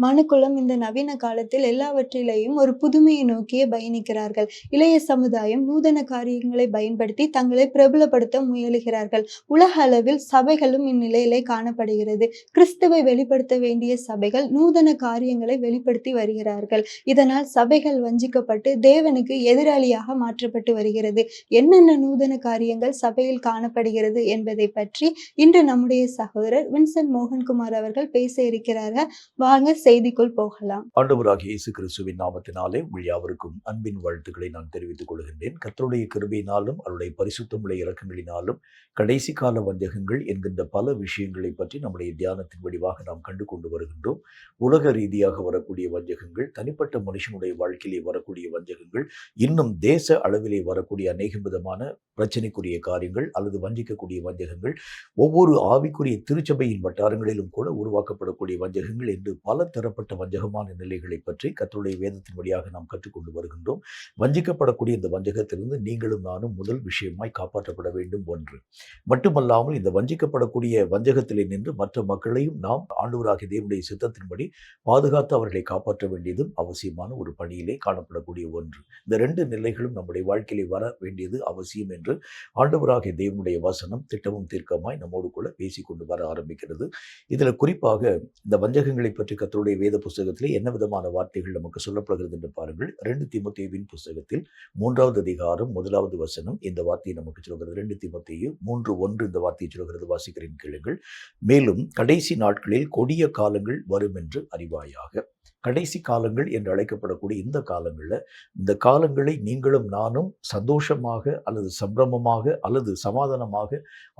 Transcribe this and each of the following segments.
மனுக்குலம் இந்த நவீன காலத்தில் எல்லாவற்றிலேயும் ஒரு புதுமையை நோக்கியே பயணிக்கிறார்கள். இளைய சமுதாயம் நூதன காரியங்களை பயன்படுத்தி தங்களை பிரபலப்படுத்த முயலுகிறார்கள். உலக அளவில் சபைகளும் இந்நிலையிலே காணப்படுகிறது. கிறிஸ்துவை வெளிப்படுத்த வேண்டிய சபைகள் நூதன காரியங்களை வெளிப்படுத்தி வருகிறார்கள். இதனால் சபைகள் வஞ்சிக்கப்பட்டு தேவனுக்கு எதிராளியாக மாற்றப்பட்டு வருகிறது. என்னென்ன நூதன காரியங்கள் சபையில் காணப்படுகிறது என்பதை பற்றி இன்று நம்முடைய சகோதரர் வின்சென்ட் மோகன்குமார் அவர்கள் பேச இருக்கிறார்கள். வாங்க செய்திக்குள் போகலாம். ஆண்டவராகிய இயேசு கிறிஸ்துவின் நாமத்தினாலே உங்கள் யாவருக்கும் அன்பின் வாழ்த்துக்களை நான் தெரிவித்துக் கொள்கின்றேன். கர்த்தருடைய கிருபையினாலும் அவருடைய பரிசுத்தமுள்ள இரக்கங்களினாலும் கடைசி கால வஞ்சகங்கள் என்கின்ற பல விஷயங்களை பற்றி நம்முடைய தியானத்தின் வடிவாக நாம் கண்டு கொண்டு வருகின்றோம். உலக ரீதியாக வரக்கூடிய வஞ்சகங்கள், தனிப்பட்ட மனுஷனுடைய வாழ்க்கையிலே வரக்கூடிய வஞ்சகங்கள், இன்னும் தேச அளவிலே வரக்கூடிய அநேக விதமான பிரச்சனைக்குரிய காரியங்கள் அல்லது வஞ்சிக்கக்கூடிய வஞ்சகங்கள், ஒவ்வொரு ஆவிக்குரிய திருச்சபையின் வட்டாரங்களிலும் கூட உருவாக்கப்படக்கூடிய வஞ்சகங்கள் என்று பல தரப்பட்ட வஞ்சகமான நிலைகளை பற்றி கர்த்தருடைய வேதத்தின் வழியாக நாம் கற்றுக்கொண்டு வருகின்றோம். வஞ்சிக்கப்படக்கூடிய இந்த வஞ்சகத்திலிருந்து நீங்களும் நானும் முதல் விஷயமாய் காப்பாற்றப்பட வேண்டும். ஒன்று மட்டுமல்லாமல், இந்த வஞ்சிக்கப்படக்கூடிய வஞ்சகத்திலே நின்று மற்ற மக்களையும் நாம் ஆண்டவராகிய தேவனுடைய சித்தத்தின்படி பாதுகாத்து அவர்களை காப்பாற்ற வேண்டியதும் அவசியமான ஒரு பணியிலே காணப்படக்கூடிய ஒன்று. இந்த ரெண்டு நிலைகளும் நம்முடைய வாழ்க்கையிலே வர வேண்டியது அவசியம் என்று ஆண்டவராகிய தேவனுடைய வசனம் திட்டமும் தீர்க்கமாய் நம்மோடு கூட பேசிக்கொண்டு வர ஆரம்பிக்கிறது. இதில் குறிப்பாக இந்த வஞ்சகங்களை பற்றி கர்த்தருடைய வேத புஸ்தகத்திலே என்ன விதமான வார்த்தைகள் நமக்கு சொல்லப்படுகிறது என்று பாருங்கள். 2 தீமோத்தேயுவின் புஸ்தகத்தில் 3வது அதிகாரம் 1வது வசனம் இந்த வார்த்தையை நமக்கு சொல்கிறது. 2 தீமோத்தேயு 3:1 இந்த வார்த்தையை சொல்கிறது. வாசிக்கிறேன் கேளுங்கள். மேலும் கடைசி நாட்களில் கொடிய காலங்கள் வரும் என்று அறிவாயாக. கடைசி காலங்கள் என்று அழைக்கப்படக்கூடிய இந்த காலங்களில், இந்த காலங்களை நீங்களும் நானும் சந்தோஷமாக அல்லது சம்பிரமமாக அல்லது சமாதானமாக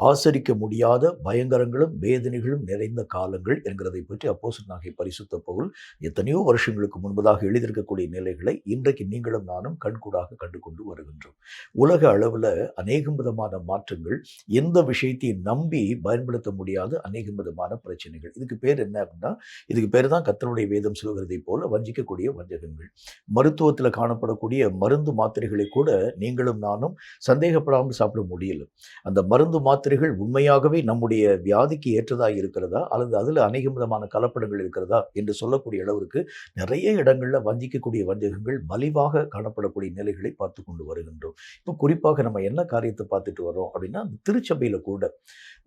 ஆசரிக்க முடியாத பயங்கரங்களும் வேதனைகளும் நிறைந்த காலங்கள் என்கிறதை பற்றி அப்போஸ்தலனாகிய பரிசுத்த பவுல் எத்தனையோ வருஷங்களுக்கு முன்பதாக எழுதியிருக்கக்கூடிய நிலைகளை இன்றைக்கு நீங்களும் நானும் கண்கூடாக கண்டு கொண்டு வருகின்றோம். உலக அளவில் அநேகம் விதமான மாற்றங்கள், எந்த விஷயத்தையும் நம்பி பயன்படுத்த முடியாத அநேகம் விதமான பிரச்சனைகள். இதுக்கு பேர் என்ன அப்படின்னா, இதுக்கு பேர் தான் கர்த்தருடைய வேதம் சொல்கிறதை போல வஞ்சிக்கக்கூடிய வஞ்சகங்கள். மருத்துவத்தில் காணப்படக்கூடிய மருந்து மாத்திரைகளை கூட நீங்களும் நானும் சந்தேகப்படாமல் சாப்பிட முடியல. அந்த மருந்து மாத்திரைகள் உண்மையாகவே நம்முடைய வியாதிக்கு ஏற்றதாக இருக்கிறதா அல்லது அதில் அநேக விதமான கலப்படங்கள் இருக்கிறதா என்று சொல்லக்கூடிய அளவிற்கு நிறைய இடங்களில் வஞ்சிக்கக்கூடிய வஞ்சகங்கள் மலிவாக காணப்படக்கூடிய நிலைகளை பார்த்து கொண்டு வருகின்றோம். இப்போ குறிப்பாக நம்ம என்ன காரியத்தை பார்த்துட்டு வரோம் அப்படின்னா, திருச்சபையில கூட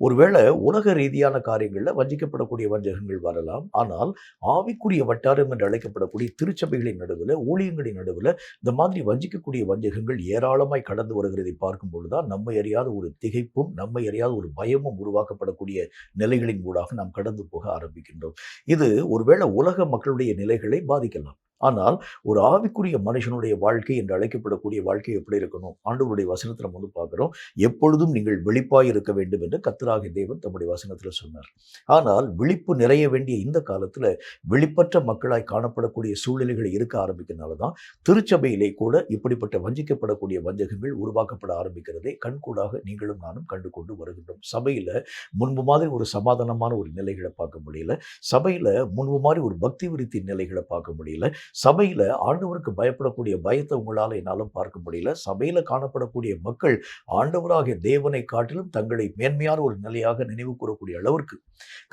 ஒருவேளை உலக ரீதியான காரியங்களில் வஞ்சிக்கப்படக்கூடிய வஞ்சகங்கள் வரலாம். ஆனால் ஆவிக்குரிய வட்டாரம் என்று அழைக்கப்படக்கூடிய திருச்சபைகளின் நடுவில், ஊழியங்களின் நடுவில் இந்த மாதிரி வஞ்சிக்கக்கூடிய வஞ்சகங்கள் ஏராளமாய் கடந்து வருகிறதை பார்க்கும் பொழுதுதான் நம்மை அறியாத ஒரு திகைப்பும் நம்மை அறியாத ஒரு பயமும் உருவாக்கப்படக்கூடிய நிலைகளின் ஊடாக நாம் கடந்து போக ஆரம்பிக்கின்றோம். இது ஒருவேளை உலக மக்களுடைய நிலைகளை பாதிக்கலாம். ஆனால் ஒரு ஆவிக்குரிய மனுஷனுடைய வாழ்க்கை என்று அழைக்கப்படக்கூடிய வாழ்க்கை எப்படி இருக்கணும்? ஆண்டவருடைய வசனத்தில் நம்ம பார்க்கிறோம், எப்பொழுதும் நீங்கள் விழிப்பாய் இருக்க வேண்டும் என்று கர்த்தராகிய தேவன் தம்முடைய வசனத்தில் சொன்னார். ஆனால் விழிப்பு நிறைய வேண்டிய இந்த காலத்தில் விழிப்பற்ற மக்களாய் காணப்படக்கூடிய சூழ்நிலைகள் இருக்க ஆரம்பிக்கிறதுனால தான் திருச்சபையிலே கூட இப்படிப்பட்ட வஞ்சிக்கப்படக்கூடிய வஞ்சகங்கள் உருவாக்கப்பட ஆரம்பிக்கிறதை கண்கூடாக நீங்களும் நானும் கண்டு கொண்டு வருகின்றோம். சபையில் முன்பு மாதிரி ஒரு சமாதானமான ஒரு நிலைகளை பார்க்க முடியல. சபையில் முன்பு மாதிரி ஒரு பக்தி விருத்தி நிலைகளை பார்க்க முடியல. சபையில் ஆண்டவருக்கு பயப்படக்கூடிய பயத்தை உங்களால் என்னாலும் பார்க்க முடியல. சபையில் காணப்படக்கூடிய மக்கள் ஆண்டவராகிய தேவனை காட்டிலும் தங்களை மேன்மையான ஒரு நிலையாக நினைவு கூறக்கூடிய அளவிற்கு,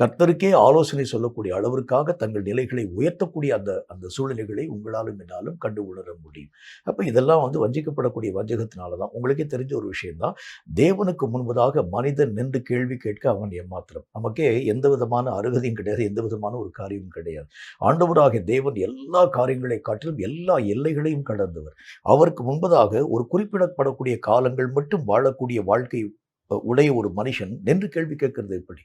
கர்த்தருக்கே ஆலோசனை சொல்லக்கூடிய அளவிற்காக தங்கள் நிலைகளை உயர்த்தக்கூடிய அந்த சூழ்நிலைகளை உங்களாலும் என்னாலும் கண்டு உணர முடியும். அப்போ இதெல்லாம் வஞ்சிக்கப்படக்கூடிய வஞ்சகத்தினால தான். உங்களுக்கே தெரிஞ்ச ஒரு விஷயம்தான், தேவனுக்கு முன்பதாக மனிதன் நின்று கேள்வி கேட்க அவன் ஏமாத்திரம். நமக்கே எந்த விதமான அருகதையும் கிடையாது, எந்த விதமான ஒரு காரியமும் கிடையாது. ஆண்டவராகிய தேவன் எல்லா காரியங்களை காட்டிலும் எல்லா எல்லைகளையும் கடந்தவர். அவருக்கு முன்பதாக ஒரு குறிப்பிடப்படக்கூடிய காலங்கள் மட்டும் வாழக்கூடிய வாழ்க்கை உடைய ஒரு மனுஷன் நின்று கேள்வி கேட்கிறது எப்படி?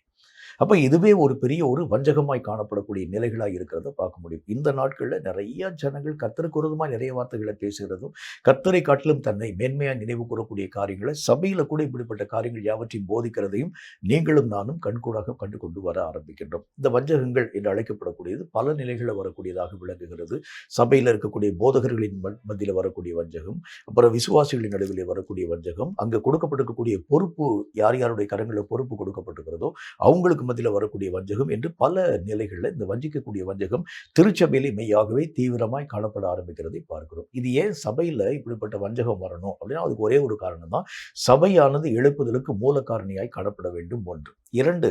அப்போ இதுவே ஒரு பெரிய ஒரு வஞ்சகமாய் காணப்படக்கூடிய நிலைகளாக இருக்கிறத பார்க்க முடியும். இந்த நாட்களில் நிறைய ஜனங்கள் கர்த்தருக்கு விரோதமாக நிறைய வார்த்தைகளை பேசுகிறதும், கர்த்தரை காட்டிலும் தன்னை மேன்மையாக நினைவு கூறக்கூடிய காரியங்களை, சபையில் கூட இப்படிப்பட்ட காரியங்கள் யாவற்றையும் போதிக்கிறதையும் நீங்களும் நானும் கண்கூடாக கண்டு கொண்டு வர ஆரம்பிக்கின்றோம். இந்த வஞ்சகங்கள் என்று அழைக்கப்படக்கூடியது பல நிலைகளில் வரக்கூடியதாக விளங்குகிறது. சபையில் இருக்கக்கூடிய போதகர்களின் மத்தியில் வரக்கூடிய வஞ்சகம், அப்புறம் விசுவாசிகளின் நடுவில் வரக்கூடிய வஞ்சகம், அங்கே கொடுக்கப்பட்டிருக்கக்கூடிய பொறுப்பு, யார் யாருடைய கரங்களில் பொறுப்பு கொடுக்கப்பட்டிருக்கிறதோ அவங்களுக்கு மக்கள் மத்தியில் வரக்கூடிய வஞ்சகம் என்று பல நிலைகளில் இந்த வஞ்சிக்கக்கூடிய வஞ்சகம் திருச்சபையிலே மெய்யாகவே தீவிரமாய் காணப்பட ஆரம்பிக்கிறதை பார்க்கிறோம். இது ஏன் சபையில் இப்படிப்பட்ட வஞ்சகம் வரணும் அப்படின்னா அதுக்கு ஒரே ஒரு காரணம் தான், சபையானது எழுப்புதலுக்கு மூல காரணியாய் காணப்பட வேண்டும். ஒன்று. இரண்டு,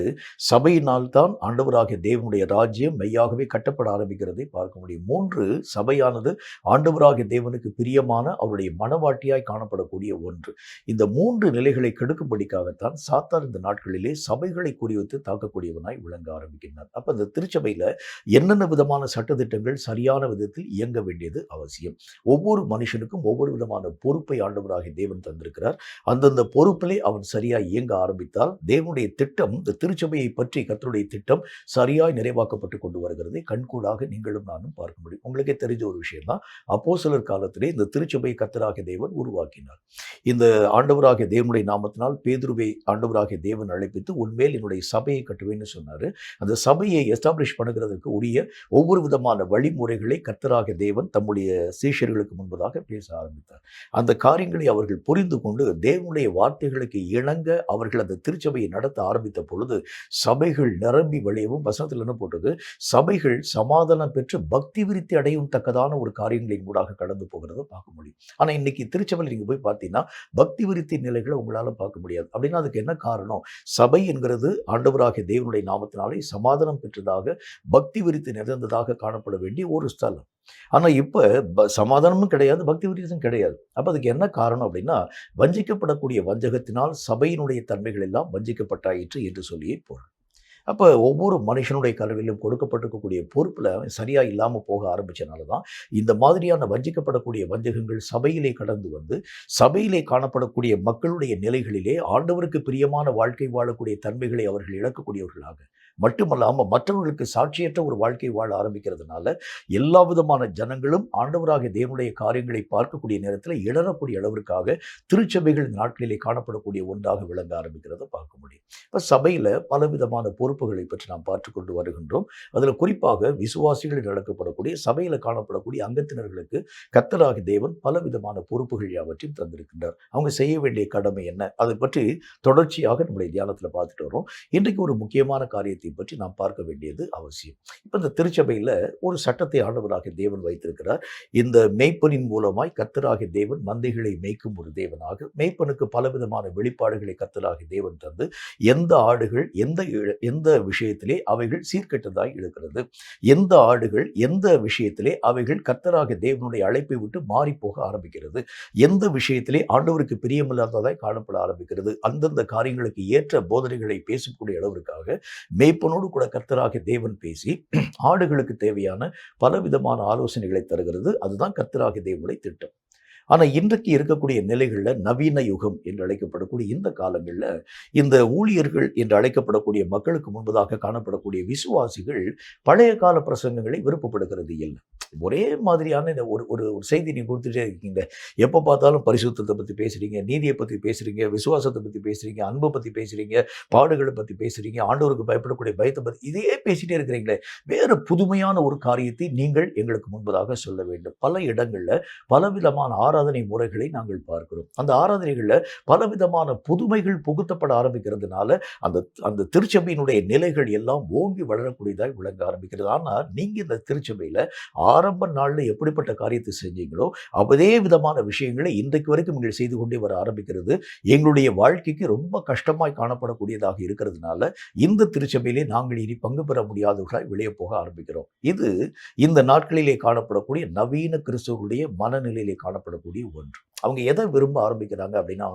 சபையினால் தான் ஆண்டவராகிய தேவனுடைய ராஜ்யம் மெய்யாகவே கட்டப்பட ஆரம்பிக்கிறதை பார்க்க முடியும். மூன்று, சபையானது ஆண்டவராகிய தேவனுக்கு பிரியமான அவருடைய மனவாட்டியாய் காணப்படக்கூடிய ஒன்று. இந்த மூன்று நிலைகளை கெடுக்கும்படிக்காகத்தான் சாத்தான் இந்த நாட்களிலே சபைகளை குறிவைத்து தாக்கக்கூடியவனாய் விளங்க ஆரம்பிக்கின்றார். அப்ப இந்த திருச்சபையில என்னென்ன விதமான சட்டதிட்டங்கள் சரியான விதத்தில் இயங்க வேண்டியது அவசியம். ஒவ்வொரு மனுஷனுக்கும் ஒவ்வொரு விதமான பொறுப்பை ஆண்டவராகிய தேவன் தந்திருக்கிறார். அந்தந்த பொறுப்பிலே அவன் சரியா இயங்க ஆரம்பித்தால் தேவனுடைய திட்டம், இந்த திருச்சபையை பற்றி கர்த்தருடைய திட்டம் சரியாய் நிறைவாக்கப்பட்டு கொண்டு வருகிறதை கண்கூடாக நீங்களும் நானும் பார்க்க முடியும். உங்களுக்கே தெரிஞ்ச ஒரு விஷயம் தான், அப்போஸ்தலர் காலத்திலே இந்த திருச்சபை கர்த்தராகிய தேவன் உருவாக்கினார். இந்த ஆண்டவராகிய தேவனுடைய நாமத்தினால் பேதுருவை ஆண்டவராகிய தேவன் அழைப்பித்து உன்மேல் என்னுடைய சபையை கட்டுவேன்னு சொன்னாரு. அந்த சபையை எஸ்டாப்ளிஷ் பண்ணுகிறதுக்கு உரிய ஒவ்வொரு விதமான வழிமுறைகளை கர்த்தராகிய தேவன் தம்முடைய சீஷர்களுக்கு முன்பதாக பேச ஆரம்பித்தார். அந்த காரியங்களை அவர்கள் புரிந்து கொண்டு தேவனுடைய வார்த்தைகளுக்கு இணங்க அவர்கள் அந்த திருச்சபையை நடத்த ஆரம்பித்த பொழுது சபைகள் நிரம்பி வழியவும், வசனத்தில் என்ன போட்டது, சபைகள் சமாதானம் பெற்று பக்தி விருத்தி அடையும் தக்கதான ஒரு காரியங்களின் கூடாக கடந்து போகிறத பார்க்க முடியும். ஆனா இன்னைக்கு திருச்சபையில் நீங்க போய் பார்த்தீங்கன்னா பக்தி விருத்தி நிலைகளை உங்களால பார்க்க முடியாது. அப்படின்னா அதுக்கு என்ன காரணம்? சபை என்கிறது ஆண்டவராகிய தேவனுடைய நாமத்தினாலே சமாதானம் பெற்றதாக பக்தி விருத்தி நிறைந்ததாக காணப்பட வேண்டிய ஒரு ஸ்தலம். ஆனா இப்ப சமாதானமும் கிடையாது, பக்தி விருத்தியும் கிடையாது. அப்ப அதுக்கு என்ன காரணம் அப்படின்னா, வஞ்சிக்கப்படக்கூடிய வஞ்சகத்தினால் சபையினுடைய தன்மைகள் எல்லாம் வஞ்சிக்கப்பட்டாயிற்று என்று சொல்லி பொருள். அப்ப ஒவ்வொரு மனுஷனுடைய கல்வியிலும் கொடுக்கப்பட்டிருக்கக்கூடிய பொறுப்புல சரியா இல்லாம போக ஆரம்பிச்சனால தான் இந்த மாதிரியான வஞ்சிக்கப்படக்கூடிய வஞ்சகங்கள் சபையிலே கடந்து வந்து சபையிலே காணப்படக்கூடிய மக்களுடைய நிலைகளிலே ஆண்டவருக்கு பிரியமான வாழ்க்கை வாழக்கூடிய தன்மைகளை அவர்கள் இழக்கக்கூடியவர்களாக, மட்டுமல்லாமல் மற்றவர்களுக்கு சாட்சியற்ற ஒரு வாழ்க்கை வாழ ஆரம்பிக்கிறதுனால எல்லா விதமான ஜனங்களும் ஆண்டவராகிய தேவனுடைய காரியங்களை பார்க்கக்கூடிய நேரத்தில் இடரக்கூடிய அளவிற்காக திருச்சபைகள் இந்த நாட்களிலே காணப்படக்கூடிய ஒன்றாக விளங்க ஆரம்பிக்கிறத பார்க்க முடியும். இப்போ சபையில் பலவிதமான பொறுப்புகளை பற்றி நாம் பார்த்து கொண்டு வருகின்றோம். அதில் குறிப்பாக விசுவாசிகளில் நடக்கப்படக்கூடிய சபையில் காணப்படக்கூடிய அங்கத்தினர்களுக்கு கர்த்தராகிய தேவன் பலவிதமான பொறுப்புகள் யாவற்றையும் தந்திருக்கின்றார். அவங்க செய்ய வேண்டிய கடமை என்ன, அதை பற்றி தொடர்ச்சியாக நம்முடைய தியானத்தில் பார்த்துட்டு வரோம். இன்றைக்கு ஒரு முக்கியமான காரியத்தை பற்றி நாம் பார்க்க வேண்டியது அவசியம். இப்போ இந்த திருச்சபையில் ஒரு சட்டத்தை ஆண்டவராகிய தேவன் வைத்திருக்கிறார். இந்த மேய்ப்பனின் மூலமாய் கர்த்தராகிய தேவன் மந்தைகளை மேய்க்கும் ஒரு தேவனாக, மேய்ப்பனுக்கு பலவிதமான வெளிப்பாடுகளை கர்த்தராகிய தேவன் தந்து எந்த ஆடுகள் எந்த விஷயத்திலே அவைகள் சீர்கெட்டதாய் இருக்கிறது, எந்த ஆடுகள் எந்த விஷயத்திலே அவைகள் கர்த்தராகிய தேவனுடைய அழைப்பை விட்டு மாறி போக ஆரம்பிக்கிறது, எந்த விஷயத்திலே ஆண்டவருக்கு பிரியமில்லாததாய் காணப்பட ஆரம்பிக்கிறது, அந்தந்த காரியங்களுக்கு ஏற்ற போதனைகளை பேசக்கூடிய அளவிற்காக மேய்ப்பனோடு கூட கர்த்தராகிய தேவன் பேசி ஆடுகளுக்கு தேவையான பலவிதமான ஆலோசனைகளை தருகிறது. அதுதான் கர்த்தராகிய தேவனுடைய திட்டம். ஆனால் இன்றைக்கு இருக்கக்கூடிய நிலைகளில் நவீன யுகம் என்று அழைக்கப்படக்கூடிய இந்த காலங்களில் இந்த ஊழியர்கள் என்று அழைக்கப்படக்கூடிய மக்களுக்கு முன்பதாக காணப்படக்கூடிய விசுவாசிகள் பழைய கால பிரசங்கங்களை விருப்பப்படுகிறது இல்லை. ஒரே மாதிரியான இந்த ஒரு ஒரு செய்தி நீங்கள் கொடுத்துட்டே இருக்கீங்க. எப்போ பார்த்தாலும் பரிசுத்தத்தை பற்றி பேசுகிறீங்க, நீதியை பற்றி பேசுகிறீங்க, விசுவாசத்தை பற்றி பேசுகிறீங்க, அன்பை பற்றி பேசுகிறீங்க, பாடுகளை பற்றி பேசுகிறீங்க, ஆண்டவருக்கு பயப்படக்கூடிய பயத்தை பற்றி இதே பேசிகிட்டே இருக்கிறீங்களே. வேறு புதுமையான ஒரு காரியத்தை நீங்கள் எங்களுக்கு முன்பதாக சொல்ல வேண்டும். பல இடங்களில் பலவிதமான ஆராதனை முறைகளை நாங்கள் பார்க்கிறோம். அந்த ஆராதனைகளில் பலவிதமான புதுமைகள் புகுத்தப்பட ஆரம்பிக்கிறதுனால அந்த திருச்சபையினுடைய நிலைகள் எல்லாம் ஓங்கி வளரக்கூடியதாக விளங்க ஆரம்பிக்கிறது. ஆனால் நீங்கள் இந்த திருச்சபையில் ஆரம்ப நாளில் எப்படிப்பட்ட காரியத்தை செஞ்சீங்களோ அதே விதமான விஷயங்களை இன்றைக்கு வரைக்கும் நீங்கள் செய்து கொண்டே வர ஆரம்பிக்கிறது. எங்களுடைய வாழ்க்கைக்கு ரொம்ப கஷ்டமாய் காணப்படக்கூடியதாக இருக்கிறதுனால இந்த திருச்சபையிலே நாங்கள் இனி பங்கு பெற முடியாதவர்களாய் வெளியே போக ஆரம்பிக்கிறோம். இது இந்த நாட்களிலே காணப்படக்கூடிய நவீன கிறிஸ்தவர்களுடைய மனநிலையிலே காணப்படக்கூடிய ஒன்று. அவங்க எதை விரும்ப ஆரம்பிக்கிறாங்க அப்படின்னா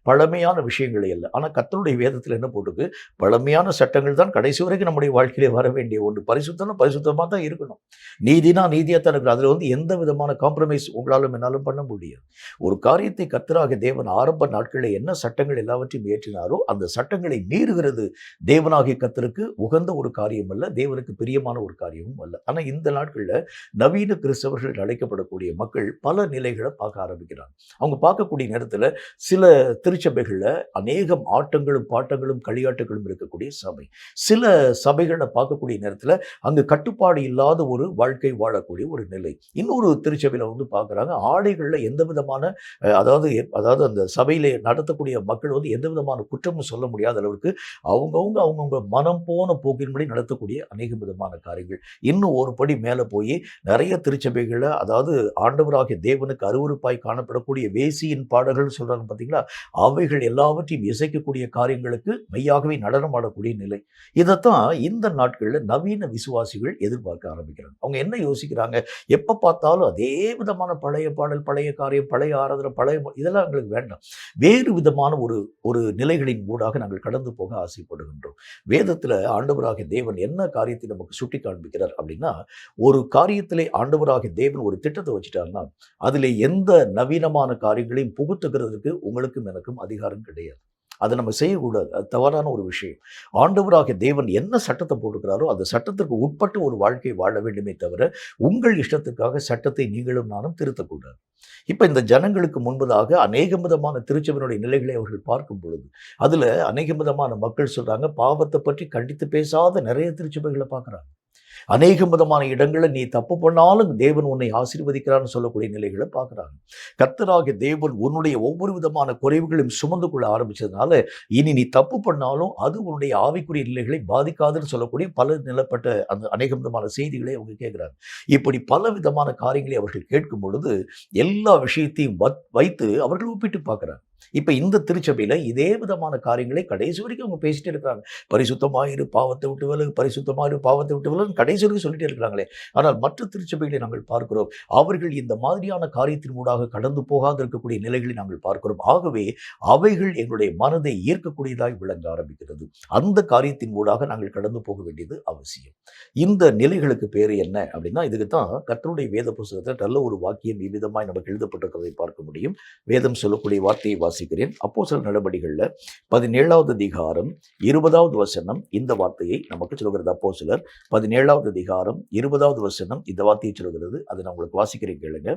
பழமையான விஷயங்களே இல்லை. ஆனால் கர்த்தருடைய வேதத்தில் என்ன போட்டுக்கு, பழமையான சட்டங்கள் தான் கடைசி வரைக்கும் நம்முடைய வாழ்க்கையிலே வர வேண்டிய ஒன்று. பரிசுத்தம்னா பரிசுத்தமாக தான் இருக்கணும், நீதினா நீதியாக தான் இருக்கணும். அதில் எந்த விதமான காம்ப்ரமைஸ் உங்களாலும் என்னாலும் பண்ண முடியாது. ஒரு காரியத்தை கர்த்தராகிய தேவன் ஆரம்ப நாட்களில் என்ன சட்டங்கள் எல்லாவற்றையும் ஏற்றினாரோ அந்த சட்டங்களை மீறுகிறது தேவனாகிய கர்த்தருக்கு உகந்த ஒரு காரியம் அல்ல, தேவனுக்கு பிரியமான ஒரு காரியமும் அல்ல. ஆனால் இந்த நாட்களில் நவீன கிறிஸ்தவர்கள் அழைக்கப்படக்கூடிய மக்கள் பல நிலைகளை பார்க்க ஆரம்பிக்கிறாங்க. அவங்க பார்க்கக்கூடிய நேரத்தில் சில திருச்சபைகளில் அநேகம் ஆட்டங்களும் பாட்டங்களும் களியாட்டுகளும் இருக்கக்கூடிய சபை, சில சபைகளை பார்க்கக்கூடிய நேரத்தில் அங்கு கட்டுப்பாடு இல்லாத ஒரு வாழ்க்கை வாழக்கூடிய சொல்லக்கூடிய ஒரு நிலை. இன்னொரு திருச்சபையில வந்து பார்க்குறாங்க, ஆடைகள்ல எந்த விதமான அதாவது அதாவது அந்த சபையிலே நடத்தக்கூடிய மக்கள் வந்து எந்த விதமான குற்றமும் சொல்ல முடியாத அளவுக்கு அவங்கவங்க மனம் போன போக்கின்படி நடத்தக்கூடிய அநேக விதமான காரியங்கள். இன்னும் ஒரு படி மேலே போய் நிறைய திருச்சபைகளில், அதாவது ஆண்டவராகிய தேவனுக்கு அருவருப்பாய் காணப்படக்கூடிய வேசியின் பாடல்கள் சொல்றாங்க பார்த்தீங்களா, அவைகள் எல்லாவற்றையும் இசைக்கக்கூடிய காரியங்களுக்கு மெய்யாகவே நடனம் ஆடக்கூடிய நிலை. இதைத்தான் இந்த நாட்களில் நவீன விசுவாசிகள் எதிர்பார்க்க ஆரம்பிக்கிறாங்க. அவங்க என்ன யோசிக்கிறாங்க, எப்போ பார்த்தாலும் அதே விதமான பழைய பாடல், பழைய காரியம், பழைய ஆராதனை, இதெல்லாம் எங்களுக்கு வேண்டாம். வேறு விதமான ஒரு ஒரு நிலைகளின் ஊடாக நாங்கள் கடந்து போக ஆசைப்படுகின்றோம். வேதத்தில் ஆண்டவராகிய தேவன் என்ன காரியத்தை நமக்கு சுட்டி காண்பிக்கிறார் அப்படின்னா, ஒரு காரியத்திலே ஆண்டவராகிய தேவன் ஒரு திட்டத்தை வச்சுட்டாருன்னா, அதில் எந்த நவீனமான காரியங்களையும் புகுத்துகிறதுக்கு உங்களுக்கும் எனக்கும் அதிகாரம் கிடையாது. அதை நம்ம செய்யக்கூடாது. அது தவறான ஒரு விஷயம். ஆண்டவராகிய தேவன் என்ன சட்டத்தை போட்டிருக்கிறாரோ அந்த சட்டத்திற்கு உட்பட்டு ஒரு வாழ்க்கை வாழ வேண்டுமே தவிர, உங்கள் இஷ்டத்துக்காக சட்டத்தை நீங்களும் நானும் திருத்தக்கூடாது. இப்ப இந்த ஜனங்களுக்கு முன்பதாக அநேக விதமான திருச்சபையினுடைய நிலைகளை அவர்கள் பார்க்கும் பொழுது, அதுல அநேக விதமான மக்கள் சொல்றாங்க, பாவத்தை பற்றி கண்டித்து பேசாத நிறைய திருச்சபைகளை பார்க்குறாங்க. அநேக விதமான இடங்களில் நீ தப்பு பண்ணாலும் தேவன் உன்னை ஆசீர்வதிக்கிறான்னு சொல்லக்கூடிய நிலைகளை பார்க்குறாங்க. கர்த்தராகிய தேவன் உன்னுடைய ஒவ்வொரு விதமான குறைவுகளையும் சுமந்து கொள்ள ஆரம்பிச்சதுனால, இனி நீ தப்பு பண்ணாலும் அது உன்னுடைய ஆவிக்குரிய நிலைகளை பாதிக்காதுன்னு சொல்லக்கூடிய பல நிலப்பட்ட அந்த அநேக விதமான செய்திகளை அவங்க கேட்குறாங்க. இப்படி பல விதமான காரியங்களை அவர்கள் கேட்கும் பொழுது, எல்லா விஷயத்தையும் வைத்து அவர்கள் ஒப்பிட்டு பார்க்குறாங்க. இப்ப இந்த திருச்சபையில இதே விதமான காரியங்களை கடைசி வரைக்கும் அவங்க பேசிட்டே இருக்கிறாங்க. பரிசுத்தமாயிரு, பாவத்தை விட்டு விலகு, பரிசுத்தமாயிரு, பாவத்தை விட்டு விலகு, கடைசி வரைக்கும் சொல்லிட்டே இருக்கிறாங்களே. ஆனால் மற்ற திருச்சபைகளை நாங்கள் பார்க்கிறோம், அவர்கள் இந்த மாதிரியான காரியத்தின் ஊடாக கடந்து போகாது இருக்கக்கூடிய நிலைகளை நாங்கள் பார்க்கிறோம். ஆகவே அவைகள் எங்களுடைய மனதை ஈர்க்கக்கூடியதாய் விளங்க ஆரம்பிக்கிறது. அந்த காரியத்தின் ஊடாக நாங்கள் கடந்து போக வேண்டியது அவசியம். இந்த நிலைகளுக்கு பேர் என்ன அப்படின்னா, இதுக்கு தான் கர்த்தருடைய வேத புத்தகத்தில் நல்ல ஒரு வாக்கியம் இவ்விதமாய் நமக்கு எழுதப்பட்டிருக்கிறதை பார்க்க முடியும். வேதம் சொல்லக்கூடிய வார்த்தையை வாசிக்கிறேன். அப்போஸ்தலர் நடபடிகள்ல 17வது அதிகாரம் 20வது வசனம் இந்த வார்த்தையை நமக்கு சொல்கிறது. அப்போஸ்தலர் 17வது அதிகாரம் 20வது வசனம் இந்த வார்த்தையை சொல்கிறது. அதை நான் உங்களுக்கு வாசிக்கிறேன், கேளுங்க.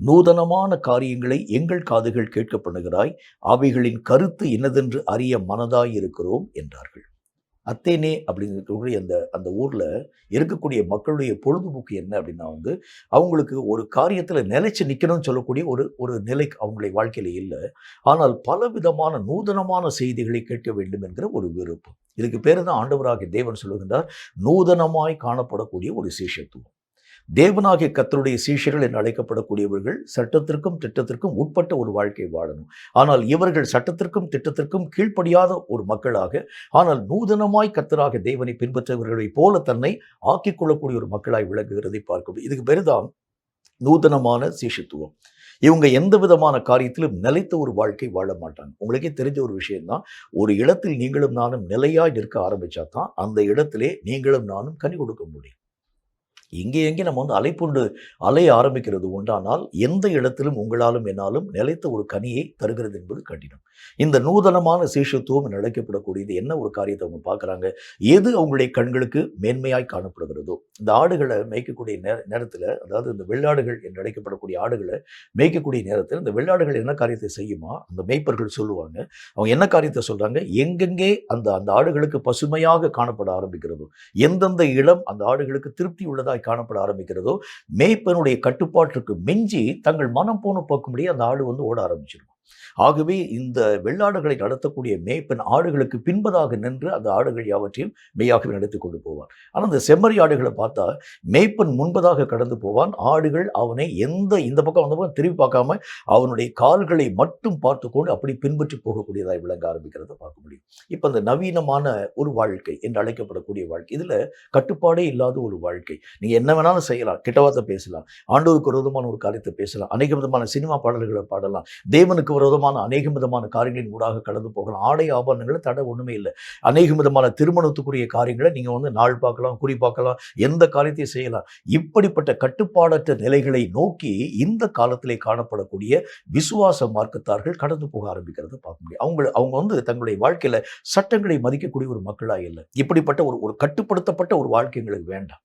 நூதனமான காரியங்களை எங்கள் காதுகள் கேட்க பண்ணுகிறாய், அவைகளின் கருத்து என்னதென்று அறிய மனதாய் இருக்கிறோம் என்றார்கள். அத்தேனே அப்படின்னு இருக்கக்கூடிய அந்த அந்த ஊரில் இருக்கக்கூடிய மக்களுடைய பொழுதுபோக்கு என்ன அப்படின்னா வந்து, அவங்களுக்கு ஒரு காரியத்தில் நிலைச்சு நிற்கணும்னு சொல்லக்கூடிய ஒரு ஒரு நிலை அவங்களுடைய வாழ்க்கையில் இல்லை. ஆனால் பல விதமான நூதனமான செய்திகளை கேட்க வேண்டும் என்கிற ஒரு விருப்பம். இதுக்கு பேர் தான் ஆண்டவராகிய தேவன் சொல்லுகின்றார், நூதனமாய் காணப்படக்கூடிய ஒரு சீஷத்துவம். தேவனாகிய கர்த்தருடைய சீஷர்கள் என்று அழைக்கப்படக்கூடியவர்கள் சட்டத்திற்கும் திட்டத்திற்கும் உட்பட்ட ஒரு வாழ்க்கை வாழணும். ஆனால் இவர்கள் சட்டத்திற்கும் திட்டத்திற்கும் கீழ்ப்படியாத ஒரு மக்களாக, ஆனால் நூதனமாய் கர்த்தராகிய தேவனை பின்பற்றவர்களைப் போல தன்னை ஆக்கிக் கொள்ளக்கூடிய ஒரு மக்களாய் விளங்குகிறதை பார்க்கணும். இதுக்கு பேருதான் நூதனமான சீஷத்துவம். இவங்க எந்த விதமான காரியத்திலும் நிலைத்த ஒரு வாழ்க்கை வாழ மாட்டாங்க. உங்களுக்கே தெரிஞ்ச ஒரு விஷயம்தான், ஒரு இடத்தில் நீங்களும் நானும் நிலையாய் நிற்க ஆரம்பிச்சா தான் அந்த இடத்திலே நீங்களும் நானும் கனி கொடுக்க முடியும். எங்கே நம்ம வந்து அலைப்புண்டு அலைய ஆரம்பிக்கிறது உண்டானால், எந்த இடத்திலும் உங்களாலும் என்னாலும் நிலைத்த ஒரு கனியை தருகிறது என்பது கடினம். இந்த நூதனமான சீஷத்துவம் என்று அழைக்கப்படக்கூடியது என்ன ஒரு காரியத்தை அவங்க பார்க்குறாங்க, எது அவங்களுடைய கண்களுக்கு மேன்மையாய் காணப்படுகிறதோ. இந்த ஆடுகளை மேய்க்கக்கூடிய நேரத்தில், அதாவது இந்த வெள்ளாடுகள் என்று அழைக்கப்படக்கூடிய ஆடுகளை மேய்க்கக்கூடிய நேரத்தில் இந்த வெள்ளாடுகள் என்ன காரியத்தை செய்யுமா, அந்த மேய்ப்பர்கள் சொல்லுவாங்க. அவங்க என்ன காரியத்தை சொல்கிறாங்க, எங்கெங்கே அந்த அந்த ஆடுகளுக்கு பசுமையாக காணப்பட ஆரம்பிக்கிறதோ, எந்தெந்த இடம் அந்த ஆடுகளுக்கு திருப்தி உள்ளதாக காணப்பட ஆரம்பிக்கிறதோ, மேய்ப்பனுடைய கட்டுப்பாட்டிற்கு மிஞ்சி தங்கள் மனம் போன போக்கும்படி அந்த ஆடு வந்து ஓட ஆரம்பிச்சிடும். ஆகவே இந்த வெள்ளாடுகளை நடத்தக்கூடிய மேய்ப்பன் ஆடுகளுக்கு பின்பதாக நின்று அந்த ஆடுகள் யாவற்றையும் மெய்யாகவே நடத்தி கொண்டு போவான். ஆனால் இந்த செம்மறி ஆடுகளை பார்த்தா மேய்ப்பன் முன்பதாக கடந்து போவான். ஆடுகள் அவனை இந்த பக்கம் அந்த பக்கம் திரும்பி பார்க்காம அவனுடைய கால்களை மட்டும் பார்த்து கொண்டு அப்படி பின்பற்றி போகக்கூடியதாய் விளங்க ஆரம்பிக்கிறத பார்க்க முடியும். இப்போ அந்த நவீனமான ஒரு வாழ்க்கை என்று அழைக்கப்படக்கூடிய வாழ்க்கை, இதில் கட்டுப்பாடே இல்லாத ஒரு வாழ்க்கை. நீங்கள் என்ன வேணாலும் செய்யலாம், கிட்டவார்த்தை பேசலாம், ஆண்டவருக்கு விரோதமான ஒரு காரியத்தை பேசலாம், அநேக விதமான சினிமா பாடல்களை பாடலாம், தேவனுக்கு விரோதமான அநேக விதமான காரியங்களின் ஊடாக கடந்து போகலாம். ஆடை ஆபரணங்களை தடை ஒண்ணுமே இல்லை. அநேக விதமான திருமணத்துக்குரிய காரியங்களை நீங்க வந்து நாள் பார்க்கலாம், குறி பார்க்கலாம், எந்த காரியத்தையும் செய்யலாம். இப்படிப்பட்ட கட்டுப்பாடற்ற நிலைகளை நோக்கி இந்த காலத்திலே காணப்படக்கூடிய விசுவாச மார்க்கத்தார்கள் கடந்து போக ஆரம்பிக்கிறத பார்க்க முடியும். அவங்க வந்து தங்களுடைய வாழ்க்கையில சட்டங்களை மதிக்கக்கூடிய ஒரு மக்களாக இல்லை. இப்படிப்பட்ட ஒரு கட்டுப்படுத்தப்பட்ட ஒரு வாழ்க்கை எங்களுக்கு வேண்டாம்.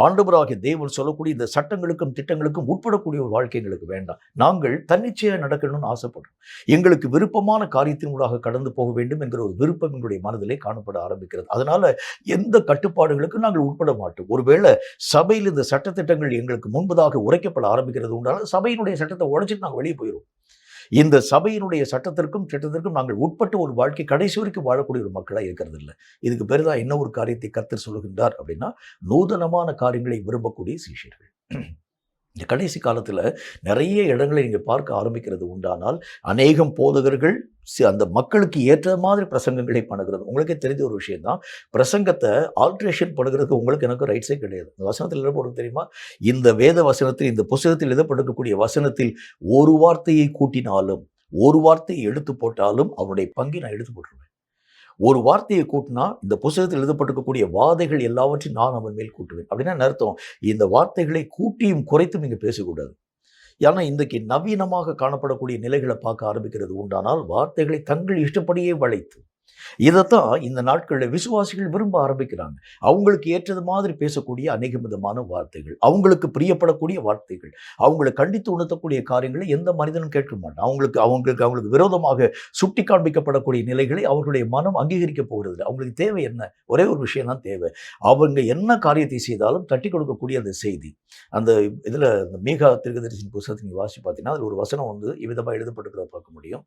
ஆண்டவராகிய தேவன் சொல்லக்கூடிய இந்த சட்டங்களுக்கும் திட்டங்களுக்கும் உட்படக்கூடிய ஒரு வாழ்க்கை எங்களுக்கு வேண்டாம். நாங்கள் தன்னிச்சையாக நடக்கணும்னு ஆசைப்படுறோம். வேண்டும், எங்களுக்கு விருப்பமான காரியத்தினூடாக கடந்து போக வேண்டும் என்கிற ஒரு விருப்பம் எங்களுடைய மனதிலே காணப்பட ஆரம்பிக்கிறது. அதனால எந்த கட்டுப்பாடுகளுக்கும் நாங்கள் உட்பட மாட்டோம். ஒருவேளை சபையில் இந்த சட்டத்திட்டங்கள் எங்களுக்கு முன்பதாக உரைக்கப்பட ஆரம்பிக்கிறது உண்டான சபையினுடைய சட்டத்தை உடைச்சிட்டு நாங்கள் வெளியே போயிடுவோம். இந்த சபையினுடைய சட்டத்திற்கும் நாங்கள் உட்பட்டு ஒரு வாழ்க்கை கடைசி வரைக்கும் வாழக்கூடிய ஒரு மக்களாக இருக்கிறது இல்லை. இதுக்கு பெரிதா என்ன ஒரு காரியத்தை கர்த்தர் சொல்லுகின்றார் அப்படின்னா, நூதனமான காரியங்களை விரும்பக்கூடிய சீஷர்கள். இந்த கடைசி காலத்தில் நிறைய இடங்களை நீங்கள் பார்க்க ஆரம்பிக்கிறது உண்டானால், அநேகம் போதகர்கள் அந்த மக்களுக்கு ஏற்ற மாதிரி பிரசங்கங்களை பண்ணுகிறது. உங்களுக்கே தெரிஞ்ச ஒரு விஷயம் தான், பிரசங்கத்தை ஆல்ட்ரேஷன் பண்ணுறதுக்கு உங்களுக்கு எனக்கு ரைட்ஸே கிடையாது. இந்த வசனத்தில் என்ன போடுறது தெரியுமா? இந்த வேத வசனத்தில், இந்த புத்தகத்தில் எழுதப்பட்டிருக்கக்கூடிய வசனத்தில் ஒரு வார்த்தையை கூட்டினாலும் ஒரு வார்த்தையை எடுத்து போட்டாலும் அவருடைய பங்கை நான் எடுத்து போட்டுருவேன். ஒரு வார்த்தையை கூட்டினா இந்த புத்தகத்தில் எழுதப்பட்டிருக்கக்கூடிய வாதைகள் எல்லாவற்றையும் நான் அவன் மேல் கூட்டுவேன். அப்படின்னா என்ன அர்த்தம்? இந்த வார்த்தைகளை கூட்டியும் குறைத்தும் நீங்கள் பேசக்கூடாது. ஏன்னா இன்றைக்கு நவீனமாக காணப்படக்கூடிய நிலைகளை பார்க்க ஆரம்பிக்கிறது உண்டானால், வார்த்தைகளை தங்கள் இஷ்டப்படியே வளைத்து, இதைத்தான் இந்த நாட்களில் விசுவாசிகள் விரும்ப ஆரம்பிக்கிறாங்க. அவங்களுக்கு ஏற்றது மாதிரி பேசக்கூடிய அநேக விதமான வார்த்தைகள், அவங்களுக்கு பிரியப்படக்கூடிய வார்த்தைகள், அவங்களை கண்டித்து உணர்த்தக்கூடிய காரியங்களை எந்த மனிதனும் கேட்க மாட்டான். அவங்களுக்கு விரோதமாக சுட்டி காண்பிக்கப்படக்கூடிய நிலைகளை அவர்களுடைய மனம் அங்கீகரிக்க போகிறது. அவங்களுக்கு தேவை என்ன? ஒரே ஒரு விஷயம் தான் தேவை. அவங்க என்ன காரியத்தை செய்தாலும் தட்டி கொடுக்கக்கூடிய அந்த செய்தி. அந்த இதில் இந்த மீகா தீர்க்கதரிசியின் புத்தகத்தை நீங்கள் வாசித்து பார்த்தீங்கன்னா, அதில் ஒரு வசனம் வந்து இவ்விதமாக எழுதப்பட்டிருக்கிறத பார்க்க முடியும்.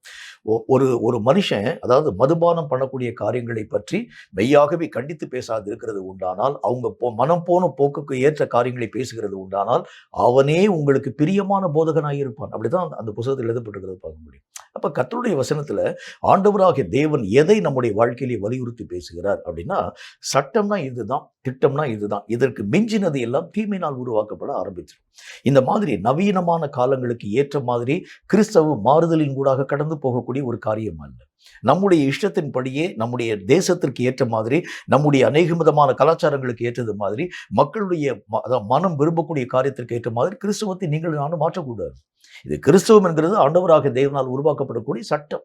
ஒரு மனுஷன், அதாவது மதுபானம் பண்ணக்கூடிய காரியங்களை பற்றி மெய்யாகவே கண்டித்து பேசாது இருக்கிறது உண்டானால், அவங்க மனம் போன போக்குக்கு ஏற்ற காரியங்களை பேசுகிறது உண்டானால், அவனே உங்களுக்கு பிரியமான போதகனாக இருப்பான். அப்படிதான் அந்த புத்தகத்தில் எழுதப்பட்டிருக்கிறது பார்க்க முடியும். அப்ப கர்த்தருடைய வசனத்துல ஆண்டவராகிய தேவன் எதை நம்முடைய வாழ்க்கையிலே வலியுறுத்தி பேசுகிறார் அப்படின்னா, சட்டம்னா இதுதான், திட்டம்னா இதுதான், இதற்கு மிஞ்சினது எல்லாம் தீமையினால் உருவாக்கப்பட ஆரம்பிச்சிடும். இந்த மாதிரி நவீனமான காலங்களுக்கு ஏற்ற மாதிரி கிறிஸ்தவ மாறுதலின் கூடாக கடந்து போகக்கூடிய ஒரு காரியம் அல்ல. நம்முடைய இஷ்டத்தின்படியே, நம்முடைய தேசத்திற்கு ஏற்ற மாதிரி, நம்முடைய அநேக விதமான கலாச்சாரங்களுக்கு ஏற்றது மாதிரி, மக்களுடைய மனம் விரும்பக்கூடிய காரியத்திற்கு ஏற்ற மாதிரி கிறிஸ்தவத்தை நீங்கள் நானும் மாற்றக்கூடாது. இது கிறிஸ்தவம் என்கிறது ஆண்டவராக தேவனால் உருவாக்கப்படக்கூடிய சட்டம்.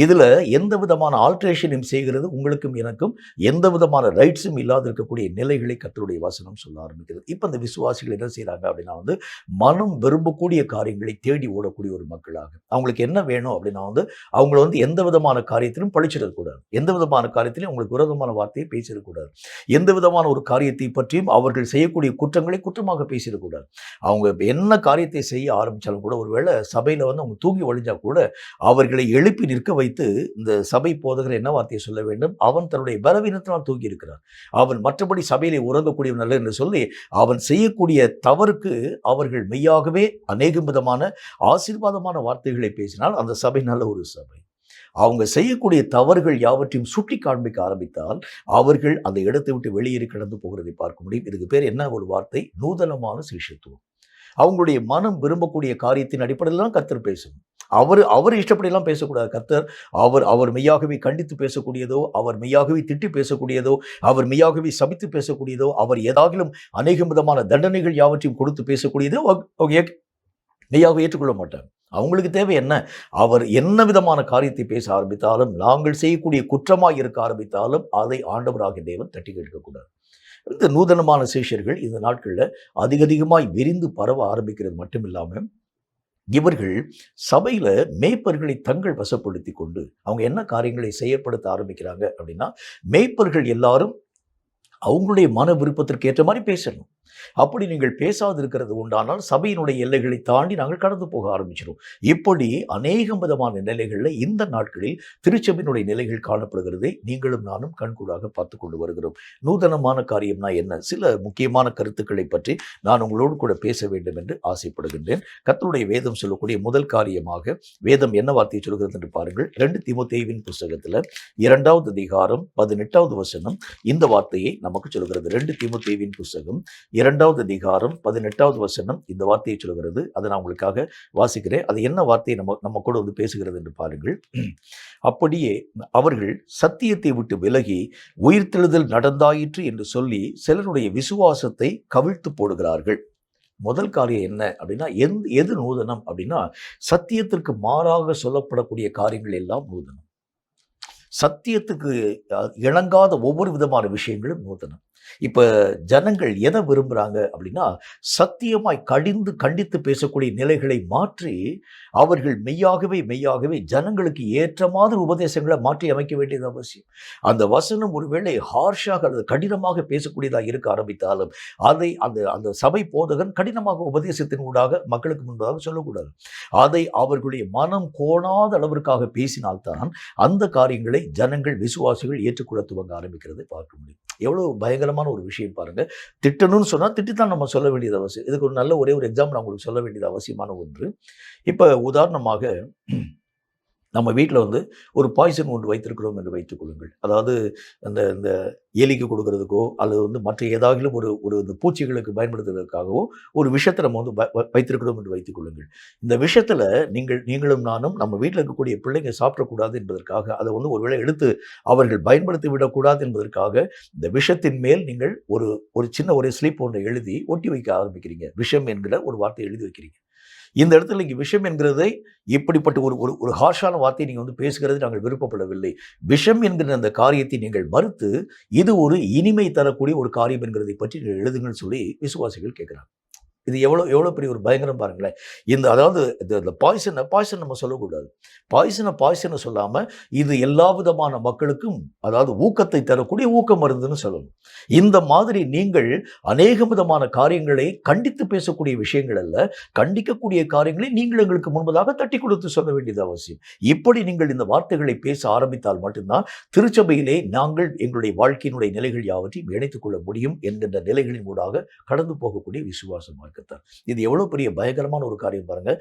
இதுல எந்த விதமான ஆல்ட்ரேஷனும் செய்கிறது உங்களுக்கும் எனக்கும் எந்த விதமான ரைட்ஸும் இல்லாத இருக்கக்கூடிய நிலைகளை கர்த்தருடைய வசனம் சொல்ல ஆரம்பிக்கிறது. இப்ப இந்த விசுவாசிகள் என்ன செய்யறாங்க அப்படின்னா, மனம் விரும்பக்கூடிய காரியங்களை தேடி ஓடக்கூடிய ஒரு மக்களாக, அவங்களுக்கு என்ன வேணும் அப்படின்னா அவங்கள எந்த விதமான காரியத்திலும் பழிச்சிடக்கூடாது, எந்த விதமான காரியத்திலும் அவங்களுக்கு விரோதமான வார்த்தையை பேசிடக்கூடாது, எந்த விதமான ஒரு காரியத்தை பற்றியும் அவர்கள் செய்யக்கூடிய குற்றங்களை குற்றமாக பேசிடக்கூடாது. அவங்க என்ன காரியத்தை செய்ய ஆரம்பிச்சாலும் கூட, ஒருவேளை சபையில அவங்க தூங்கி ஒழிஞ்சா கூட, அவர்களை எழுப்பி நிற்க வைத்து இந்த சபை போதகர் என்ன வார்த்தையை சொல்ல வேண்டும்? அவன் தன்னுடைய பலவீனத்தினால் தூங்கி இருக்கிறான், அவன் மற்றபடி சபையிலே உறங்கக்கூடியவன் அல்ல என்று சொல்லி, அவன் செய்யக்கூடிய தவறுக்கு அவர்கள் மெய்யாகவே அநேக விதமான ஆசீர்வாதமான வார்த்தைகளை பேசினால் அந்த சபை நல்ல ஒரு சபை. அவங்க செய்யக்கூடிய தவறுகள் யாவற்றையும் சுட்டி காண்பிக்க ஆரம்பித்தால் அவர்கள் அந்த இடத்தை விட்டு வெளியேறி கடந்து போகிறதை பார்க்க முடியும். இதுக்கு பேர் என்ன ஒரு வார்த்தை? நூதனமான சிஷ்யத்துவம். அவங்களுடைய மனம் விரும்பக்கூடிய காரியத்தின் அடிப்படையில் தான் கர்த்தர் பேசணும். அவர் இஷ்டப்படியெல்லாம் பேசக்கூடாது. கர்த்தர் அவர் மெய்யாகவே கண்டித்து பேசக்கூடியதோ, அவர் மெய்யாகவே திட்டி பேசக்கூடியதோ, அவர் மெய்யாகவே சபித்து பேசக்கூடியதோ, அவர் ஏதாகிலும் அநேக விதமான தண்டனைகள் யாவற்றையும் கொடுத்து பேசக்கூடியதோ மெய்யாக ஏற்றுக்கொள்ள மாட்டாங்க. அவங்களுக்கு தேவை என்ன? அவர் என்ன விதமான காரியத்தை பேச ஆரம்பித்தாலும், நாங்கள் செய்யக்கூடிய குற்றமாக இருக்க ஆரம்பித்தாலும் அதை ஆண்டவராகிய தேவன் தட்டி கேட்கக்கூடாது. இந்த நூதனமான சீஷர்கள் இந்த நாட்களில் அதிகமாய் விரிந்து பரவ ஆரம்பிக்கிறது மட்டும் இல்லாமல், இவர்கள் சபையில மேய்ப்பர்களை தங்கள் வசப்படுத்தி கொண்டு அவங்க என்ன காரியங்களை செயற்படுத்த ஆரம்பிக்கிறாங்க அப்படின்னா, மேய்ப்பர்கள் எல்லாரும் அவங்களுடைய மன விருப்பத்திற்கு ஏற்ற மாதிரி பேசணும். அப்படி நீங்கள் பேசாது இருக்கிறது உண்டானால் சபையினுடைய எல்லைகளை தாண்டி நாங்கள் கடந்து போக ஆரம்பிச்சிடும். இப்படி அநேக விதமான நிலைகளில் இந்த நாட்களில் திருச்சபையினுடைய நிலைகள் காணப்படுகிறதை நீங்களும் நானும் கண்கூடாக பார்த்து கொண்டு வருகிறோம். நூதனமான காரியம்னா என்ன? சில முக்கியமான கருத்துக்களை பற்றி நான் உங்களோடு கூட பேச வேண்டும் என்று ஆசைப்படுகின்றேன். கர்த்தருடைய வேதம் சொல்லக்கூடிய முதல் காரியமாக வேதம் என்ன வார்த்தையை சொல்கிறது என்று பாருங்கள். 2 தீமோத்தேயுவின் புஸ்தகத்தில் 2வது அதிகாரம் 18வது வசனம் இந்த வார்த்தையை நமக்கு சொல்கிறது. 2 தீமோத்தேயுவின் புஸ்தகம் 2வது அதிகாரம் 18வது வசனம் இந்த வார்த்தையை சொல்கிறது. அதை நான் உங்களுக்காக வாசிக்கிறேன். அது என்ன வார்த்தையை நம்ம கூட பேசுகிறது என்று பாருங்கள். அப்படியே அவர்கள் சத்தியத்தை விட்டு விலகி உயிர்த்தெழுதல் நடந்தாயிற்று என்று சொல்லி சிலருடைய விசுவாசத்தை கவிழ்த்து போடுகிறார்கள். முதல் காரியம் என்ன அப்படின்னா, எது நூதனம் அப்படின்னா, சத்தியத்திற்கு மாறாக சொல்லப்படக்கூடிய காரியங்கள் எல்லாம் நூதனம். சத்தியத்துக்கு இணங்காத ஒவ்வொரு விதமான விஷயங்களும் நூதனம். இப்ப ஜனங்கள் எதை விரும்புறாங்க அப்படின்னா, சத்தியமாய் கண்டித்து பேசக்கூடிய நிலைகளை மாற்றி, அவர்கள் மெய்யாகவே ஜனங்களுக்கு ஏற்ற மாதிரி உபதேசங்களை மாற்றி அமைக்க வேண்டியது அவசியம். அந்த வசனம் ஒருவேளை ஹார்ஷாக அல்லது கடினமாக பேசக்கூடியதாக இருக்க ஆரம்பித்தாலும், அதை அந்த அந்த சபை போதகன் கடினமாக உபதேசத்தின் ஊடாக மக்களுக்கு முன்பதாக சொல்லக்கூடாது. அதை அவர்களுடைய மனம் கோணாத அளவிற்காக பேசினால்தான் அந்த காரியங்களை ஜனங்கள், விசுவாசிகள் ஏற்றுக்கொள்ள துவங்க ஆரம்பிக்கிறதை பார்க்க முடியும். எவ்வளவு பயங்கரமான ஒரு விஷயம் பாருங்க. திட்டணும்னு சொன்னா திட்டித்தான் நம்ம சொல்ல வேண்டியது அவசியம். இதுக்கு ஒரு நல்ல ஒரே ஒரு எக்ஸாம்பிள் நான் உங்களுக்கு சொல்ல வேண்டியது அவசியமான ஒன்று. இப்ப உதாரணமாக நம்ம வீட்டில் வந்து ஒரு பாய்சன் ஒன்று வைத்திருக்கிறோம் என்று வைத்துக் கொள்ளுங்கள். அதாவது அந்த இந்த எலிக்கு கொடுக்கறதுக்கோ அல்லது வந்து மற்ற ஏதாகிலும் ஒரு ஒரு இந்த பூச்சிகளுக்கு பயன்படுத்துவதற்காகவோ ஒரு விஷயத்தை நம்ம வந்து வைத்திருக்கிறோம் என்று வைத்துக் கொள்ளுங்கள். இந்த விஷயத்தில் நீங்களும் நானும் நம்ம வீட்டில் இருக்கக்கூடிய பிள்ளைங்க சாப்பிடக்கூடாது என்பதற்காக அதை வந்து ஒருவேளை எடுத்து அவர்கள் பயன்படுத்தி விடக்கூடாது என்பதற்காக இந்த விஷத்தின் மேல் நீங்கள் ஒரு சின்ன ஒரு ஸ்லிப் ஒன்றை எழுதி ஒட்டி வைக்க ஆரம்பிக்கிறீங்க. விஷம் என்கிற ஒரு வார்த்தையை எழுதி வைக்கிறீங்க. இந்த இடத்துல இங்கே விஷம் என்கிறதை இப்படிப்பட்ட ஒரு ஒரு ஒரு ஹார்ஷான வார்த்தையை நீங்கள் வந்து பேசுகிறது நாங்கள் விருப்பப்படவில்லை. விஷம் என்கிற அந்த காரியத்தை நீங்கள் மறுத்து, இது ஒரு இனிமை தரக்கூடிய ஒரு காரியம் என்கிறதை பற்றி நீங்கள் எழுதுங்கன்னு சொல்லி விசுவாசிகள் கேட்குறாங்க. இது எவ்வளோ பெரிய ஒரு பயங்கரம் பாருங்களேன். அதாவது இந்த பாய்சன் நம்ம சொல்லக்கூடாது. பாய்சனை சொல்லாமல் இது எல்லா விதமான மக்களுக்கும் அதாவது ஊக்கத்தை தரக்கூடிய ஊக்க மருந்துன்னு சொல்லணும். இந்த மாதிரி நீங்கள் அநேக விதமான காரியங்களை கண்டித்து பேசக்கூடிய விஷயங்கள் அல்ல, கண்டிக்கக்கூடிய காரியங்களை நீங்கள் எங்களுக்கு முன்பதாக தட்டி கொடுத்து சொல்ல வேண்டியது அவசியம். இப்படி நீங்கள் இந்த வார்த்தைகளை பேச ஆரம்பித்தால் மட்டும்தான் திருச்சபையிலே நாங்கள் எங்களுடைய வாழ்க்கையினுடைய நிலைகள் யாவற்றையும் இணைத்துக் கொள்ள முடியும் என்கின்ற நிலைகளின் ஊடாக கடந்து போகக்கூடிய விசுவாசமாக இருக்கத்தான். இது எவ்வளவு பெரிய பயங்கரமான ஒரு காரியம் பாருங்க.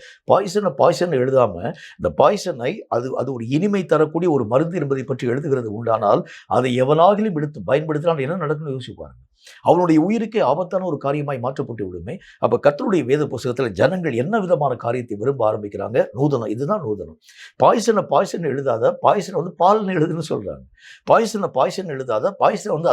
பாய்சன் எழுதாம இந்த பாய்சனை அது ஒரு இனிமை தரக்கூடிய ஒரு மருந்து என்பதை பற்றி எழுதுகிறது உண்டானால் அதை எவனாகிலும் எடுத்து பயன்படுத்தினால் என்ன நடக்கும்னு யோசிப்பாருங்க. அவனுடைய உயிருக்கே ஆபத்தான ஒரு காரியமாய் மாற்றப்பட்டு விடுமே. அப்ப கர்த்தருடைய வேத புத்தகத்தில் ஜனங்கள் என்ன விதமான காரியத்தை விரும்ப ஆரம்பிக்கிறாங்க? நூதனம். இதுதான் நூதனம். பாய்சன் எழுதாத, பாய்சன் வந்து பால்னு எழுதுன்னு சொல்றாங்க. பாய்சன் எழுதாத, பாய்சன் வந்து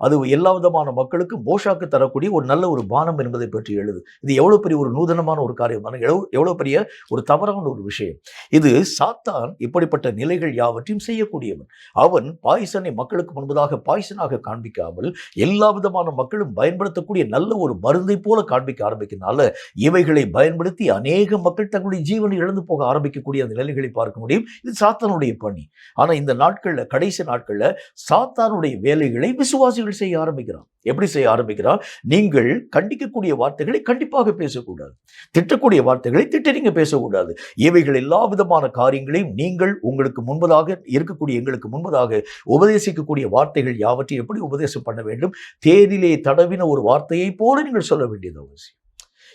அது எல்லா விதமான மக்களுக்கும் போஷாக்கு தரக்கூடிய ஒரு நல்ல ஒரு பானம் என்பதை பற்றி எழுது. இது எவ்வளவு பெரிய ஒரு நூதனமான ஒரு காரியம், எவ்வளவு பெரிய ஒரு தவறான ஒரு விஷயம். இது சாத்தான் இப்படிப்பட்ட நிலைகள் யாவற்றையும் செய்யக்கூடியவன். அவன் பாய்சனை மக்களுக்கு முன்பதாக பாய்சனாக காண்பிக்காமல் எல்லா விதமான மக்களும் பயன்படுத்தக்கூடிய நல்ல ஒரு மருந்தை போல காண்பிக்க ஆரம்பிக்கிறதுனால இவைகளை பயன்படுத்தி அநேக மக்கள் தங்களுடைய ஜீவனை இழந்து போக ஆரம்பிக்கக்கூடிய அந்த நிலைகளை பார்க்க முடியும். இது சாத்தானுடைய பணி. ஆனா இந்த நாட்கள்ல, கடைசி நாட்கள்ல சாத்தானுடைய வேலைகளை விசுவாசிகள் செய்ய ஆரம்பிக்கிறான். எப்படி செய்ய ஆரம்பிக்கிறான்? நீங்கள் கண்டிக்கக்கூடிய வார்த்தைகளை கண்டிப்பாக பேசக்கூடாது, திட்டக்கூடிய வார்த்தைகளை திட்டி நீங்க பேசக்கூடாது. இவைகள் எல்லா விதமான காரியங்களையும் நீங்கள் உங்களுக்கு முன்பதாக இருக்கக்கூடிய எங்களுக்கு முன்பதாக உபதேசிக்கக்கூடிய வார்த்தைகள் யாவற்றையும் எப்படி உபதேசம் பண்ண வேண்டும், தேனிலே தடவின ஒரு வார்த்தையை போல நீங்கள் சொல்ல வேண்டியது அவசியம்.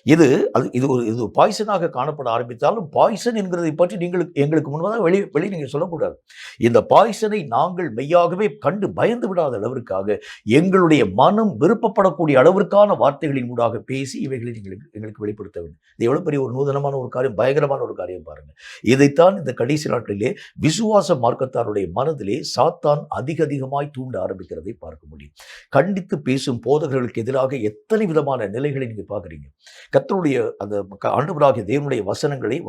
இது பாய்சனாக காணப்பட ஆரம்பித்தாலும் பாய்சன் என்கிறதை பற்றி எங்களுக்கு முன்பதாக வெளியே நீங்கள் சொல்லக்கூடாது. இந்த பாய்சனை நாங்கள் மெய்யாகவே கண்டு பயந்து விடாத அளவிற்காக எங்களுடைய மனம் விருப்பப்படக்கூடிய அளவிற்கான வார்த்தைகளின் ஊடாக பேசி இவைகளை எங்களுக்கு வெளிப்படுத்த வேண்டும். இது எவ்வளவு பெரிய ஒரு நூதனமான ஒரு காரியம், பயங்கரமான ஒரு காரியம் பாருங்க. இதைத்தான் இந்த கடைசி நாட்களிலே விசுவாச மார்க்கத்தாருடைய மனதிலே சாத்தான் அதிகமாய் தூண்ட ஆரம்பிக்கிறதை பார்க்க முடியும். கண்டித்து பேசும் போதகர்களுக்கு எதிராக எத்தனை விதமான நிலைகளை நீங்க பார்க்குறீங்க. கர்த்தருடைய அந்த ஆண்டவராகிய தேவனுடைய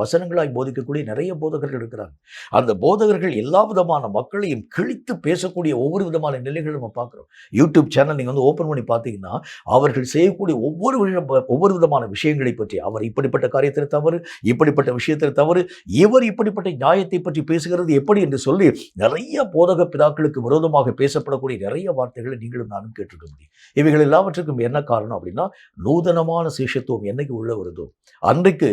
வசனங்களாய் போதிக்கக்கூடிய நிறைய போதகர்கள் இருக்கிறாங்க. அந்த போதகர்கள் எல்லா விதமான மக்களையும் கிழித்து பேசக்கூடிய ஒவ்வொரு விதமான நிலைகளும் நம்ம பார்க்குறோம். யூடியூப் சேனல் நீங்கள் வந்து ஓப்பன் பண்ணி பார்த்தீங்கன்னா அவர்கள் செய்யக்கூடிய ஒவ்வொரு விதமான விஷயங்களை பற்றி, அவர் இப்படிப்பட்ட காரியத்தில் தவறு, இப்படிப்பட்ட விஷயத்தில் தவறு, இவர் இப்படிப்பட்ட நியாயத்தை பற்றி பேசுகிறது எப்படி என்று சொல்லி நிறைய போதக பிதாக்களுக்கு விரோதமாக பேசப்படக்கூடிய நிறைய வார்த்தைகளை நீங்களும் நானும் கேட்டிருக்க முடியும். இவைகள் எல்லாவற்றுக்கும் என்ன காரணம் அப்படின்னா, நூதனமான சேஷத்துவம் என்னைக்கு உள்ள வருதோ அன்றைக்கு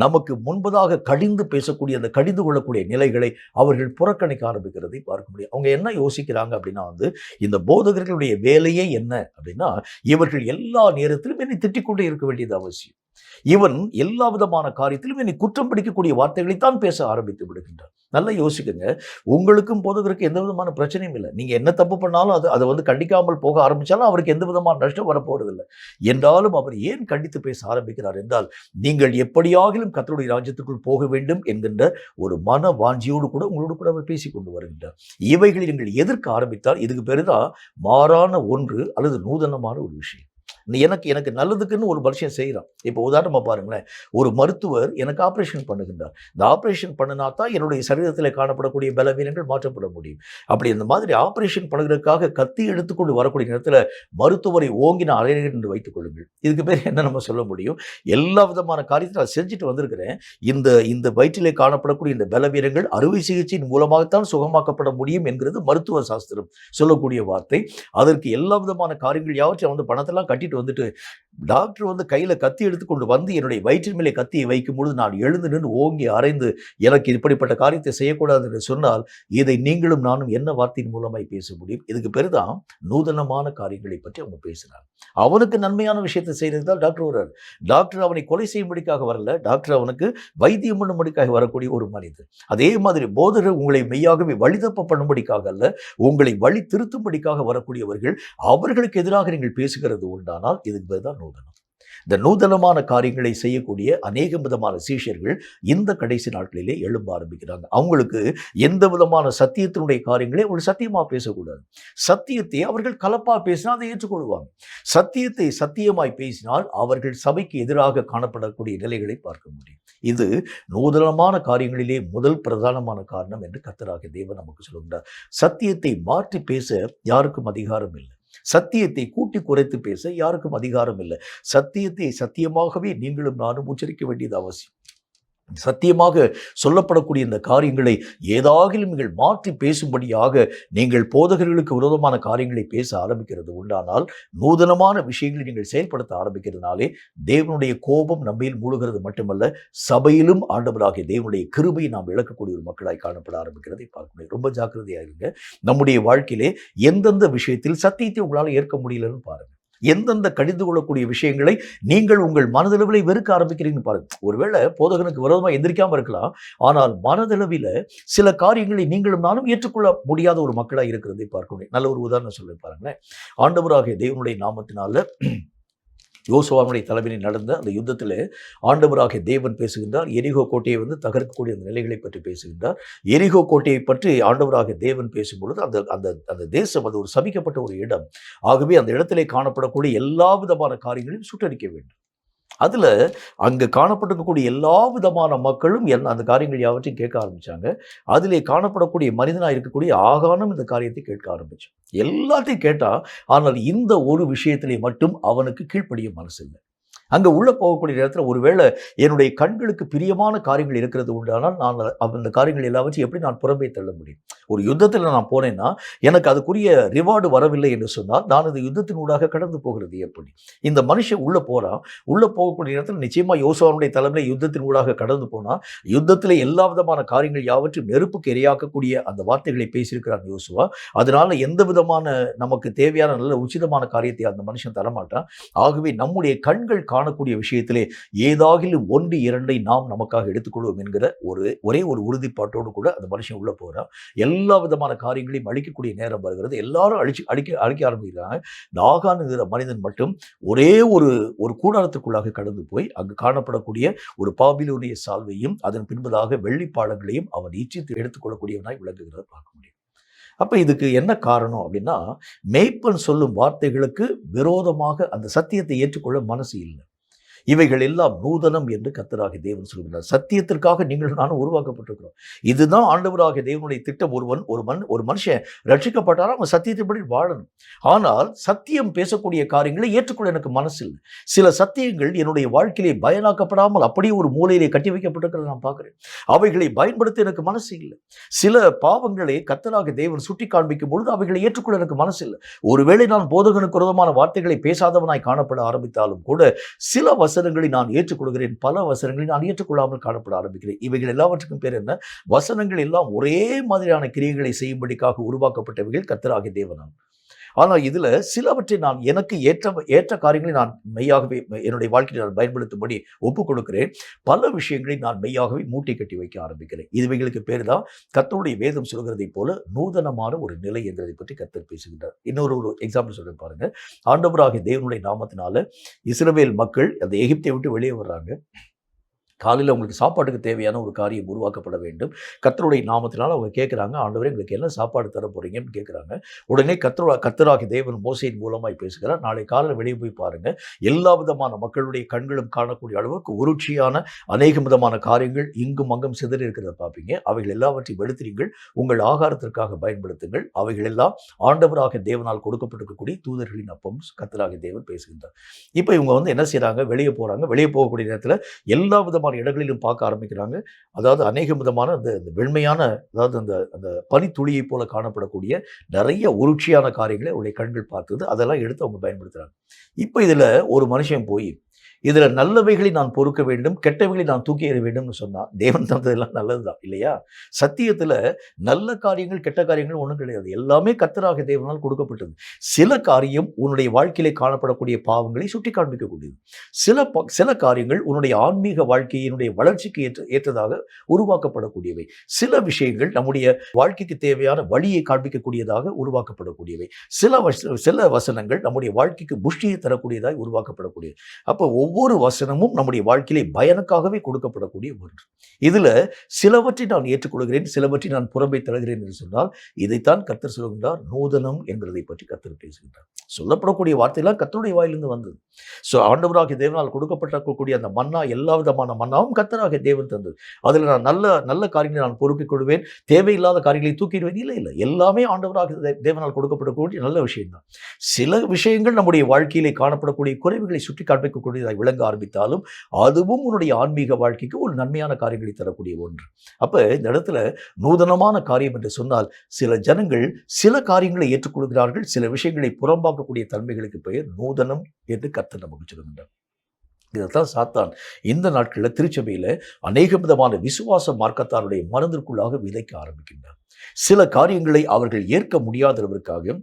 நமக்கு முன்பதாக கடிந்து பேசக்கூடிய அந்த கடிந்து கொள்ளக்கூடிய நிலைகளை அவர்கள் புறக்கணிக்க ஆரம்பிக்கிறதை பார்க்க முடியும். அவங்க என்ன யோசிக்கிறாங்க அப்படின்னா இந்த போதகர்களுடைய வேலையே என்ன அப்படின்னா, இவர்கள் எல்லா நேரத்திலும் என்னை திட்டிக்கொண்டே இருக்க வேண்டியது அவசியம். இவன் எல்லா விதமான காரியத்திலும் என்னை குற்றம் பிடிக்கக்கூடிய வார்த்தைகளைத்தான் பேச ஆரம்பித்து விடுகின்றான். நல்லா யோசிக்குங்க. உங்களுக்கும் போதகருக்கு எந்த விதமான பிரச்சனையும் இல்லை. நீங்க என்ன தப்பு பண்ணாலும் அதை வந்து கண்டிக்காமல் போக ஆரம்பிச்சாலும் அவருக்கு எந்த விதமான நஷ்டம் வரப்போறதில்லை. என்றாலும் அவர் ஏன் கண்டித்து பேச ஆரம்பிக்கிறார் என்றால், நீங்கள் எப்படியாகிலும் கர்த்தருடைய ராஜ்யத்துக்குள் போக வேண்டும் என்கின்ற ஒரு மன வாஞ்சியோடு கூட உங்களோடு கூட அவர் பேசிக் கொண்டு வருகின்றார். இவைகளை நீங்கள் எதிர்க்க ஆரம்பித்தால் இதுக்கு பேருதான் மாறான ஒன்று அல்லது நூதனமான ஒரு விஷயம். எனக்கு எனக்கு நல்லதுக்குன்னு ஒரு விஷயம் செய்கிறான். இப்போ உதாரணமாக பாருங்களேன், ஒரு மருத்துவர் எனக்கு ஆப்ரேஷன் பண்ணுகின்றார். இந்த ஆப்ரேஷன் பண்ணினா தான் என்னுடைய சரீரத்தில் காணப்படக்கூடிய பலவீனங்கள் மாற்றப்பட முடியும். அப்படி இந்த மாதிரி ஆப்ரேஷன் பண்ணுறதுக்காக கத்தி எடுத்துக்கொண்டு வரக்கூடிய நேரத்தில் மருத்துவரை ஓங்கின அறையில் என்று வைத்துக் கொள்ளுங்கள். இதுக்கு பேர் என்ன நம்ம சொல்ல முடியும்? எல்லா விதமான காரியத்தை நான் செஞ்சுட்டு வந்திருக்கிறேன். இந்த இந்த வயிற்றிலே காணப்படக்கூடிய இந்த பலவீனங்கள் அறுவை சிகிச்சையின் மூலமாகத்தான் சுகமாக்கப்பட முடியும் என்கிறது மருத்துவ சாஸ்திரம் சொல்லக்கூடிய வார்த்தை. அதற்கு எல்லா விதமான காரியங்கள் யாவற்றையும் வந்து பணத்தெல்லாம் கட்டிட்டு வந்துட்டு டாக்டர் வந்து கையில கத்தி எடுத்துக்கொண்டு வந்து என்னுடைய வயிற்றின் மேலே கத்தியை வைக்கும் பொழுது நான் எழுந்து நின்று ஓங்கி அறைந்து எனக்கு இப்படிப்பட்ட காரியத்தை செய்யக்கூடாது என்று சொன்னால் இதை நீங்களும் நானும் என்ன வார்த்தையின் மூலமாய் பேச முடியும்? இதுக்கு பேருதான் நூதனமான காரியங்களை பற்றி அவங்க பேசுறாங்க. அவனுக்கு நன்மையான விஷயத்தை செய்யறதுக்கு தான் டாக்டர் வர்றாரு. டாக்டர் அவனை கொலை செய்யும்படிக்காக வரல, டாக்டர் அவனுக்கு வைத்தியம் பண்ணும்படிக்காக வரக்கூடிய ஒரு மனிதர். அதே மாதிரி போதகர் உங்களை மெய்யாகவே வழிதப்ப பண்ணும்படிக்காக அல்ல, உங்களை வழி திருத்தும்படிக்காக வரக்கூடியவர்கள், அவர்களுக்கு எதிராக நீங்கள் பேசுகிறது உண்டானால் இதுக்கு பேர் தான் நூதனம். இந்த நூதனமான காரியங்களை செய்யக்கூடிய அநேக விதமான சீஷர்கள் இந்த கடைசி நாட்களிலே எழும்ப ஆரம்பிக்கிறாங்க. அவங்களுக்கு எந்த விதமான சத்தியத்தினுடைய காரியங்களை அவர்கள் சத்தியமா பேசக்கூடாது. சத்தியத்தை அவர்கள் கலப்பா பேசினா அதை ஏற்றுக்கொள்வாங்க. சத்தியத்தை சத்தியமாய் பேசினால் அவர்கள் சபைக்கு எதிராக காணப்படக்கூடிய நிலைகளை பார்க்க முடியும். இது நூதனமான காரியங்களிலே முதல் பிரதானமான காரணம் என்று கர்த்தராகிய தேவன் நமக்கு சொல்லுகிறார். சத்தியத்தை மாற்றி பேச யாருக்கும் அதிகாரம் இல்லை. சத்தியத்தை கூட்டி குறைத்து பேச யாருக்கும் அதிகாரம் இல்லை. சத்தியத்தை சத்தியமாகவே நீங்களும் நானும் உச்சரிக்க வேண்டியது அவசியம். சத்தியமாக சொல்லப்படக்கூடிய இந்த காரியங்களை ஏதாகிலும் நீங்கள் மாற்றி பேசும்படியாக நீங்கள் போதகர்களுக்கு விரோதமான காரியங்களை பேச ஆரம்பிக்கிறது உண்டானால், நூதனமான விஷயங்களை நீங்கள் செயல்படுத்த ஆரம்பிக்கிறதுனாலே தேவனுடைய கோபம் நம்மையில் மூழ்கிறது மட்டுமல்ல, சபையிலும் ஆண்டவராகிய தேவனுடைய கிருபையை நாம் இழக்கக்கூடிய ஒரு மக்களாய் காணப்பட ஆரம்பிக்கிறதை பார்க்க முடியும். ரொம்ப ஜாக்கிரதையாக இருங்க. நம்முடைய வாழ்க்கையிலே எந்தெந்த விஷயத்தில் சத்தியத்தை உங்களால் ஏற்க முடியலன்னு பாருங்க. எந்தெந்த கடிந்து கொள்ளக்கூடிய விஷயங்களை நீங்கள் உங்கள் மனதளவில் வெறுக்க ஆரம்பிக்கிறீங்கன்னு பாருங்க. ஒருவேளை போதகனுக்கு விரோதமாக எந்திரிக்காம இருக்கலாம், ஆனால் மனதளவில் சில காரியங்களை நீங்களும் நானும் ஏற்றுக்கொள்ள முடியாத ஒரு மக்களாக இருக்கிறதை பார்க்க முடியும். நல்ல ஒரு உதாரணம் சொல்லி பாருங்களேன். ஆண்டவராகிய தேவனுடைய நாமத்தினால யோசுவாவுடைய தலைமையில் நடந்த அந்த யுத்தத்தில் ஆண்டவராகிய தேவன் பேசுகின்றார். எரிகோ கோட்டையை வந்து தகர்க்கக்கூடிய அந்த நிலைகளை பற்றி பேசுகின்றார். எரிகோ கோட்டையை பற்றி ஆண்டவராகிய தேவன் பேசும்பொழுது அந்த அந்த அந்த தேசம் அது ஒரு சபிக்கப்பட்ட ஒரு இடம். ஆகவே அந்த இடத்திலே காணப்படக்கூடிய எல்லா விதமான காரியங்களையும் சுட்டரிக்க வேண்டும். அதில் அங்கே காணப்பட்டிருக்கக்கூடிய எல்லா விதமான மக்களும் அந்த காரியங்கள் யாவற்றையும் கேட்க ஆரம்பித்தாங்க. அதிலே காணப்படக்கூடிய மனிதனாக இருக்கக்கூடிய ஆகானும் இந்த காரியத்தை கேட்க ஆரம்பித்தான். எல்லாத்தையும் கேட்டால், ஆனால் இந்த ஒரு விஷயத்திலே மட்டும் அவனுக்கு கீழ்ப்படிய மனசு இல்லை. அங்கே உள்ளே போகக்கூடிய நேரத்தில் ஒருவேளை என்னுடைய கண்களுக்கு பிரியமான காரியங்கள் இருக்கிறது உண்டானால் நான் அந்த காரியங்கள் எல்லாவற்றையும் எப்படி நான் புறம்பே தள்ள முடியும்? ஒரு யுத்தத்தில் நான் போனேன்னா எனக்கு அதுக்குரிய ரிவார்டு வரவில்லை என்று சொன்னால் நான் இந்த யுத்தத்தின் ஊடாக கடந்து போகிறது எப்படி? இந்த மனுஷன் உள்ளே போகிறான். உள்ளே போகக்கூடிய நேரத்தில் நிச்சயமாக யோசுவாவுடைய தலைமையில் யுத்தத்தின் ஊடாக கடந்து போனால் யுத்தத்தில் எல்லா விதமான காரியங்கள் யாவற்றையும் நெருப்புக்கு இரையாக்கக்கூடிய அந்த வார்த்தைகளை பேசியிருக்கிறான் யோசுவா. அதனால எந்த விதமான நமக்கு தேவையான நல்ல உச்சிதமான காரியத்தை அந்த மனுஷன் தரமாட்டான். ஆகவே நம்முடைய கண்கள் காணக்கூடிய விஷயத்திலே ஏதாகிலும் 1, 2 நாம் நமக்காக எடுத்துக்கொள்வோம் என்கிற ஒரே ஒரு உறுதிப்பாட்டோடு கூட அந்த மனுஷன் உள்ள போகிறான். எல்லா விதமான காரியங்களையும் அழிக்கக்கூடிய நேரம் வருகிறது. எல்லாரும் அழிக்க ஆரம்பிக்கிறாங்க. ஆகான்ங்கிற மனிதன் மட்டும் ஒரே ஒரு கூடாரத்துக்குள்ளாக கடந்து போய் அங்கு காணப்படக்கூடிய ஒரு பாபிலோனிய சால்வையும் அதன் பின்பதாக வெள்ளிப்பாளங்களையும் அவன் இச்சித்து எடுத்துக்கொள்ளக்கூடியவனாய் விளங்குகிறத பார்க்க முடியும். அப்போ இதுக்கு என்ன காரணம் அப்படின்னா, மேய்ப்பன் சொல்லும் வார்த்தைகளுக்கு விரோதமாக அந்த சத்தியத்தை ஏற்றுக்கொள்ள மனசு இல்லை. இவைகள் எல்லாம் நூதனம் என்று கர்த்தராகிய தேவன் சொல்கிறார். சத்தியத்திற்காக நீங்கள் நானும் உருவாக்கப்பட்டிருக்கிறோம். இதுதான் ஆண்டவராகிய தேவனுடைய திட்டம். ஒரு மனுஷன் ரட்சிக்கப்பட்டாலும் அவன் சத்தியத்தைப்படி வாழணும். ஆனால் சத்தியம் பேசக்கூடிய காரியங்களை ஏற்றுக்கொள்ள எனக்கு மனசு இல்லை. சில சத்தியங்கள் என்னுடைய வாழ்க்கையிலே பயனாக்கப்படாமல் அப்படியே ஒரு மூலையிலே கட்டி வைக்கப்பட்டிருக்கிறத நான் பார்க்குறேன். அவைகளை பயன்படுத்த எனக்கு மனசு இல்லை. சில பாவங்களை கர்த்தராகிய தேவன் சுட்டி காண்பிக்கும் பொழுது அவைகளை ஏற்றுக்கொள்ள எனக்கு மனசு இல்லை. ஒருவேளை நான் போதகனுக்கு விரோதமான வார்த்தைகளை பேசாதவனாய் காணப்பட ஆரம்பித்தாலும் கூட சில வசனங்களை நான் ஏற்றுக்கொள்கிறேன், பல வசனங்களை நான் ஏற்றுக்கொள்ளாமல் காணப்பட ஆரம்பிக்கிறேன். இவைகள் எல்லாவற்றுக்கும் பேர் என்ன? வசனங்கள் எல்லாம் ஒரே மாதிரியான கிரியைகளை செய்யும்படிக்காக உருவாக்கப்பட்டவைகள் கர்த்தராகிய தேவனான். ஆனால் இதில் சிலவற்றை நான் எனக்கு ஏற்ற காரியங்களை நான் மெய்யாகவே என்னுடைய வாழ்க்கையை நான் பயன்படுத்தும்படி ஒப்புக் கொடுக்கிறேன். பல விஷயங்களை நான் மெய்யாகவே மூட்டை கட்டி வைக்க ஆரம்பிக்கிறேன். இதுவைகளுக்கு பேர் தான் கர்த்தருடைய வேதம் சொல்கிறதை போல நூதனமான ஒரு நிலை என்பதை பற்றி கர்த்தர் பேசுகின்றார். இன்னொரு எக்ஸாம்பிள் சொல்ல பாருங்க. ஆண்டவராகிய தேவனுடைய நாமத்தினால இஸ்ரவேல் மக்கள் அந்த எகிப்தை விட்டு வெளியே வர்றாங்க. காலையில் அவங்களுக்கு சாப்பாட்டுக்கு தேவையான ஒரு காரியம் உருவாக்கப்பட வேண்டும். கர்த்தருடைய நாமத்தினால் அவங்க கேட்குறாங்க, ஆண்டவரே எங்களுக்கு என்ன சாப்பாடு தர போறீங்கன்னு கேட்குறாங்க. உடனே கர்த்தராகிய தேவன் மோசேயின் மூலமாய் பேசுகிறார். நாளை காலையில் வெளியே போய் பாருங்க, எல்லா விதமான மக்களுடைய கண்களும் காணக்கூடிய அளவுக்கு உருட்சியான அநேக விதமான காரியங்கள் இங்கும் அங்கும் சிதறி இருக்கிறத பார்ப்பீங்க. அவைகள் எல்லாவற்றையும் எடுத்து நீங்கள் உங்கள் ஆகாரத்திற்காக பயன்படுத்துங்கள். அவைகள் எல்லாம் ஆண்டவராக தேவனால் கொடுக்கப்பட்டிருக்கக்கூடிய தூதர்களின் அப்பம் கர்த்தராகிய தேவன் பேசுகின்றார். இப்போ இவங்க என்ன செய்கிறாங்க, வெளியே போகிறாங்க. வெளியே போகக்கூடிய நேரத்தில் எல்லா விதமான இடங்களிலும் பார்க்க ஆரம்பிக்கிறாங்க. அதாவது அநேக விதமான அந்த வெண்மையான, அதாவது அந்த அந்த பனித்துளியை போல காணப்படக்கூடிய நிறைய உருட்சியான காரியங்களை அவருடைய கண்கள் பார்த்தது. அதெல்லாம் எடுத்து அவங்க பயன்படுத்துறாங்க. இப்போ இதுல ஒரு மனுஷன் போய் இதுல நல்லவைகளை நான் பொறுக்க வேண்டும், கெட்டவைகளை நான் தூக்கி எறிய வேண்டும்னு சொன்னா, தேவன் தந்ததெல்லாம் நல்லதுதான் இல்லையா? சத்தியத்துல நல்ல காரியங்கள் கெட்ட காரியங்கள் ஒன்றும் கிடையாது. எல்லாமே கர்த்தராகிய தேவனால் கொடுக்கப்பட்டது. சில காரியம் உன்னுடைய வாழ்க்கையிலே காணப்படக்கூடிய பாவங்களை சுட்டி காண்பிக்கக்கூடியது. சில காரியங்கள் உன்னுடைய ஆன்மீக வாழ்க்கையினுடைய வளர்ச்சிக்கு ஏற்றதாக உருவாக்கப்படக்கூடியவை. சில விஷயங்கள் நம்முடைய வாழ்க்கைக்கு தேவையான வழியை காண்பிக்கக்கூடியதாக உருவாக்கப்படக்கூடியவை. சில வசனங்கள் நம்முடைய வாழ்க்கைக்கு புஷ்டியை தரக்கூடியதாக உருவாக்கப்படக்கூடியது. அப்போ ஒவ்வொரு வசனமும் நம்முடைய வாழ்க்கையிலே பயனுக்காகவே கொடுக்கப்படக்கூடிய ஒன்று. இதுல சிலவற்றை நான் ஏற்றுக்கொள்கிறேன், சிலவற்றை நான் புறம்பே தருகிறேன் என்று சொன்னால், இதைத்தான் கர்த்தர் சொல்கின்றார். நூதனம் என்கிறதை பற்றி கர்த்தர் பேசுகின்றார். சொல்லப்படக்கூடிய வார்த்தையெல்லாம் கர்த்தருடைய வாயிலிருந்து வந்தது. ஆண்டவராகிய தேவனால் கொடுக்கப்பட்டிருக்கக்கூடிய அந்த மன்னா, எல்லா விதமான மன்னாவும் கர்த்தராகிய தேவன் தந்தது. அதில் நான் நல்ல காரியங்களை நான் பொறுப்பிக் கொள்வேன், தேவையில்லாத காரியங்களை தூக்கிடுவேன். இல்லை, எல்லாமே ஆண்டவராகிய தேவனால் கொடுக்கப்படக்கூடிய நல்ல விஷயம்தான். சில விஷயங்கள் நம்முடைய வாழ்க்கையிலே காணப்படக்கூடிய குறைவுகளை சுட்டி காண்பிக்கக்கூடியதாக விளங்க ஆரம்பித்தாலும் அதுவும் உன்னுடைய ஆன்மீக வாழ்க்கைக்கு ஒரு நன்மையான காரியங்களை தரக்கூடிய ஒன்று. அப்ப இந்த இடத்துல நூதனமான காரியம் என்று சொன்னால், சில ஜனங்கள் சில காரியங்களை ஏற்றுக்கொள்கிறார்கள், சில விஷயங்களை புறம்பாக்கக்கூடிய தன்மைகளுக்கு பெயர் நூதனம் என்று கர்த்தர் நமக்கு சொல்கின்றார். இதைத்தான் சாத்தான் இந்த நாட்களில் திருச்சபையில் அநேக விதமான விசுவாச மார்க்கத்தாருடைய மனதிற்குள்ளாக விதைக்க ஆரம்பிக்கின்றார். சில காரியங்களை அவர்கள் ஏற்க முடியாதவர்களுக்காக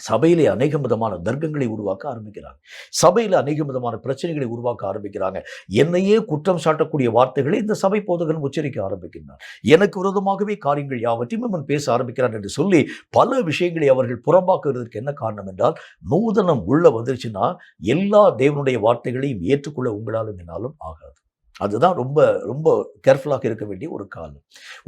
சபையிலே அநேக விதமான தர்க்கங்களை உருவாக்க ஆரம்பிக்கிறாங்க. சபையில் அநேக விதமான பிரச்சனைகளை உருவாக்க ஆரம்பிக்கிறாங்க. என்னையே குற்றம் சாட்டக்கூடிய வார்த்தைகளை இந்த சபை போதகன் உச்சரிக்க ஆரம்பிக்கின்றார். எனக்கு விரோதமாகவே காரியங்கள் யாவற்றையும் அவன் பேச ஆரம்பிக்கிறான் என்று சொல்லி பல விஷயங்களை அவர்கள் புறம்பாக்குவதற்கு என்ன காரணம் என்றால், நூதனம் உள்ள வந்துருச்சுன்னா எல்லா தேவனுடைய வார்த்தைகளையும் ஏற்றுக்கொள்ள உங்களாலும் என்னாலும் ஆகாது. அதுதான் ரொம்ப ரொம்ப கேர்ஃபுல்லாக இருக்க வேண்டிய ஒரு காலம்.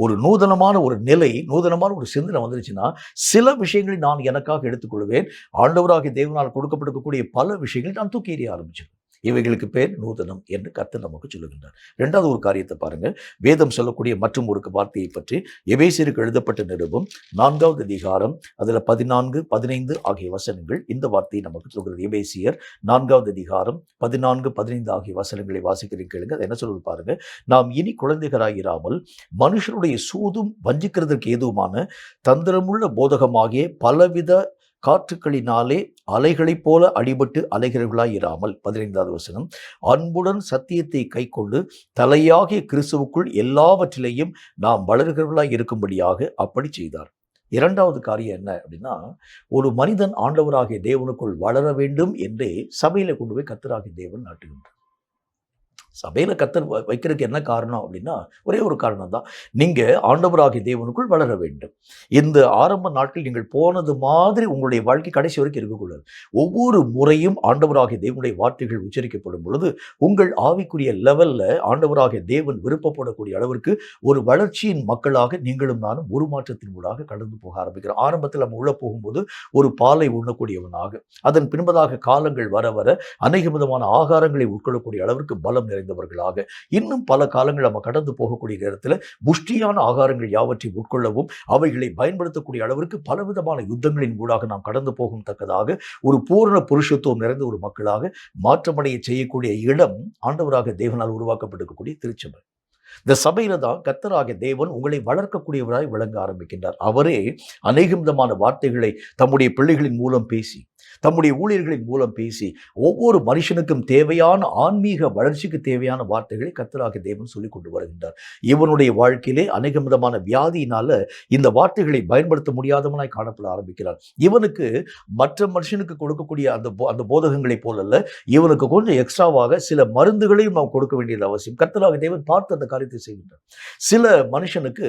ஒரு நூதனமான ஒரு நிலை, நூதனமான ஒரு சிந்தனை வந்துருச்சுன்னா, சில விஷயங்களை நான் எனக்காக எடுத்துக்கொள்வேன். ஆண்டவராகிய தேவனால் கொடுக்கப்பட்டிருக்கக்கூடிய பல விஷயங்களை நான் தூக்கி எறிய ஆரம்பிச்சிருவேன். இவைகளுக்கு பேர் நூதனம் என்று கர்த்தர் நமக்கு சொல்லுகின்றார். இரண்டாவது ஒரு காரியத்தை பாருங்க. வேதம் சொல்லக்கூடிய மற்றும் ஒரு வார்த்தையை பற்றி எபேசியருக்கு எழுதப்பட்ட நிருபம் 4வது அதிகாரம் அதில் 14, 15 ஆகிய வசனங்கள் இந்த வார்த்தையை நமக்கு சொல்கிறது. எபேசியர் 4வது அதிகாரம் 14, 15 ஆகிய வசனங்களை வாசிக்கிறேன் கேளுங்க. அது என்ன சொல்றது பாருங்க. நாம் இனி குழந்தைகளாயிராமல் மனுஷருடைய சூதும் வஞ்சிக்கிறதற்கு ஏதுவான தந்திரமுள்ள போதகமாகிய பலவித காற்றுக்களினாலே அலைகளைப் போல அடிபட்டு அலைகிறவர்களாய் இராமல், 15வது வசனம், அன்புடன் சத்தியத்தை கைக்கொண்டு தலையாகிய கிறிஸ்துவுக்குள் எல்லாவற்றிலேயும் நாம் வளர்கிறவர்களாய் இருக்கும்படியாக அப்படி செய்தார். இரண்டாவது காரியம் என்ன அப்படின்னா, ஒரு மனிதன் ஆண்டவராகிய தேவனுக்குள் வளர வேண்டும் என்றே சபையில கொண்டு போய் கர்த்தராகிய தேவன் நாட்டுகின்றார். சபையில் கர்த்தர் வைக்கிறதுக்கு என்ன காரணம் அப்படின்னா, ஒரே ஒரு காரணம் தான். நீங்கள் ஆண்டவராகிய தேவனுக்குள் வளர வேண்டும். இந்த ஆரம்ப நாட்கள் நீங்கள் போனது மாதிரி உங்களுடைய வாழ்க்கை கடைசி வரைக்கும் இருக்கக்கூடாது. ஒவ்வொரு முறையும் ஆண்டவராகிய தேவனுடைய வார்த்தைகள் உச்சரிக்கப்படும் பொழுது உங்கள் ஆவிக்குரிய லெவலில் ஆண்டவராகிய தேவன் விருப்பப்படக்கூடிய அளவிற்கு ஒரு வளர்ச்சியின் மக்களாக நீங்களும் நானும் உருமாற்றத்தின் ஊடாக கடந்து போக ஆரம்பிக்கிறோம். ஆரம்பத்தில் நம்ம உள்ளே போகும்போது ஒரு பாலை உண்ணக்கூடியவனாக, அதன் பின்பதாக காலங்கள் வர வர அநேக விதமான ஆகாரங்களை உட்கொள்ளக்கூடிய அளவிற்கு பலம் நிறைந்தவர்களாக, இன்னும் பல காலங்கள் நம்ம கடந்து போகக்கூடிய நேரத்தில் புஷ்டியான ஆகாரங்கள் யாவற்றையும் உட்கொள்ளவும் அவைகளை பயன்படுத்தக்கூடிய அளவிற்கு பலவிதமான யுத்தங்களின் ஊடாக நாம் கடந்து போகும் தக்கதாக ஒரு பூரண புருஷத்துவம் நிறைந்த ஒரு மக்களாக மாற்றமடைய செய்யக்கூடிய இடம் ஆண்டவராக தேவனால் உருவாக்கப்பட்டிருக்கக்கூடிய திருச்சபை. இந்த சபையில தான் கர்த்தராகிய தேவன் உங்களை வளர்க்கக்கூடியவராய் விளங்க ஆரம்பிக்கின்றார். அவரே அநேக விதமான வார்த்தைகளை தம்முடைய பிள்ளைகளின் மூலம் பேசி, தம்முடைய ஊழியர்களின் மூலம் பேசி, ஒவ்வொரு மனுஷனுக்கும் தேவையான ஆன்மீக வளர்ச்சிக்கு தேவையான வார்த்தைகளை கர்த்தராகிய தேவன் சொல்லிக் கொண்டு வருகின்றார். இவனுடைய வாழ்க்கையிலே அநேக விதமான வியாதியினால இந்த வார்த்தைகளை பயன்படுத்த முடியாதவனாய் காணப்பட ஆரம்பிக்கிறார். இவனுக்கு மற்ற மனுஷனுக்கு கொடுக்கக்கூடிய அந்த போதகங்களை போலல்ல, இவனுக்கு கொஞ்சம் எக்ஸ்ட்ராவாக சில மருந்துகளையும் நாம் கொடுக்க வேண்டியது அவசியம். கர்த்தராகிய தேவன் பார்த்து அந்த காரியத்தை செய்கின்றார். சில மனுஷனுக்கு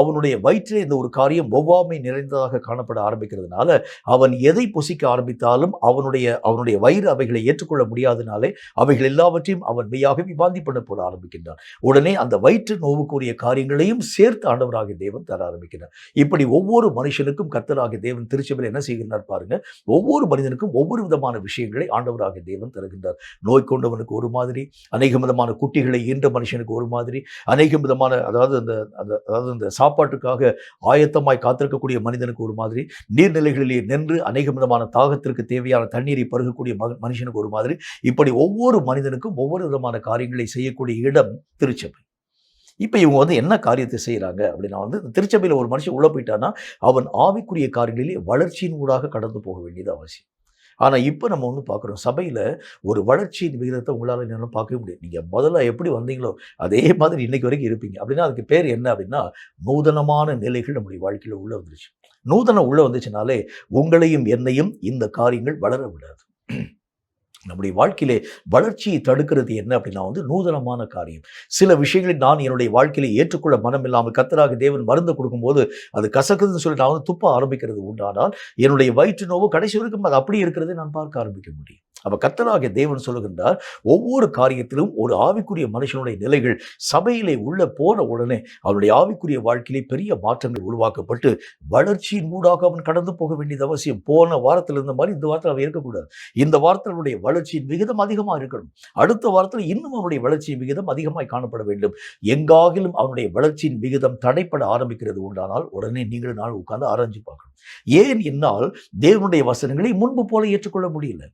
அவனுடைய வயிற்றிலே இந்த ஒரு காரியம் ஒவ்வாமை நிறைந்ததாக காணப்பட ஆரம்பிக்கிறதுனால அவன் எதை புசிக்க ஆரம்பித்து ஆரம்பித்தாலும் அவனுடைய வயிறு அவைகளை ஏற்றுக்கொள்ள முடியாதனாலே அவைகள் எல்லாவற்றையும் அவன் மெய்யாகவே வாந்தி பண்ண போட ஆரம்பிக்கின்றான். உடனே அந்த வயிற்று நோவுக்குரிய காரியங்களையும் சேர்த்து ஆண்டவராகிய தேவன் தர ஆரம்பிக்கிறார். இப்படி ஒவ்வொரு மனுஷனுக்கும் கர்த்தராகிய தேவன் திருச்சபையில் என்ன செய்கிறார் பாருங்க. ஒவ்வொரு மனிதனுக்கும் ஒவ்வொரு விதமான விஷயங்களை ஆண்டவராகிய தேவன் தருகின்றார். நோய் கொண்டவனுக்கு ஒரு மாதிரி, அநேக விதமான குட்டிகளை ஈன்ற மனுஷனுக்கு ஒரு மாதிரி, அநேக விதமான அதாவது அந்த சாப்பாட்டுக்காக ஆயத்தமாய் காத்திருக்கக்கூடிய மனிதனுக்கு ஒரு மாதிரி, நீர்நிலைகளிலே நின்று அநேக விதமான தாகத்திற்கு தேவையான தண்ணீரை பருகக்கூடிய மனுஷனுக்கு ஒரு மாதிரி, இப்படி ஒவ்வொரு மனிதனுக்கும் ஒவ்வொரு விதமான காரியங்களை செய்யக்கூடிய இடம் திருச்சபை. இப்போ இவங்க என்ன காரியத்தை செய்கிறாங்க அப்படின்னா திருச்சபையில் ஒரு மனுஷன் உள்ள போயிட்டான்னா அவன் ஆவிக்குரிய காரியங்களிலே வளர்ச்சியின் ஊடாக கடந்து போக வேண்டியது அவசியம். ஆனால் இப்போ நம்ம பார்க்குறோம், சபையில் ஒரு வளர்ச்சியின் விகிதத்தை உங்களால் என்னாலும் பார்க்கவே முடியாது. நீங்கள் முதல்ல எப்படி வந்தீங்களோ அதே மாதிரி இன்னைக்கு வரைக்கும் இருப்பீங்க. அப்படின்னா அதுக்கு பேர் என்ன அப்படின்னா, நூதனமான நிலைகள் நம்முடைய வாழ்க்கையில் உள்ளே வந்துருச்சு. நூதனம் உள்ளே வந்துச்சுனாலே உங்களையும் என்னையும் இந்த காரியங்கள் வளர விடாது. நம்முடைய வாழ்க்கையிலே வளர்ச்சியை தடுக்கிறது என்ன அப்படின்னா நூதனமான காரியம். சில விஷயங்களை நான் என்னுடைய வாழ்க்கையில ஏற்றுக்கொள்ள மனம் இல்லாமல் கர்த்தராகிய தேவன் மருந்து கொடுக்கும்போது அது கசக்குதுன்னு சொல்லி நான் துப்ப ஆரம்பிக்கிறது உண்டானால் என்னுடைய வயிற்று நோவு கடைசி வரைக்கும் அது அப்படி இருக்கிறதை நான் பார்க்க ஆரம்பிக்க முடியும். அப்ப கர்த்தராகிய தேவன் சொல்லுகின்றார், ஒவ்வொரு காரியத்திலும் ஒரு ஆவிக்குரிய மனுஷனுடைய நிலைகள் சபையிலே உள்ள போன உடனே அவனுடைய ஆவிக்குரிய வாழ்க்கையிலே பெரிய மாற்றங்கள் உருவாக்கப்பட்டு வளர்ச்சியின் ஊடாக அவன் கடந்து போக வேண்டியது அவசியம். போன வாரத்தில் இருந்த மாதிரி இந்த வாரத்தில் அவன் இருக்கக்கூடாது. இந்த வாரத்தில் அவனுடைய வளர்ச்சியின் விகிதம் அதிகமாக இருக்கணும். அடுத்த வாரத்தில் இன்னும் அவனுடைய வளர்ச்சியின் விகிதம் அதிகமாக காணப்பட வேண்டும். எங்காகிலும் அவனுடைய வளர்ச்சியின் விகிதம் தடைப்பட ஆரம்பிக்கிறது உண்டானால் உடனே நீங்கள் நாள் உட்கார்ந்து ஆராய்ச்சி பார்க்கணும். ஏன் என்னால் தேவனுடைய வசனங்களை முன்பு போல ஏற்றுக்கொள்ள முடியல?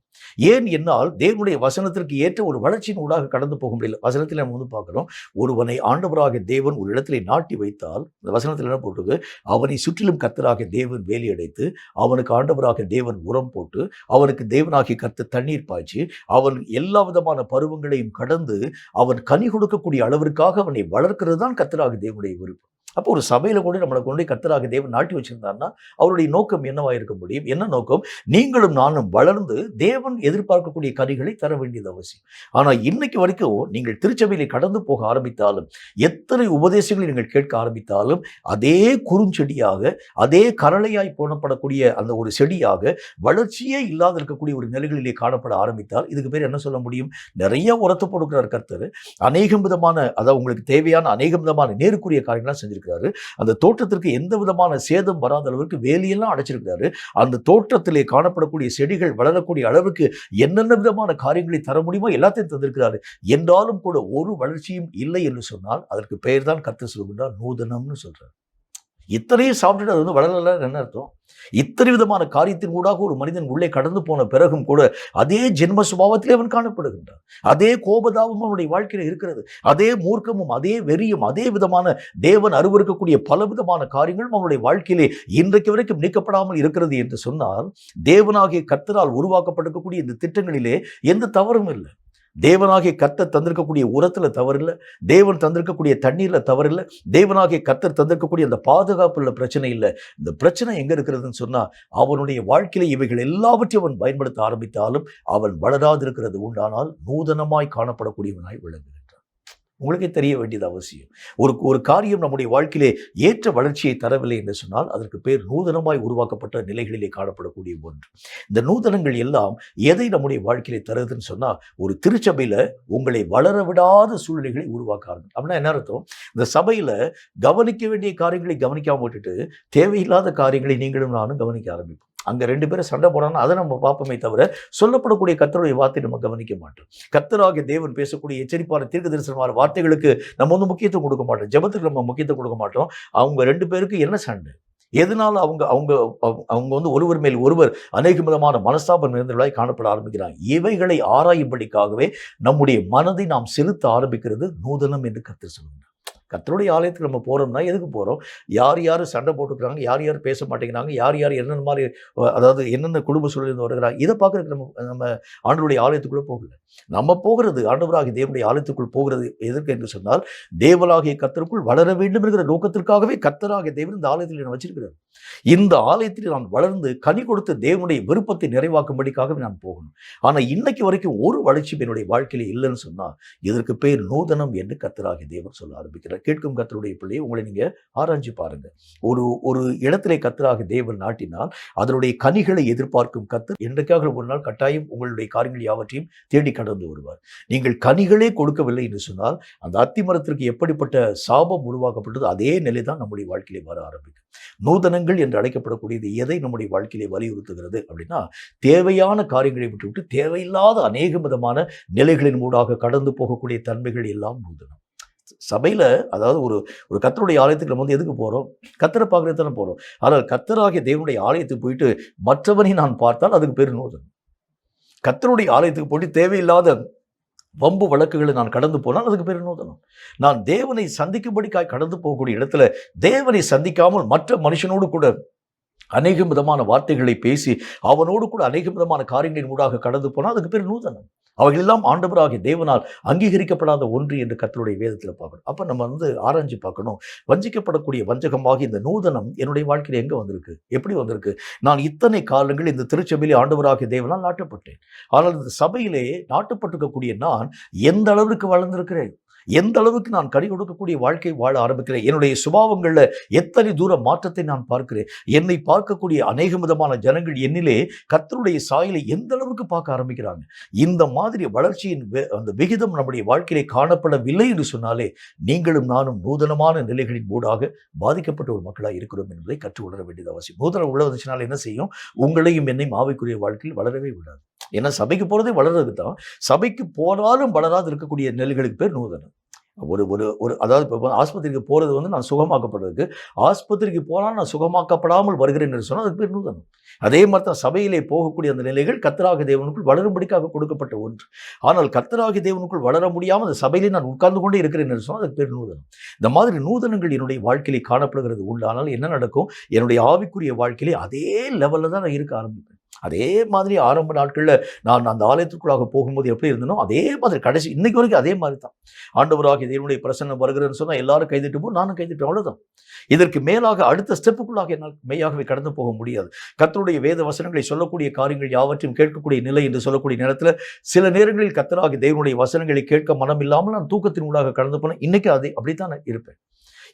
ஏன் என்னால் தேவனுடைய வசனத்திற்கு ஏற்ற ஒரு வளர்ச்சியின் ஊடாக கடந்து போக முடியல? வசனத்தில் நம்ம பார்க்கிறோம், ஒருவனை ஆண்டவராகிய தேவன் ஒரு இடத்திலே நாட்டி வைத்தால், இந்த வசனத்தில் என்ன போட்டிருக்கு, அவனை சுற்றிலும் கர்த்தராகிய தேவன் வேலி அடைத்து அவனுக்கு ஆண்டவராகிய தேவன் உரம் போட்டு அவனுக்கு தேவனாகிய கர்த்தர் தண்ணீர் பாய்ச்சி அவன் எல்லா விதமான பருவங்களையும் கடந்து அவன் கனி கொடுக்கக்கூடிய அளவிற்காக அவனை வளர்க்கிறது தான் கர்த்தராகிய தேவனுடைய விருப்பம். அப்போ ஒரு சபையில கூட நம்மளை கொண்டு கர்த்தராகிய தேவன் நாட்டி வச்சிருந்தாருன்னா அவருடைய நோக்கம் என்னவா இருக்க முடியும்? என்ன நோக்கம்? நீங்களும் நானும் வளர்ந்து தேவன் எதிர்பார்க்கக்கூடிய கனிகளை தர வேண்டியது அவசியம். ஆனா இன்னைக்கு வரைக்கும் நீங்கள் திருச்சபையிலே கடந்து போக ஆரம்பித்தாலும், எத்தனை உபதேசங்களை நீங்கள் கேட்க ஆரம்பித்தாலும், அதே குறுஞ்செடியாக அதே கரளையாய் போனப்படக்கூடிய அந்த ஒரு செடியாக வளர்ச்சியே இல்லாத இருக்கக்கூடிய ஒரு நிலைகளிலே காணப்பட ஆரம்பித்தால் இதுக்கு பேர் என்ன சொல்ல முடியும்? நிறைய உரத்து கொடுக்கிறார் கர்த்தர், அநேகம் விதமான அதாவது உங்களுக்கு தேவையான அநேகம் விதமான நேருக்குரிய காரியங்கள்லாம் செஞ்சிருக்காரு. அந்த தோட்டத்திற்கு எந்த விதமான சேதம் வராத அளவுக்கு வேலியெல்லாம் அடைச்சிருக்கிறாரு. அந்த தோட்டத்திலே காணப்படக்கூடிய செடிகள் வளரக்கூடிய அளவுக்கு என்னென்ன விதமான காரியங்களை தர முடியுமோ எல்லாத்தையும் தந்திருக்கிறாரு. என்றாலும் கூட ஒரு வளர்ச்சியும் இல்லை என்று சொன்னால் அதற்கு பெயர் தான் கர்த்தர் சொல்கின்றார் நூதனம்னு சொல்றார். இத்தனையும் சாப்பிட்டுட்டு அது வளரல என்ன அர்த்தம்? இத்தனை விதமான காரியத்தின் ஊடாக ஒரு மனிதன் உள்ளே கடந்து போன பிறகும் கூட அதே ஜென்ம சுபாவத்திலே அவன் காணப்படுகின்றான். அதே கோபதாபமும் அவனுடைய வாழ்க்கையில் இருக்கிறது. அதே மூர்க்கமும் அதே வெறியும் அதே விதமான தேவன் அருவருக்கக்கூடிய பல விதமான காரியங்களும் அவனுடைய வாழ்க்கையிலே இன்றைக்கு வரைக்கும் நீக்கப்படாமல் இருக்கிறது என்று சொன்னால் தேவனாகிய கர்த்தரால் உருவாக்கப்பட்டிருக்கக்கூடிய இந்த திட்டங்களிலே எந்த தவறும் இல்லை. தேவனாகிய கர்த்தர் தந்திருக்கக்கூடிய உரத்துல தவறில்லை, தேவன் தந்திருக்கக்கூடிய தண்ணீர்ல தவறில்லை, தேவனாகிய கர்த்தர் தந்திருக்கக்கூடிய அந்த பாதுகாப்புல பிரச்சனை இல்லை. இந்த பிரச்சனை எங்க இருக்கிறதுன்னு சொன்னா அவனுடைய வாழ்க்கையில இவைகள் எல்லாவற்றையும் அவன் பயன்படுத்த ஆரம்பித்தாலும் அவன் வளராதிருக்கிறது உண்டானால் நூதனமாய் காணப்படக்கூடியவனாய் விளங்குகின்றான். உங்களுக்கே தெரிய வேண்டியது அவசியம். ஒரு காரியம் நம்முடைய வாழ்க்கையிலே ஏற்ற வளர்ச்சியை தரவில்லை என்று சொன்னால் அதற்கு பேர் நூதனமாய் உருவாக்கப்பட்ட நிலைகளிலே காணப்படக்கூடிய ஒன்று. இந்த நூதனங்கள் எல்லாம் எதை நம்முடைய வாழ்க்கையிலே தருதுன்னு சொன்னா ஒரு திருச்சபையில உங்களை வளர விடாத சூழ்நிலைகளை உருவாக்க ஆரம்பிக்கும். அப்படின்னா என்ன அர்த்தம்? இந்த சபையில கவனிக்க வேண்டிய காரியங்களை கவனிக்காம விட்டுட்டு தேவையில்லாத காரியங்களை நீங்களும் நானும் கவனிக்க ஆரம்பிப்போம். அங்க 2 பேரும் சண்டை போடாங்கன்னா அதை நம்ம பார்ப்போமே தவிர சொல்லப்படக்கூடிய கர்த்தருடைய வார்த்தை நம்ம கவனிக்க மாட்டோம். கர்த்தராகிய தேவன் பேசக்கூடிய எச்சரிப்பான தீர்க்க தரிசனமான வார்த்தைகளுக்கு நம்ம முக்கியத்துவம் கொடுக்க மாட்டோம். ஜெபத்துக்கு நம்ம முக்கியத்துவம் கொடுக்க மாட்டோம். அவங்க 2 பேருக்கு என்ன சண்டை? எதனால அவங்க ஒருவர் மேல் ஒருவர் அநேக விதமான மனஸ்தாபம் நிறைந்தவர்களாய் காணப்பட ஆரம்பிக்கிறாங்க. இவைகளை ஆராயும்படிக்காகவே நம்முடைய மனதை நாம் செலுத்த ஆரம்பிக்கிறது நூதனம் என்று கர்த்தர் சொல்லுகிறார். கர்த்தருடைய ஆலயத்துக்கு நம்ம போகிறோம்னா எதுக்கு போகிறோம்? யார் யார் சண்டை போட்டுக்கிறாங்க, யார் யார் பேச மாட்டேங்கிறாங்க, யார் யார் என்னென்ன மாதிரி அதாவது என்னென்ன குடும்ப சூழலிருந்து வருகிறாங்க, இதை பார்க்குறதுக்கு நம்ம ஆண்டவருடைய ஆலயத்துக்குள்ளே போகல. நம்ம போகிறது ஆண்டவராகிய தேவனுடைய ஆலயத்துக்குள் போகிறது எதற்கு என்று சொன்னால் தேவனாகிய கர்த்தருக்குள் வளர வேண்டும் என்கிற நோக்கத்திற்காகவே கர்த்தராகிய தேவன் இந்த ஆலயத்தில் நான் வச்சிருக்கிறார். இந்த ஆலயத்தில் நான் வளர்ந்து கனி கொடுத்து தேவனுடைய விருப்பத்தை நிறைவாக்கும்படிக்காகவே நான் போகணும். ஆனால் இன்னைக்கு வரைக்கும் ஒரு வளர்ச்சி என்னுடைய வாழ்க்கையில் இல்லைன்னு சொன்னால் இதற்கு பேர் நூதனம் என்று கர்த்தராகிய தேவன் சொல்ல ஆரம்பிக்கிறார். கேட்கும் கர்த்தருடைய பிள்ளையை உங்களை நீங்க ஆராய்ஞ்சு பாருங்க. ஒரு ஒரு இடத்திலே கர்த்தராக தேவன் நாட்டினால் அதனுடைய கனிகளை எதிர்பார்க்கும் கர்த்தர் என்றைக்காக ஒரு நாள் கட்டாயம் உங்களுடைய காரியங்கள் யாவற்றையும் தேடி கடந்து வருவார். நீங்கள் கனிகளே கொடுக்கவில்லை என்று சொன்னால் அந்த அத்திமரத்திற்கு எப்படிப்பட்ட சாபம் உருவாக்கப்பட்டது அதே நிலை தான் நம்முடைய வாழ்க்கையிலே வர ஆரம்பிக்கும். நூதனங்கள் என்று அழைக்கப்படக்கூடியது எதை நம்முடைய வாழ்க்கையிலே வலியுறுத்துகிறது அப்படின்னா, தேவையான காரியங்களை விட்டுவிட்டு தேவையில்லாத அநேக விதமான நிலைகளின் ஊடாக கடந்து போகக்கூடிய தன்மைகள் எல்லாம் நூதனம். சபையில அதாவது ஒரு ஒரு கர்த்தருடைய ஆலயத்துக்கு நம்ம எதுக்கு போறோம்? கர்த்தரை பார்க்கறது தானே போறோம். ஆனால் கர்த்தராகிய தேவனுடைய ஆலயத்துக்கு போயிட்டு மற்றவனை நான் பார்த்தால் அதுக்கு பேர் நூதனம். கர்த்தருடைய ஆலயத்துக்கு போயிட்டு தேவையில்லாத வம்பு வழக்குகளை நான் கடந்து போனால் அதுக்கு பேர் நூதனம். நான் தேவனை சந்திக்கும்படிக்காய் கடந்து போகக்கூடிய இடத்துல தேவனை சந்திக்காமல் மற்ற மனுஷனோடு கூட அநேக விதமான வார்த்தைகளை பேசி அவனோடு கூட அநேக விதமான காரியங்களின் ஊடாக கடந்து போனால் அதுக்கு பேர் நூதனம். அவைகளெல்லாம் ஆண்டவராகிய தேவனால் அங்கீகரிக்கப்படாத ஒன்று என்று கர்த்தருடைய வேதத்தில் பார்க்கணும். அப்போ நம்ம ஆராய்ஞ்சு பார்க்கணும், வஞ்சிக்கப்படக்கூடிய வஞ்சகமாகி இந்த நூதனம் என்னுடைய வாழ்க்கையில் எங்கே வந்திருக்கு, எப்படி வந்திருக்கு? நான் இத்தனை காலங்கள் இந்த திருச்சபையிலே ஆண்டவராகிய தேவனால் நாட்டப்பட்டேன். ஆனால் இந்த சபையிலே நாட்டப்பட்டிருக்கக்கூடிய நான் எந்த அளவிற்கு வளர்ந்திருக்கிறேன், எந்த அளவுக்கு நான் கனி கொடுக்கக்கூடிய வாழ்க்கை வாழ ஆரம்பிக்கிறேன், என்னுடைய சுபாவங்களில் எத்தனை தூர மாற்றத்தை நான் பார்க்கிறேன், என்னை பார்க்கக்கூடிய அநேக விதமான ஜனங்கள் என்னிலே கர்த்தருடைய சாயலை எந்த அளவுக்கு பார்க்க ஆரம்பிக்கிறாங்க. இந்த மாதிரி வளர்ச்சியின் அந்த விகிதம் நம்முடைய வாழ்க்கையிலே காணப்படவில்லை என்று சொன்னாலே நீங்களும் நானும் நூதனமான நிலைகளின் ஊடாக பாதிக்கப்பட்ட ஒரு மக்களாக இருக்கிறோம் என்பதை கற்று உணர வேண்டியது அவசியம். நூதனம் உள்ள வந்துச்சுனால என்ன செய்யும்? உங்களையும் என்னையும் ஆவிக்குரிய வாழ்க்கையில் வளரவே விடாது. ஏன்னா சபைக்கு போகிறதே வளர்றதுக்கு தான். சபைக்கு போனாலும் வளராது இருக்கக்கூடிய நிலைகளுக்கு பேர் நூதனம். ஒரு ஒரு ஒரு அதாவது இப்போ ஆஸ்பத்திரிக்கு போகிறது நான் சுகமாக்கப்படுறதுக்கு, ஆஸ்பத்திரிக்கு போனால் நான் சுகமாக்கப்படாமல் வருகிறேன் என்று சொன்னால் அதுக்கு பேர் நூதனம். அதே மாதிரி தான் சபையிலே போகக்கூடிய அந்த நிலைகள் கர்த்தராகிய தேவனுக்குள் வளரும்படிக்காக கொடுக்கப்பட்ட ஒன்று. ஆனால் கர்த்தராகிய தேவனுக்குள் வளர முடியாமல் அந்த சபையிலே நான் உட்கார்ந்து கொண்டே இருக்கிறேன் என்று சொன்னால் அதுக்கு பேர் நூதனம். இந்த மாதிரி நூதனங்கள் என்னுடைய வாழ்க்கையிலே காணப்படுகிறது உண்டு. ஆனால் என்ன நடக்கும்? என்னுடைய ஆவிக்குரிய வாழ்க்கையிலே அதே லெவலில் தான் நான் இருக்க ஆரம்பிப்பேன். அதே மாதிரி ஆரம்ப நாட்களில் நான் அந்த ஆலயத்துக்குள்ளாக போகும்போது எப்படி இருந்தனோ அதே மாதிரி கடைசி இன்னைக்கு வரைக்கும் அதே மாதிரி தான். ஆண்டவராகிய தேவனுடைய பிரசன்னம் வருகிறேன்னு சொன்னால் எல்லாரும் கைதிட்டு போ, நானும் கைதிட்டேன், அவ்வளோதான். இதற்கு மேலாக அடுத்த ஸ்டெப்புக்குள்ளாக என்னால் மெய்யாகவே கடந்து போக முடியாது. கர்த்தருடைய வேத வசனங்களை சொல்லக்கூடிய காரியங்கள் யாவற்றையும் கேட்கக்கூடிய நிலை என்று சொல்லக்கூடிய நேரத்தில் சில நேரங்களில் கர்த்தராகிய தேவனுடைய வசனங்களை கேட்க மனம் இல்லாமல் நான் தூக்கத்தின் ஊடாக கடந்து போனேன். இன்னைக்கு அதே அப்படித்தான் நான் இருப்பேன்.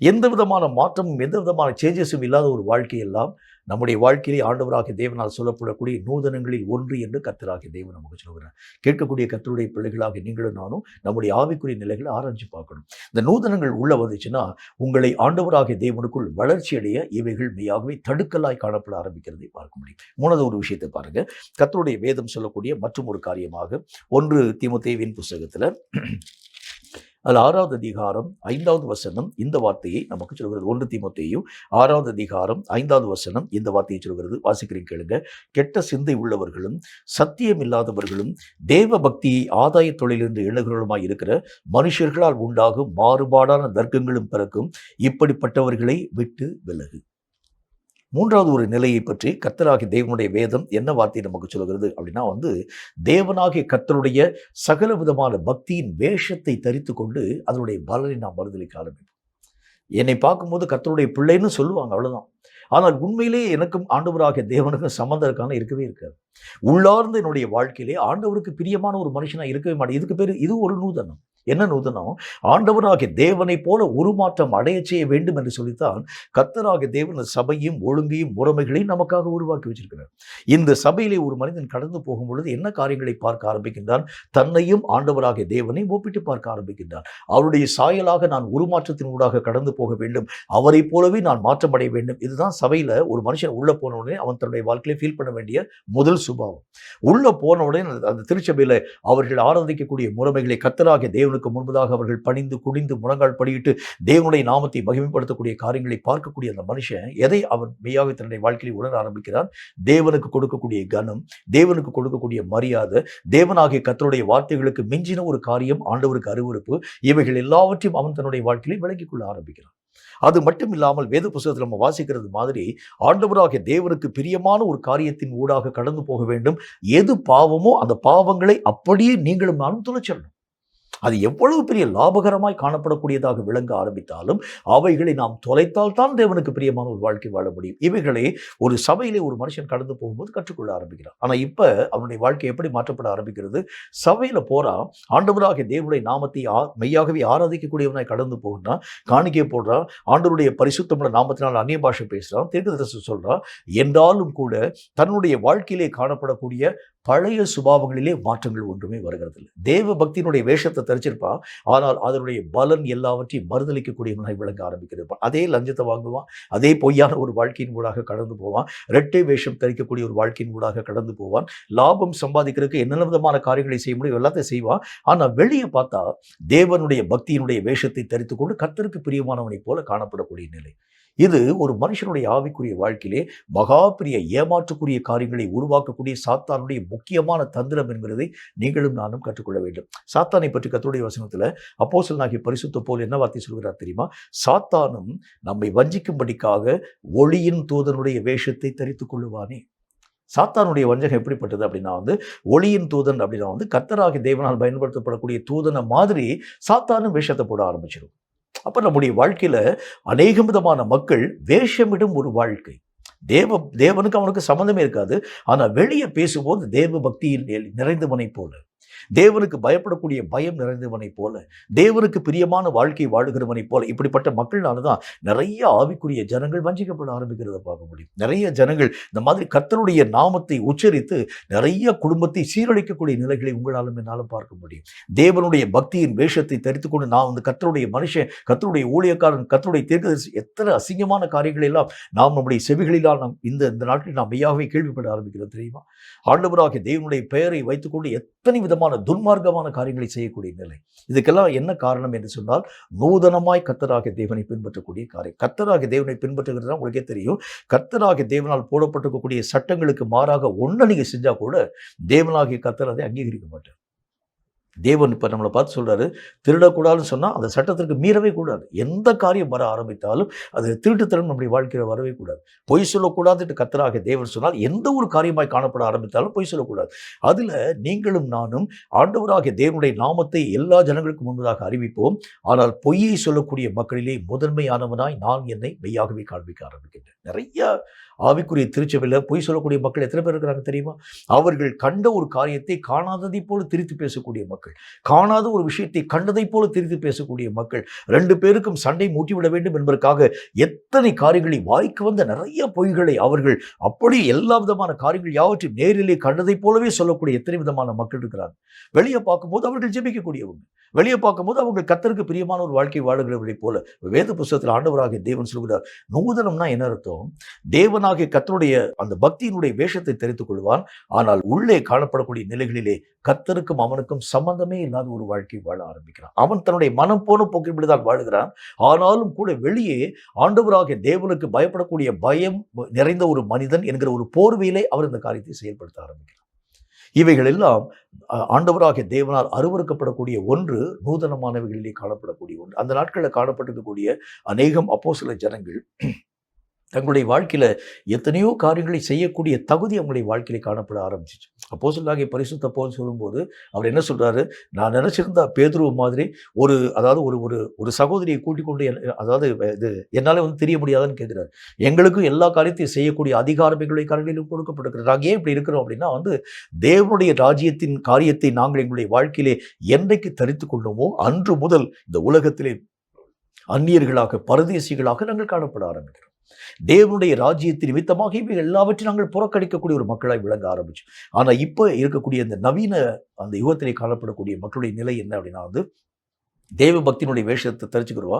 எந்த விதமான மாற்றமும் எந்த விதமான சேஞ்சஸும் இல்லாத ஒரு வாழ்க்கையெல்லாம் நம்முடைய வாழ்க்கையிலே ஆண்டவராகிய தேவனால் சொல்லப்படக்கூடிய நூதனங்களில் ஒன்று என்று கர்த்தராகிய தேவன் நமக்கு சொல்கிறார். கேட்கக்கூடிய கர்த்தருடைய பிள்ளைகளாக நீங்களும் நானும் நம்முடைய ஆவிக்குரிய நிலைகளை ஆராய்ச்சி பார்க்கணும். இந்த நூதனங்கள் உள்ள வந்துச்சுன்னா உங்களை ஆண்டவராகிய தேவனுக்குள் வளர்ச்சி அடைய இவைகள் மெய்யாகவே தடுக்கலாய் காணப்பட ஆரம்பிக்கிறதை பார்க்க முடியும். மூணாவது ஒரு விஷயத்தை பாருங்க. கர்த்தருடைய வேதம் சொல்லக்கூடிய மற்றும் ஒரு காரியமாக 1 தீமோத்தேயுவின் புஸ்தகத்தில் அதில் 6வது அதிகாரம் 5வது வசனம் இந்த வார்த்தையை நமக்கு சொல்கிறது. 1 தீமோத்தேயு 6வது அதிகாரம் 5வது வசனம் இந்த வார்த்தையை சொல்கிறது. வாசிக்கிறேன் கேளுங்க. கெட்ட சிந்தை உள்ளவர்களும் சத்தியம் இல்லாதவர்களும் தேவ பக்தியை ஆதாய தொழிலிருந்து எண்ணுகிறவர்களுமாய் இருக்கிற மனுஷர்களால் உண்டாகும் மாறுபாடான தர்க்கங்களும் பிறக்கும். இப்படிப்பட்டவர்களை விட்டு விலகு. மூன்றாவது ஒரு நிலையை பற்றி கர்த்தராகிய தேவனுடைய வேதம் என்ன வார்த்தை நமக்கு சொல்கிறது அப்படின்னா தேவனாகிய கர்த்தருடைய சகல விதமான பக்தியின் வேஷத்தை தரித்து கொண்டு அதனுடைய பலனை நாம் மறுதலிக்க ஆரம்பிப்போம். என்னை பார்க்கும்போது கர்த்தருடைய பிள்ளைன்னு சொல்லுவாங்க, அவ்வளவுதான். ஆனால் உண்மையிலேயே எனக்கும் ஆண்டவராகிய தேவனுக்கும் சம்பந்தம் இருக்கவே இருக்காது. உள்ளார்ந்த என்னுடைய வாழ்க்கையிலே ஆண்டவருக்கு பிரியமான ஒரு மனுஷனா இருக்கவே மாட்டேன். இதுக்கு பேர் இது ஒரு நூதனம். என்ன நூதனம்? ஆண்டவராகிய தேவனை போல உருமாற்றம் அடைய செய்ய வேண்டும் என்று சொல்லித்தான் கர்த்தராகிய தேவன் சபையும் ஒழுங்கையும் முறைமைகளையும் நமக்காக உருவாக்கி வச்சிருக்கிறார். இந்த சபையிலே ஒரு மனிதன் கடந்து போகும் பொழுது என்ன காரியங்களை பார்க்க ஆரம்பிக்கின்றான்? தன்னையும் ஆண்டவராகிய தேவனை ஒப்பிட்டு பார்க்க ஆரம்பிக்கின்றான். அவருடைய சாயலாக நான் உருமாற்றத்தின் ஊடாக கடந்து போக வேண்டும், அவரை போலவே நான் மாற்றம் அடைய வேண்டும். இதுதான் சபையில ஒரு மனுஷன் உள்ள போன உடனே அவன் தன்னுடைய வாழ்க்கையில ஃபீல் பண்ண வேண்டிய முதல் சுபாவம். உள்ள போன உடனே அந்த திருச்சபையில அவர்கள் ஆராதிக்கக்கூடிய முறைமைகளை கர்த்தராகிய தேவனுக்கு முன்பதாக அவர்கள் பணிந்து குடிந்து முழங்கால் படியிட்டு தேவனுடைய நாமத்தை மகிமைப்படுத்தக்கூடிய காரியங்களை பார்க்கக்கூடிய அந்த மனுஷன் எதை அவன் மெய்யாக தன்னுடைய வாழ்க்கையில் உணர ஆரம்பிக்கிறான்? தேவனுக்கு கொடுக்கக்கூடிய கனம், தேவனுக்கு கொடுக்கக்கூடிய மரியாதை, தேவனாகிய கர்த்தருடைய வார்த்தைகளுக்கு மிஞ்சின ஒரு காரியம் ஆண்டவருக்கு அருவருப்பு, இவைகள் எல்லாவற்றையும் அவன் தன்னுடைய வாழ்க்கையில் விளங்கிக் கொள்ள ஆரம்பிக்கிறான். அது மட்டும் இல்லாமல் வேத புத்தகத்தில் நம்ம வாசிக்கிறது மாதிரி ஆண்டவராகிய தேவனுக்கு பிரியமான ஒரு காரியத்தின் ஊடாக கடந்து போக வேண்டும். எது பாவமோ அந்த பாவங்களை அப்படியே நீங்களும் நானும் துளைச்சிடணும். அது எவ்வளவு பெரிய லாபகரமாய் காணப்படக்கூடியதாக விளங்க ஆரம்பித்தாலும் அவைகளை நாம் தொலைத்தால் தான் தேவனுக்கு பிரியமான ஒரு வாழ்க்கை வாழ முடியும். இவைகளை ஒரு சபையிலே ஒரு மனுஷன் கடந்து போகும்போது கற்றுக்கொள்ள ஆரம்பிக்கிறான். ஆனா இப்ப அவனுடைய வாழ்க்கை எப்படி மாற்றப்பட ஆரம்பிக்கிறது? சபையில போறான், ஆண்டவராகிய தேவனுடைய நாமத்தை மெய்யாகவே ஆராதிக்கக்கூடியவனாய் கடந்து போகிறான், காணிக்கை போடுறான், ஆண்டவருடைய பரிசுத்தமுள்ள நாமத்தினால் அந்நிய பாஷை பேசுறான், தீர்க்கதரிசனம் சொல்றான். என்றாலும் கூட தன்னுடைய வாழ்க்கையிலே காணப்படக்கூடிய பழைய சுபாவங்களிலே மாற்றங்கள் ஒன்றுமே வருகிறது இல்லை. தேவ பக்தியினுடைய வேஷத்தை தரிச்சிருப்பான், ஆனால் அதனுடைய பலன் எல்லாவற்றையும் மறுதளிக்கக்கூடியவனாய் விளங்க ஆரம்பிக்கிறது. அதே லஞ்சத்தை வாங்குவான், அதே பொய்யான ஒரு வாழ்க்கையின் ஊடாக கடந்து போவான், இரட்டை வேஷம் தரிக்கக்கூடிய ஒரு வாழ்க்கையின் ஊடாக கடந்து போவான், லாபம் சம்பாதிக்கிறதுக்கு என்னென்ன விதமான காரியங்களை செய்ய முடியும் எல்லாத்தையும் செய்வான். ஆனால் வெளியே பார்த்தா தேவனுடைய பக்தியினுடைய வேஷத்தை தரித்து கொண்டு கர்த்தருக்கு பிரியமானவனை போல காணப்படக்கூடிய நிலை. இது ஒரு மனுஷனுடைய ஆவிக்குரிய வாழ்க்கையிலே மகா பெரிய ஏமாற்றக்கூடிய காரியங்களை உருவாக்கக்கூடிய சாத்தானுடைய முக்கியமான தந்திரம் என்கிறதை நீங்களும் நானும் கற்றுக்கொள்ள வேண்டும். சாத்தானை பற்றி கர்த்தருடைய வசனத்தில் அப்போஸ்தலனாகிய பரிசுத்த பவுல் என்ன வார்த்தை சொல்கிறார் தெரியுமா? சாத்தானும் நம்மை வஞ்சிக்கும்படிக்காக ஒளியின் தூதனுடைய வேஷத்தை தரித்துக் கொள்ளுவானே. சாத்தானுடைய வஞ்சகம் எப்படிப்பட்டது அப்படின்னா ஒளியின் தூதன் அப்படின்னா கர்த்தராகிய தேவனால் பயன்படுத்தப்படக்கூடிய தூதனை மாதிரி சாத்தானும் வேஷத்தை போட ஆரம்பிச்சிடும். அப்ப நம்முடைய வாழ்க்கையில அநேக விதமான மக்கள் வேஷமிடும் ஒரு வாழ்க்கை. தேவனுக்கு அவனுக்கு சம்பந்தமே இருக்காது. ஆனா வெளியே பேசும்போது தேவ பக்தியில் நிறைந்தவனை போல, தேவனுக்கு பயப்படக்கூடிய பயம் நிறைந்தவனை போல, தேவனுக்கு பிரியமான வாழ்க்கை வாழுகிறவனை போல, இப்படிப்பட்ட மக்கள்னாலதான் நிறைய ஆவிக்குரிய ஜனங்கள் வஞ்சிக்கப்பட ஆரம்பிக்கிறத பார்க்க முடியும். நிறைய ஜனங்கள் இந்த மாதிரி கர்த்தருடைய நாமத்தை உச்சரித்து நிறைய குடும்பத்தை சீரழிக்கக்கூடிய நிலைகளை உங்களாலும் என்னாலும் பார்க்க முடியும். தேவனுடைய பக்தியின் வேஷத்தை தரித்து கொண்டு நான் கர்த்தருடைய மனுஷன், கர்த்தருடைய ஊழியக்காரன், கர்த்தருடைய தீர்க்கதரிசி, எத்தனை அசிங்கமான காரியங்கள் எல்லாம் நாம் நம்முடைய செவிகளிலால் நாம் இந்த நாட்டில் நாம் மெய்யாகவே கேள்விப்பட ஆரம்பிக்கிறது தெரியுமா? ஆண்டவராகிய தேவனுடைய பெயரை வைத்துக்கொண்டு எத்தனை விதமான துன்மார்க்கமான காரியங்களை செய்யக்கூடிய நிலை. இதுக்கெல்லாம் என்ன காரணம் என்று சொன்னால், நூதனமாய் கர்த்தராகிய தேவனை பின்பற்றக்கூடிய காரியம். கர்த்தராகிய தேவனை பின்பற்றுகிறது உங்களுக்கே தெரியும். கர்த்தராகிய தேவனால் போடப்பட்டிருக்கக்கூடிய சட்டங்களுக்கு மாறாக ஒன்றை நீங்க செஞ்சா கூட தேவனாகிய கர்த்தர் அதை அங்கீகரிக்க மாட்டார். தேவன் இப்போ நம்மளை பார்த்து சொல்கிறாரு, திருடக்கூடாதுன்னு சொன்னால் அந்த சட்டத்திற்கு மீறவே கூடாது. எந்த காரியம் வர ஆரம்பித்தாலும் அது திருட்டுத்தனம் நம்முடைய வாழ்க்கையில் வரவே கூடாது. பொய் சொல்லக்கூடாதுட்டு கர்த்தராகிய தேவன் சொன்னால் எந்த ஒரு காரியமாய் காணப்பட ஆரம்பித்தாலும் பொய் சொல்லக்கூடாது. அதில் நீங்களும் நானும் ஆண்டவராகிய தேவனுடைய நாமத்தை எல்லா ஜனங்களுக்கும் முன்பதாக அறிவிப்போம். ஆனால் பொய்யை சொல்லக்கூடிய மக்களிலே முதன்மையானவனாய் நான் என்னை மெய்யாகவே காண்பிக்க ஆரம்பிக்கின்றேன். நிறைய ஆவிக்குரிய திருச்சபையில் பொய் சொல்லக்கூடிய மக்கள் எத்தனை பேர் இருக்கிறாங்க தெரியுமா? அவர்கள் கண்ட ஒரு காரியத்தை காணாததை போல திரித்து பேசக்கூடிய மக்கள், காணாத ஒரு விஷயத்தை கண்டதை போல திரித்து பேசக்கூடிய மக்கள், 2 பேருக்கும் சண்டை மூட்டிவிட வேண்டும் என்பதற்காக எத்தனை காரியங்களை வாய்க்கு வந்த நிறைய பொய்களை அவர்கள் அப்படி எல்லா விதமான காரியங்கள் யாவற்றையும் நேரிலே கண்டதை போலவே சொல்லக்கூடிய எத்தனை விதமான மக்கள் இருக்கிறாங்க. வெளியே பார்க்கும்போது அவர்கள் ஜெபிக்கக்கூடியவங்க, வெளியே பார்க்கும்போது அவங்க கர்த்தருக்கு பிரியமான ஒரு வாழ்க்கை வாழுகிறவர்களை போல. வேத புத்தகத்தில் ஆண்டவராகிய தேவன் சொல்கிறார், நூதனம்னா என்ன அர்த்தம்? தேவனாகிய கர்த்தருடைய அந்த பக்தியினுடைய வேஷத்தை தெரித்துக் கொள்வான், ஆனால் உள்ளே காணப்படக்கூடிய நிலைகளிலே கர்த்தருக்கும் அவனுக்கும் சம்பந்தமே இல்லாத ஒரு வாழ்க்கை வாழ ஆரம்பிக்கிறான். அவன் தன்னுடைய மனம் போன போக்கின்படிதான் வாழுகிறான். ஆனாலும் கூட வெளியே ஆண்டவராகிய தேவனுக்கு பயப்படக்கூடிய பயம் நிறைந்த ஒரு மனிதன் என்கிற ஒரு போர்வையிலே அவர் இந்த காரியத்தை செயல்படுத்த ஆரம்பிக்கிறார். இவைகள் எல்லாம் ஆண்டவராகிய தேவனால் அருவருக்கப்படக்கூடிய ஒன்று, நூதனமானவைகளிலே காணப்படக்கூடிய ஒன்று. அந்த நாட்களில் காணப்பட்டிருக்கக்கூடிய அநேகம் அப்போஸ்தல ஜனங்கள் தங்களுடைய வாழ்க்கையில எத்தனையோ காரியங்களை செய்யக்கூடிய தகுதி அவங்களுடைய வாழ்க்கையில காணப்பட ஆரம்பிச்சிச்சு. அப்போஸ்தலனாகிய பரிசுத்த பவுல் சொல்லும்போது அவர் என்ன சொல்றாரு? நான் நினைச்சிருந்தா பேதுரு மாதிரி ஒரு சகோதரியை கூட்டிக் கொண்டு இது என்னால தெரிய முடியாதுன்னு கேட்கிறாரு. எங்களுக்கும் எல்லா காரியத்தையும் செய்யக்கூடிய அதிகாரம் எங்களுடைய கரங்களிலும் கொடுக்கப்பட்டிருக்கிறது. நாங்கள் ஏன் இப்படி இருக்கிறோம் அப்படின்னா தேவனுடைய ராஜ்யத்தின் காரியத்தை நாங்கள் எங்களுடைய வாழ்க்கையிலே என்றைக்கு தரித்து கொண்டோமோ அன்று முதல் இந்த உலகத்திலே அந்நியர்களாக, பரதேசிகளாக நாங்கள் காணப்பட ஆரம்பிக்கிறோம். தேவனுடைய ராஜ்யத்தின் நிமித்தமாக இவை எல்லாவற்றையும் நாங்கள் புறக்கணிக்கக்கூடிய ஒரு மக்களாய் விளங்க ஆரம்பிச்சு. ஆனா இப்ப இருக்கக்கூடிய இந்த நவீன அந்த யுகத்திலே காணப்படக்கூடிய மக்களுடைய நிலை என்ன அப்படின்னா தேவ பக்தியினுடைய வேஷத்தை தரிச்சுக்கிறவா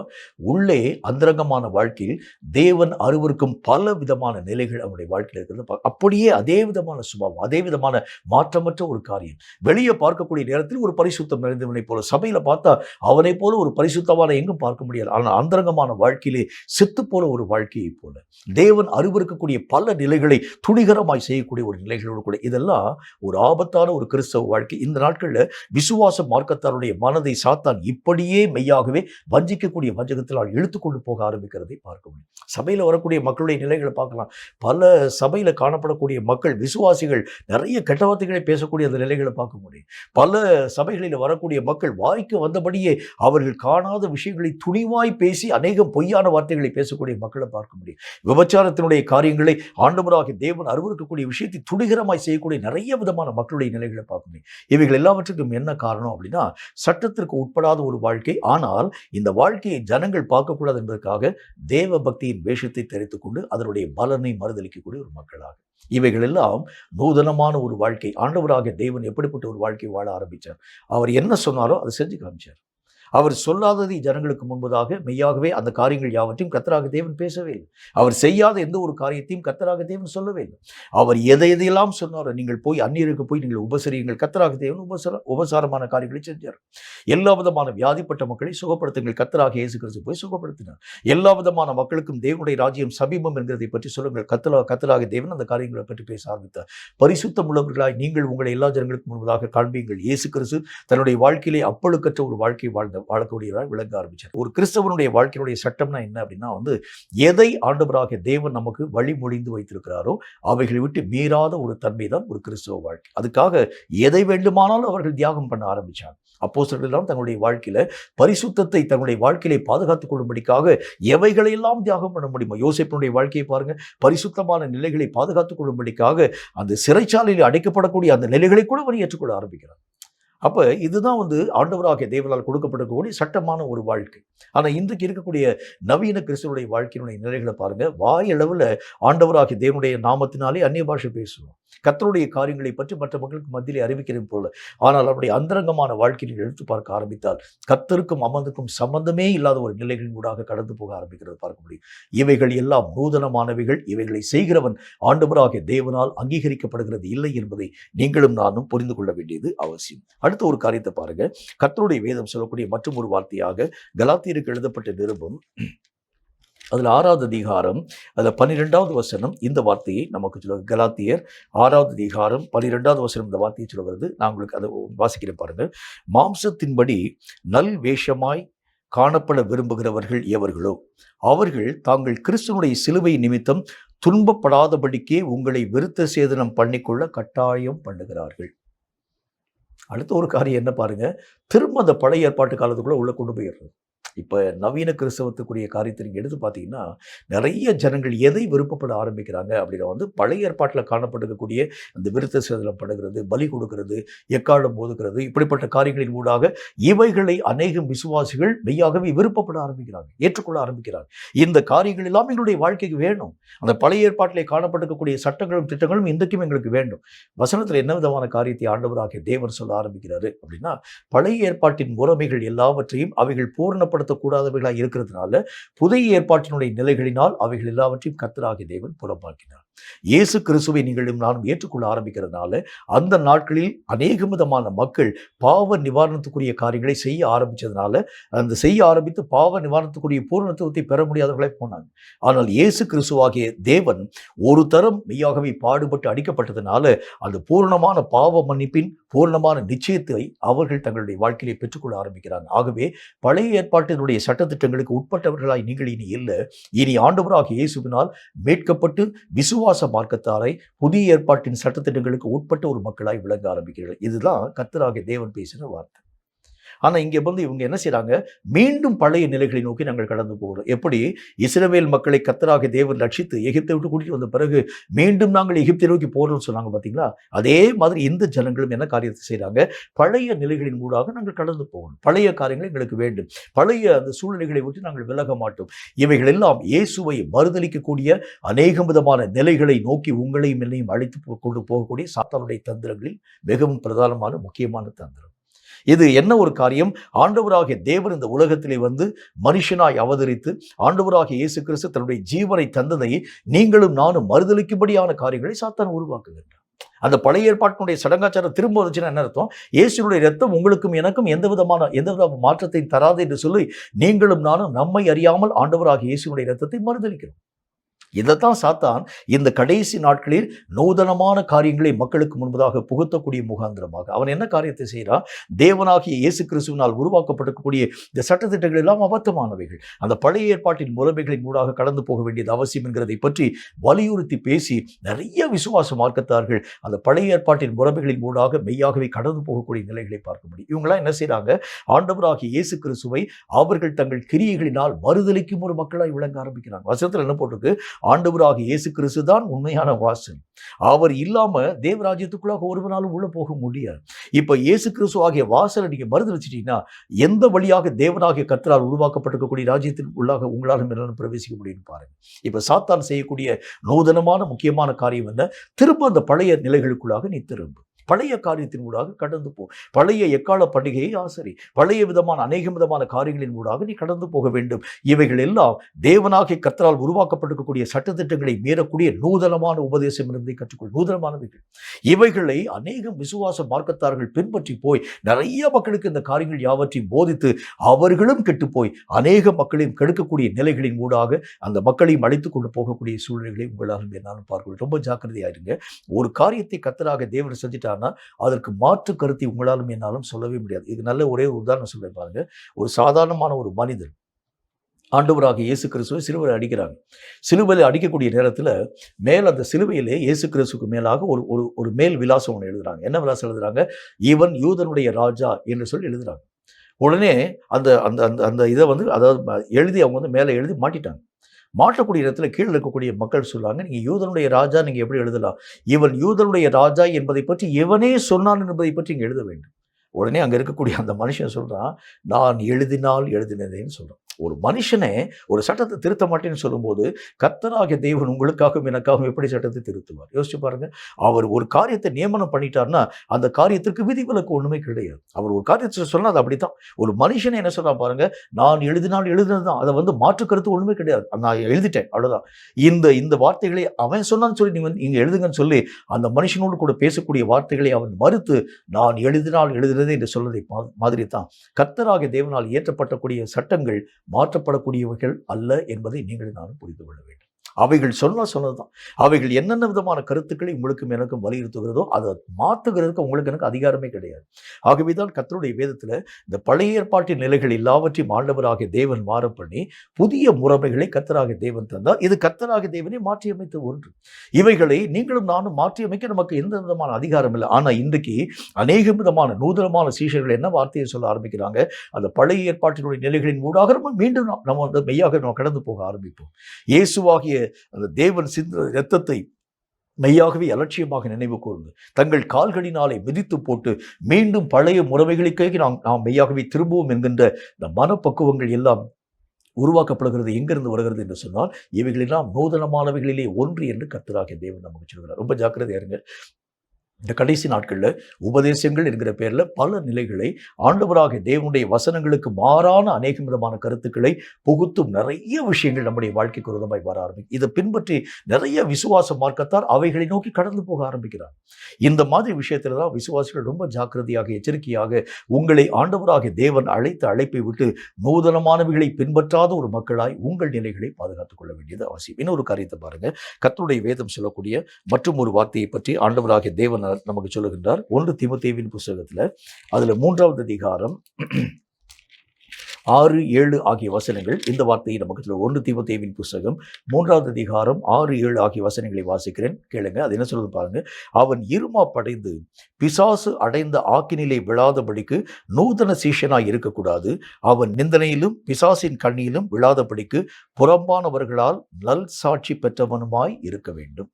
உள்ளே அந்தரங்கமான வாழ்க்கையில் தேவன் அருவருக்கும் பல விதமான நிலைகள் அவனுடைய வாழ்க்கையில் இருக்கிறது. அப்படியே அதே விதமான சுபாவம், அதே விதமான மாற்றமற்ற ஒரு காரியம். வெளியே பார்க்கக்கூடிய நேரத்தில் ஒரு பரிசுத்தம் நிறைந்தவனை போல, சபையில பார்த்தா அவனை போல ஒரு பரிசுத்தமான எங்கும் பார்க்க முடியாது. ஆனால் அந்தரங்கமான வாழ்க்கையிலே செத்து போல ஒரு வாழ்க்கையை போல தேவன் அருவருக்கக்கூடிய பல நிலைகளை துணிகரமாய் செய்யக்கூடிய ஒரு நிலைகளோடு கூட. இதெல்லாம் ஒரு ஆபத்தான ஒரு கிறிஸ்தவ வாழ்க்கை. இந்த நாட்களில் விசுவாச மார்க்கத்தாருடைய மனதை சாத்தான் இப்படி வந்தபடியே மெய்யாகவே வஞ்சிக்கக்கூடிய வஞ்சகத்தினால் இழுத்துக்கொண்டு போக ஆரம்பிக்கிறதை பார்க்க முடியும். சபையில் வரக்கூடிய மக்களுடைய நிலைகளை பார்க்கலாம். பல சபையில் காணப்படக்கூடிய மக்கள் விசுவாசிகள் நிறைய கெட்ட வார்த்தைகளை பேசக்கூடிய அந்த நிலைகளை பார்க்க முடியும். பல சபைகளில் வரக்கூடிய மக்கள் வாய்க்கு வந்தபடியே அவர்கள் காணாத விஷயங்களை துணிவாய் பேசி அநேகம் பொய்யான வார்த்தைகளை பேசக்கூடிய மக்களை பார்க்க முடியும். விபச்சாரத்தினுடைய காரியங்களை ஆண்டவராகிய தேவன் அருவருக்கக்கூடிய விஷயத்தை துணிகரமாய் செய்யக்கூடிய நிறைய விதமான மக்களுடைய நிலைகளை பார்க்க முடியும். இவைகள் எல்லாவற்றுக்கும் என்ன காரணம் அப்படின்னா, சட்டத்திற்கு உட்படாத ஒரு வாழ்க்கை. ஆனால் இந்த வாழ்க்கையை ஜனங்கள் பார்க்கக்கூடாது என்பதற்காக தேவ பக்தியின் வேஷத்தை தெரிவித்துக் கொண்டு அதனுடைய பலனை மறுதளிக்கக்கூடிய ஒரு மக்களாக இவைகள் எல்லாம் நூதனமான ஒரு வாழ்க்கை. ஆண்டவராகிய தேவன் எப்படிப்பட்ட ஒரு வாழ்க்கை வாழ ஆரம்பித்தார்? அவர் என்ன சொன்னாரோ அதை செஞ்சு காமிச்சார். அவர் சொல்லாததை ஜனங்களுக்கு முன்பதாக மெய்யாகவே அந்த காரியங்கள் யாவற்றையும் கர்த்தராகிய தேவன் பேசவே இல்லை. அவர் செய்யாத எந்த ஒரு காரியத்தையும் கர்த்தராகிய தேவன் சொல்லவே இல்லை. அவர் எதையெல்லாம் சொன்னாரோ, நீங்கள் போய் அந்நியருக்கு போய் நீங்கள் உபசரியுங்கள், கர்த்தராகிய தேவன் உபசாரமான காரியங்களை செஞ்சார். எல்லா விதமான வியாதிப்பட்ட மக்களை சுகப்படுத்துங்கள், கர்த்தராகிய இயேசு கிறிஸ்து போய் சுகப்படுத்தினார். எல்லா விதமான மக்களுக்கும் தேவனுடைய ராஜ்யம் சமீபம் என்கிறதை பற்றி சொல்லுங்கள், கர்த்தராகிய தேவன் அந்த காரியங்களை பற்றி பேச ஆரம்பித்தார். பரிசுத்தம் உள்ளவர்களாய் நீங்கள் உங்களை எல்லா ஜனங்களுக்கும் முன்பதாக காண்பீங்கள். இயேசு கிறிஸ்து தன்னுடைய வாழ்க்கையிலே அப்பழுக்கற்ற ஒரு வாழ்க்கை வாழக்கூடியவராக விளங்க ஆரம்பிச்சார். ஒரு கிறிஸ்தவனுடைய வாழ்க்கையினுடைய சட்டம்னா என்ன அப்படின்னா, எதை ஆண்டவராகிய தேவன் நமக்கு வழிமொழிந்து வைத்திருக்கிறாரோ அவைகளை விட்டு மீறாத ஒரு தன்மை தான் ஒரு கிறிஸ்தவ வாழ்க்கை. அதுக்காக எதை வேண்டுமானாலும் அவர்கள் தியாகம் பண்ண ஆரம்பிச்சாங்க. அப்போஸ்தலர்கள் எல்லாம் தங்களுடைய வாழ்க்கையில பரிசுத்தத்தை தங்களுடைய வாழ்க்கையிலே பாதுகாத்துக் கொள்ளும்படிக்காக எவைகளையெல்லாம் தியாகம் பண்ண முடியுமோ, யோசேப்பினுடைய வாழ்க்கையை பாருங்க, பரிசுத்தமான நிலைகளை பாதுகாத்துக் கொள்ளும்படிக்காக அந்த சிறைச்சாலையில் அடைக்கப்படக்கூடிய அந்த நிலைகளை கூட அவர் ஏற்றுக்கொள்ள ஆரம்பிக்கிறார். அப்போ இதுதான் ஆண்டவராகிய தேவனால் கொடுக்கப்படக்கூடிய சட்டமான ஒரு வாழ்க்கை. ஆனால் இன்றைக்கு இருக்கக்கூடிய நவீன கிறிஸ்துவனுடைய வாழ்க்கையினுடைய நிலைகளை பாருங்க. வாயளவில் ஆண்டவராகிய தேவனுடைய நாமத்தினாலே அந்நிய பாஷை பேசுவோம், கர்த்தருடைய காரியங்களை பற்றி மற்ற மக்களுக்கு மத்தியிலே அறிவிக்கிறேன் போல. ஆனால் அவருடைய அந்தரங்கமான வாழ்க்கையை எடுத்து பார்க்க ஆரம்பித்தால் கர்த்தருக்கும் அமர்ந்துக்கும் சம்பந்தமே இல்லாத ஒரு நிலைகளின் ஊடாக கடந்து போக ஆரம்பிக்கிறது பார்க்க முடியும். இவைகள் எல்லாம் நூதனமானவைகள். இவைகளை செய்கிறவன் ஆண்டவராகிய தேவனால் அங்கீகரிக்கப்படுகிறது இல்லை என்பதை நீங்களும் நானும் புரிந்து கொள்ள வேண்டியது அவசியம். அடுத்த ஒரு காரியத்தை பாருங்க. கர்த்தருடைய வேதம் சொல்லக்கூடிய மற்றும் ஒரு வார்த்தையாக கலாத்தியருக்கு எழுதப்பட்ட நிருபம், அதில் 6வது அதிகாரம், அதில் 12வது வசனம் இந்த வார்த்தையை நமக்கு சொல்லுவது. கலாத்தியர் 6வது அதிகாரம் 12வது வசனம் இந்த வார்த்தையை சொல்லுகிறது. நான் உங்களுக்கு அதை வாசிக்கிறேன் பாருங்க. மாம்சத்தின்படி நல் வேஷமாய் காணப்பட விரும்புகிறவர்கள் எவர்களோ அவர்கள் தாங்கள் கிறிஸ்துவனுடைய சிலுவை நிமித்தம் துன்பப்படாதபடிக்கே உங்களை விருத்த சேதனம் பண்ணிக்கொள்ள கட்டாயம் பண்ணுகிறார்கள். அடுத்த ஒரு காரியம் என்ன பாருங்க, திரும்ப அந்த பழைய ஏற்பாட்டு காலத்துக்குள்ள உள்ள கொண்டு போயிடுறது. இப்போ நவீன கிறிஸ்தவத்துக்குரிய காரியத்தை நீங்கள் எடுத்து பார்த்தீங்கன்னா, நிறைய ஜனங்கள் எதை விருப்பப்பட ஆரம்பிக்கிறாங்க அப்படின்னா, பழைய ஏற்பாட்டில் காணப்பட்டிருக்கக்கூடிய அந்த விருத்த சேதனம் பண்ணுகிறது, பலி கொடுக்கிறது, எக்காலம் போதுகிறது, இப்படிப்பட்ட காரியங்களின் ஊடாக இவைகளை அநேகம் விசுவாசிகள் மெய்யாகவே விருப்பப்பட ஆரம்பிக்கிறாங்க, ஏற்றுக்கொள்ள ஆரம்பிக்கிறாங்க. இந்த காரியங்கள் எல்லாம் எங்களுடைய வாழ்க்கைக்கு வேணும். அந்த பழைய ஏற்பாட்டிலே காணப்பட்டிருக்கக்கூடிய சட்டங்களும் திட்டங்களும் இன்றைக்கும் எங்களுக்கு வேண்டும். வசனத்தில் என்ன விதமான காரியத்தை ஆண்டவராகிய தேவன் சொல்ல ஆரம்பிக்கிறாரு அப்படின்னா, பழைய ஏற்பாட்டின் முறைமைகள் எல்லாவற்றையும் அவைகள் பூரணப்படுத்த கூடாதவைகளாக இருக்கிறதுனால புதிய ஏற்பாட்டினுடைய நிலைகளினால் அவைகள் எல்லாவற்றையும் கர்த்தராகிய தேவன் புறம்பாக்கினார். இயேசு கிறிஸ்துவை நீங்களும் நானும் ஏற்றுக்கொள்ள ஆரம்பிக்கிறதுனால அந்த நாட்களில் அநேக விதமான மக்கள் பாவ நிவாரணத்துக்குரிய காரியங்களை செய்ய ஆரம்பித்ததுனால அந்த செய்ய ஆரம்பித்து பாவ நிவாரணத்துக்குரிய பூரணத்துவத்தை பெற முடியாதவர்களாய் போனாங்க. ஆனால் இயேசு கிறிஸ்துவாகிய தேவன் ஒரு தரம் மெய்யாகவே பாடுபட்டு அடிக்கப்பட்டதுனால அந்த பூரணமான பாவ மன்னிப்பின் பூரணமான நிச்சயத்தை அவர்கள் தங்களுடைய வாழ்க்கையை பெற்றுக்கொள்ள ஆரம்பிக்கிறாங்க. ஆகவே பழைய ஏற்பாட்டினுடைய சட்டத்திட்டங்களுக்கு உட்பட்டவர்களாய் நீங்கள் இனி இல்லை. இனி ஆண்டவராகிய இயேசுவினால் மீட்கப்பட்டு விசுவாச மார்க்கத்தாரை புதிய ஏற்பாட்டின் சட்டத்திட்டங்களுக்கு உட்பட்ட ஒரு மக்களாய் விளங்க ஆரம்பிக்கிறார்கள். இதுதான் கர்த்தராகிய தேவன் பேசின வார்த்தை. ஆனால் இங்கே இவங்க என்ன செய்கிறாங்க, மீண்டும் பழைய நிலைகளை நோக்கி நாங்கள் கடந்து போகிறோம். எப்படி இஸ்ரவேல் மக்களை கர்த்தராகிய தேவன் ரட்சித்து எகிப்தை விட்டு கூட்டிட்டு வந்த பிறகு மீண்டும் நாங்கள் எகிப்தை நோக்கி போகிறோம்னு சொன்னாங்க பார்த்தீங்களா? அதே மாதிரி இந்த ஜனங்களும் என்ன காரியத்தை செய்கிறாங்க, பழைய நிலைகளின் ஊடாக நாங்கள் கடந்து போகணும். பழைய காரியங்கள் எங்களுக்கு வேண்டும், பழைய அந்த சூழ்நிலைகளை விட்டு நாங்கள் விலக மாட்டோம். இவைகள் எல்லாம் இயேசுவை மறுதலிக்கக்கூடிய அநேக விதமான நிலைகளை நோக்கி உங்களையும் என்னையும் அழைத்து கொண்டு போகக்கூடிய சாத்தானுடைய தந்திரங்களில் மிகவும் பிரதானமான முக்கியமான தந்திரம். இது என்ன ஒரு காரியம், ஆண்டவராகிய தேவன் இந்த உலகத்திலே மனுஷனாய் அவதரித்து ஆண்டவராகிய இயேசு கிறிஸ்து தன்னுடைய ஜீவனை தந்ததை நீங்களும் நானும் மறுதலிக்கும்படியான காரியங்களை சாத்தான் உருவாக்குகின்றான். அந்த பழைய ஏற்பாட்டினுடைய சடங்காச்சாரம் திரும்ப வந்துச்சுன்னா என்ன அர்த்தம், இயேசுடைய ரத்தம் உங்களுக்கும் எனக்கும் எந்த விதமான மாற்றத்தையும் தராது என்று சொல்லி நீங்களும் நானும் நம்மை அறியாமல் ஆண்டவராகிய இயேசுடைய ரத்தத்தை மறுதலிக்கிறோம். இதைத்தான் சாத்தான் இந்த கடைசி நாட்களில் நூதனமான காரியங்களை மக்களுக்கு முன்பதாக புகுத்தக்கூடிய முகாந்திரமாக அவன் என்ன காரியத்தை செய்கிறான்? தேவனாகிய இயேசு கிறிஸ்துவினால் உருவாக்கப்பட்டிருக்கக்கூடிய இந்த சட்டத்திட்டங்கள் எல்லாம் அபத்தமானவைகள், அந்த பழைய ஏற்பாட்டின் முறைமைகளின் மூடாக கடந்து போக வேண்டியது அவசியம் என்கிறதை பற்றி வலியுறுத்தி பேசி நிறைய விசுவாச மார்க்கத்தார்கள் அந்த பழைய ஏற்பாட்டின் முறைமைகளின் மூடாக மெய்யாகவே கடந்து போகக்கூடிய நிலைகளை பார்க்க முடியும். இவங்களாம் என்ன செய்கிறாங்க? ஆண்டவராகிய இயேசு கிறிஸ்துவை அவர்கள் தங்கள் கிரியைகளினால் மறுதலிக்கும் ஒரு மக்களாய் விளங்க ஆரம்பிக்கிறாங்க. வசனத்தில் என்ன போட்டிருக்கு? ஆண்டவராகிய இயேசு கிறிஸ்து தான் உண்மையான வாசல், அவர் இல்லாம தேவராஜ்யத்துக்குள்ளாக ஒருவனாலும் உள்ள போக முடியாது. இப்ப இயேசு கிறிஸ்து ஆகிய வாசலை நீங்க மறுதலிச்சிட்டீங்கன்னா எந்த வழியாக தேவனாகிய கர்த்தரால் உருவாக்கப்பட்டிருக்கக்கூடிய ராஜ்யத்திற்கு உள்ளாக உங்களாலும் என்னாலும் பிரவேசிக்க முடியும்னு பாருங்க. இப்ப சாத்தான் செய்யக்கூடிய நூதனமான முக்கியமான காரியம் என்ன? திரும்ப அந்த பழைய நிலைகளுக்குள்ளாக நீ திரும்ப பழைய காரியத்தின் ஊடாக கடந்து போ, பழைய எக்கால பண்டிகையை ஆசரி, பழைய விதமான அநேக விதமான காரியங்களின் ஊடாக நீ கடந்து போக வேண்டும். இவைகள் எல்லாம் தேவனாகிய கர்த்தரால் உருவாக்கப்பட்டிருக்கக்கூடிய சட்டத்திட்டங்களை மீறக்கூடிய நூதனமான உபதேசம் என்பதை கற்றுக்கொள். நூதனமானவைகள் இவைகளை அநேகம் விசுவாச மார்க்கத்தார்கள் பின்பற்றி போய் நிறைய மக்களுக்கு இந்த காரியங்கள் யாவற்றையும் போதித்து அவர்களும் கெட்டு போய் அநேக மக்களையும் கெடுக்கக்கூடிய நிலைகளின் ஊடாக அந்த மக்களையும் அழைத்து கொண்டு போகக்கூடிய சூழ்நிலைகளை உங்களாலும் என்னாலும் பார்க்கணும். ரொம்ப ஜாக்கிரதையாயிருங்க. ஒரு காரியத்தை கர்த்தராக தேவன் செஞ்சுட்டார், அதற்கு மாற்று கருத்தை உங்களாலும் என்னாலும் சொல்லவே முடியாது. இது நல்ல ஒரே உதாரணம் சொல்றேன் பாருங்க. ஒரு சாதாரணமான ஒரு மனிதர் ஆண்டவராகிய இயேசு கிறிஸ்துவை சிலுவையில் அடிக்கிறாங்க. சிலுவையில் அடிக்கக்கூடிய நேரத்தில் மேல் அந்த சிலுவையிலே இயேசு கிறிஸ்துக்கு மேலாக ஒரு ஒரு ஒரு மேல் விலாசம் ஒன்று எழுதுறாங்க. என்ன விலாசம் எழுதுறாங்க? இவன் யூதனுடைய ராஜா என்று சொல்லி எழுதுறாங்க. உடனே அந்த அந்த அந்த அந்த இதை அதாவது எழுதி அவங்க மேலே எழுதி மாட்டிட்டாங்க. மாற்றக்கூடிய இடத்துல கீழே இருக்கக்கூடிய மக்கள் சொல்றாங்க, நீங்க யூதனுடைய ராஜா நீங்க எப்படி எழுதலாம்? இவன் யூதனுடைய ராஜா என்பதை பற்றி எவனே சொன்னான் என்பதை பற்றி இங்க எழுத வேண்டும். உடனே அங்க இருக்கக்கூடிய அந்த மனுஷன் சொல்றான், நான் எழுதினால் எழுதினதேன்னு சொல்றான். ஒரு மனுஷனே ஒரு சட்டத்தை திருத்த மாட்டேன்னு சொல்லும்போது கர்த்தராகிய தேவன் உங்களுக்காகவும் எனக்காகவும் எப்படி சட்டத்தை திருத்துவார்? யோசிச்சு பாருங்க. அவர் ஒரு காரியத்தை நியமனம் பண்ணிட்டார்னா அந்த காரியத்திற்கு விதிவிலக்கு ஒண்ணுமே கிடையாது. அவர் ஒரு காரியத்தை சொன்னா அது அப்படித்தான். ஒரு மனுஷனை என்ன சொல்றான் பாருங்க, நான் எழுதினால் எழுதினதுதான், அதை மாற்று கருத்து ஒண்ணுமே கிடையாது, நான் எழுதிட்டேன் அவ்வளவுதான். இந்த வார்த்தைகளை அவன் சொன்னான்னு சொல்லி நீங்க இங்க எழுதுங்கன்னு சொல்லி அந்த மனுஷனோடு கூட பேசக்கூடிய வார்த்தைகளை அவன் மறுத்து நான் எழுதினால் எழுதினதே என்று சொல்வதை மாதிரி தான் கர்த்தராகிய தேவனால் இயற்றப்படக்கூடிய சட்டங்கள் மாற்றப்படக்கூடியவைகள் அல்ல என்பதை நீங்கள் நானும் புரிந்து கொள்ள வேண்டும். அவைகள் சொன்னதுதான். அவைகள் என்னென்ன விதமான கருத்துக்களை உங்களுக்கும் எனக்கும் வலியுறுத்துகிறதோ அதை மாற்றுகிறதுக்கு உங்களுக்கு எனக்கு அதிகாரமே கிடையாது. ஆகவேதான் கர்த்தருடைய வேதத்தில் இந்த பழைய ஏற்பாட்டின் நிலைகள் எல்லாவற்றையும் ஆண்டவராகிய தேவன் மாற பண்ணி புதிய முறைமைகளை கர்த்தராகிய தேவன் தந்தார். இது கர்த்தராகிய தேவனை மாற்றியமைத்த ஒன்று. இவைகளை நீங்களும் நானும் மாற்றியமைக்க நமக்கு எந்த விதமான அதிகாரம் இல்லை. ஆனால் இன்றைக்கு அநேக விதமான நூதனமான சீஷர்கள் என்ன வார்த்தையை சொல்ல ஆரம்பிக்கிறாங்க? அந்த பழைய ஏற்பாட்டினுடைய நிலைகளின் ஊடாக மீண்டும் நம்ம மெய்யாக நம்ம கடந்து போக ஆரம்பிப்போம். இயேசுவாகிய அந்த தேவன் சிந்த இரத்தத்தை மெய்யாகவே அலட்சியமாக நினைவு கூர்ந்து தங்கள் கால்களினாலே மிதித்து போட்டு மீண்டும் பழைய முறைமைகளுக்கே நாம் மெய்யாகவே திரும்புவோம் என்கின்ற இந்த மனப்பக்குவங்கள் எல்லாம் உருவாக்கப்படுகிறது. எங்கிருந்து வருகிறது என்று சொன்னால் இவைகளெல்லாம் நூதனமானவைகளிலே ஒன்று என்று கர்த்தராகிய தேவன் நமக்கு சொல்கிறார். ரொம்ப ஜாக்கிரதையா இருங்க. இந்த கடைசி நாட்களில் உபதேசங்கள் என்கிற பேரில் பல நிலைகளை ஆண்டவராகிய தேவனுடைய வசனங்களுக்கு மாறான அநேக விதமான கருத்துக்களை புகுத்தும் நிறைய விஷயங்கள் நம்முடைய வாழ்க்கைக்கு விரோதமாய் வர ஆரம்பிக்கும். இதை பின்பற்றி நிறைய விசுவாச மார்க்கத்தார் அவைகளை நோக்கி கடந்து போக ஆரம்பிக்கிறார். இந்த மாதிரி விஷயத்தில் தான் விசுவாசிகள் ரொம்ப ஜாக்கிரதையாக எச்சரிக்கையாக உங்களை ஆண்டவராகிய தேவன் அழைத்த அழைப்பை விட்டு நூதனமானவைகளை பின்பற்றாத ஒரு மக்களாய் உங்கள் நிலைகளை பாதுகாத்துக் கொள்ள வேண்டியது அவசியம். இன்னொரு காரியத்தை பாருங்க. கர்த்தருடைய வேதம் சொல்லக்கூடிய மற்றும் ஒரு வார்த்தையை பற்றி ஆண்டவராகிய தேவன் நமக்கு சொல்லுகின்றார். 1 தீமோத்தேயுவின் புத்தகத்துல அதுல 3வது அதிகாரம் 6, 7 ஆகிய வசனங்கள். இந்த வார்த்தையை நமக்கு 1 தீமோத்தேயுவின் புத்தகம் 3வது அதிகாரம் 6, 7 ஆகிய வசனங்களை வாசிக்கிறேன், கேளுங்க. அது என்ன சொல்லுது பாருங்க. அவன் இருமா படைந்து பிசாசு அடைந்த ஆக்கினிலே விழாதபடிக்கு நூதன சீஷனாய் இருக்கக்கூடாது. அவன் நிந்தனையிலும் பிசாசின் கண்ணியிலும் விழாதபடிக்கு புறம்பானவர்களால் நல் சாட்சி பெற்றவனுமாய் இருக்க வேண்டும்.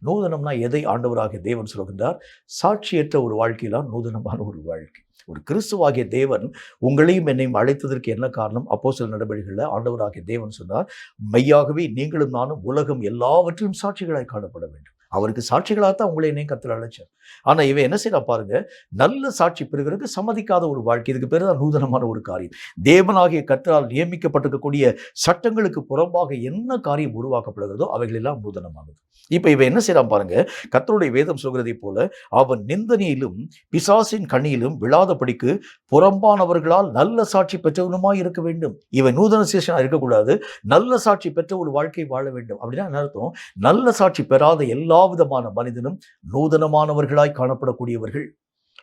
நூதனம்னா எதை ஆண்டவராகிய தேவன் சொல்கின்றார்? சாட்சியற்ற ஒரு வாழ்க்கையிலாம் நூதனமான ஒரு வாழ்க்கை. ஒரு கிறிஸ்துவாகிய தேவன் உங்களையும் என்னையும் அழைத்ததற்கு என்ன காரணம்? அப்போஸ்தலர் நடவடிக்கைகளில் ஆண்டவராகிய தேவன் சொன்னார், மெய்யாகவே நீங்களும் நானும் உலகம் எல்லாவற்றையும் சாட்சிகளாய் காணப்பட வேண்டும். அவருக்கு சாட்சிகளாகத்தான் உங்களை என்னையும் கர்த்தர் அழைச்சார். ஆனா இவன் என்ன செய்யறான் பாருங்க, நல்ல சாட்சி பெறுகிறதுக்கு சம்மதிக்காத ஒரு வாழ்க்கை. இதுக்கு பேர் தான் நூதனமான ஒரு காரியம். தேவனாகிய கர்த்தரால் நியமிக்கப்பட்டிருக்கக்கூடிய சட்டங்களுக்கு புறம்பாக என்ன காரியம் உருவாக்கப்படுகிறதோ அவைகள் எல்லாம் நூதனமானது. இப்ப இவன் என்ன செய்யறான் பாருங்க, கர்த்தருடைய வேதம் சொல்கிறதை போல அவன் நிந்தனையிலும் பிசாசின் கண்ணியிலும் விழாதபடிக்கு புறம்பானவர்களால் நல்ல சாட்சி பெற்றவனுமாய் இருக்க வேண்டும். இவன் நூதன சேஷனா இருக்கக்கூடாது, நல்ல சாட்சி பெற்ற ஒரு வாழ்க்கை வாழ வேண்டும். அப்படின்னா என்ன அர்த்தம்? நல்ல சாட்சி பெறாத எல்லா விதமான மனிதனும் நூதனமானவர்களாய் காணப்படக்கூடியவர்கள்,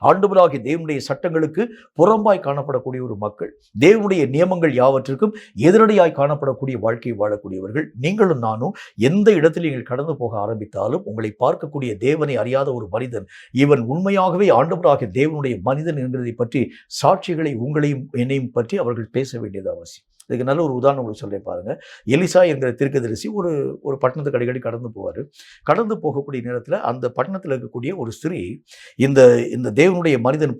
ஆண்டவராகிய தேவனுடைய சட்டங்களுக்கு புறம்பாய் காணப்படக்கூடிய ஒரு மக்கள், தேவனுடைய நியமங்கள் யாவற்றிற்கும் எதிரடியாய் காணப்படக்கூடிய வாழ்க்கை வாழக்கூடியவர்கள். நீங்களும் நானும் எந்த இடத்தில் நீங்கள் கடந்து போக ஆரம்பித்தாலும் உங்களை பார்க்கக்கூடிய தேவனை அறியாத ஒரு மனிதன், இவன் உண்மையாகவே ஆண்டவராகிய தேவனுடைய மனிதன் என்கிறதை பற்றி சாட்சிகளை உங்களையும் என்னையும் பற்றி அவர்கள் பேச வேண்டியது அவசியம். இதுக்கு நல்ல ஒரு உதாரணம் உங்களுக்கு சொல்ல பாருங்க. எலிசா என்கிற தீர்க்கதரிசி ஒரு பட்டணத்துக்கு அடிக்கடி கடந்து போவார். கடந்து போகக்கூடிய நேரத்தில் அந்த பட்டணத்தில் இருக்கக்கூடிய ஒரு ஸ்திரீ இந்த தேவனுடைய மனிதன்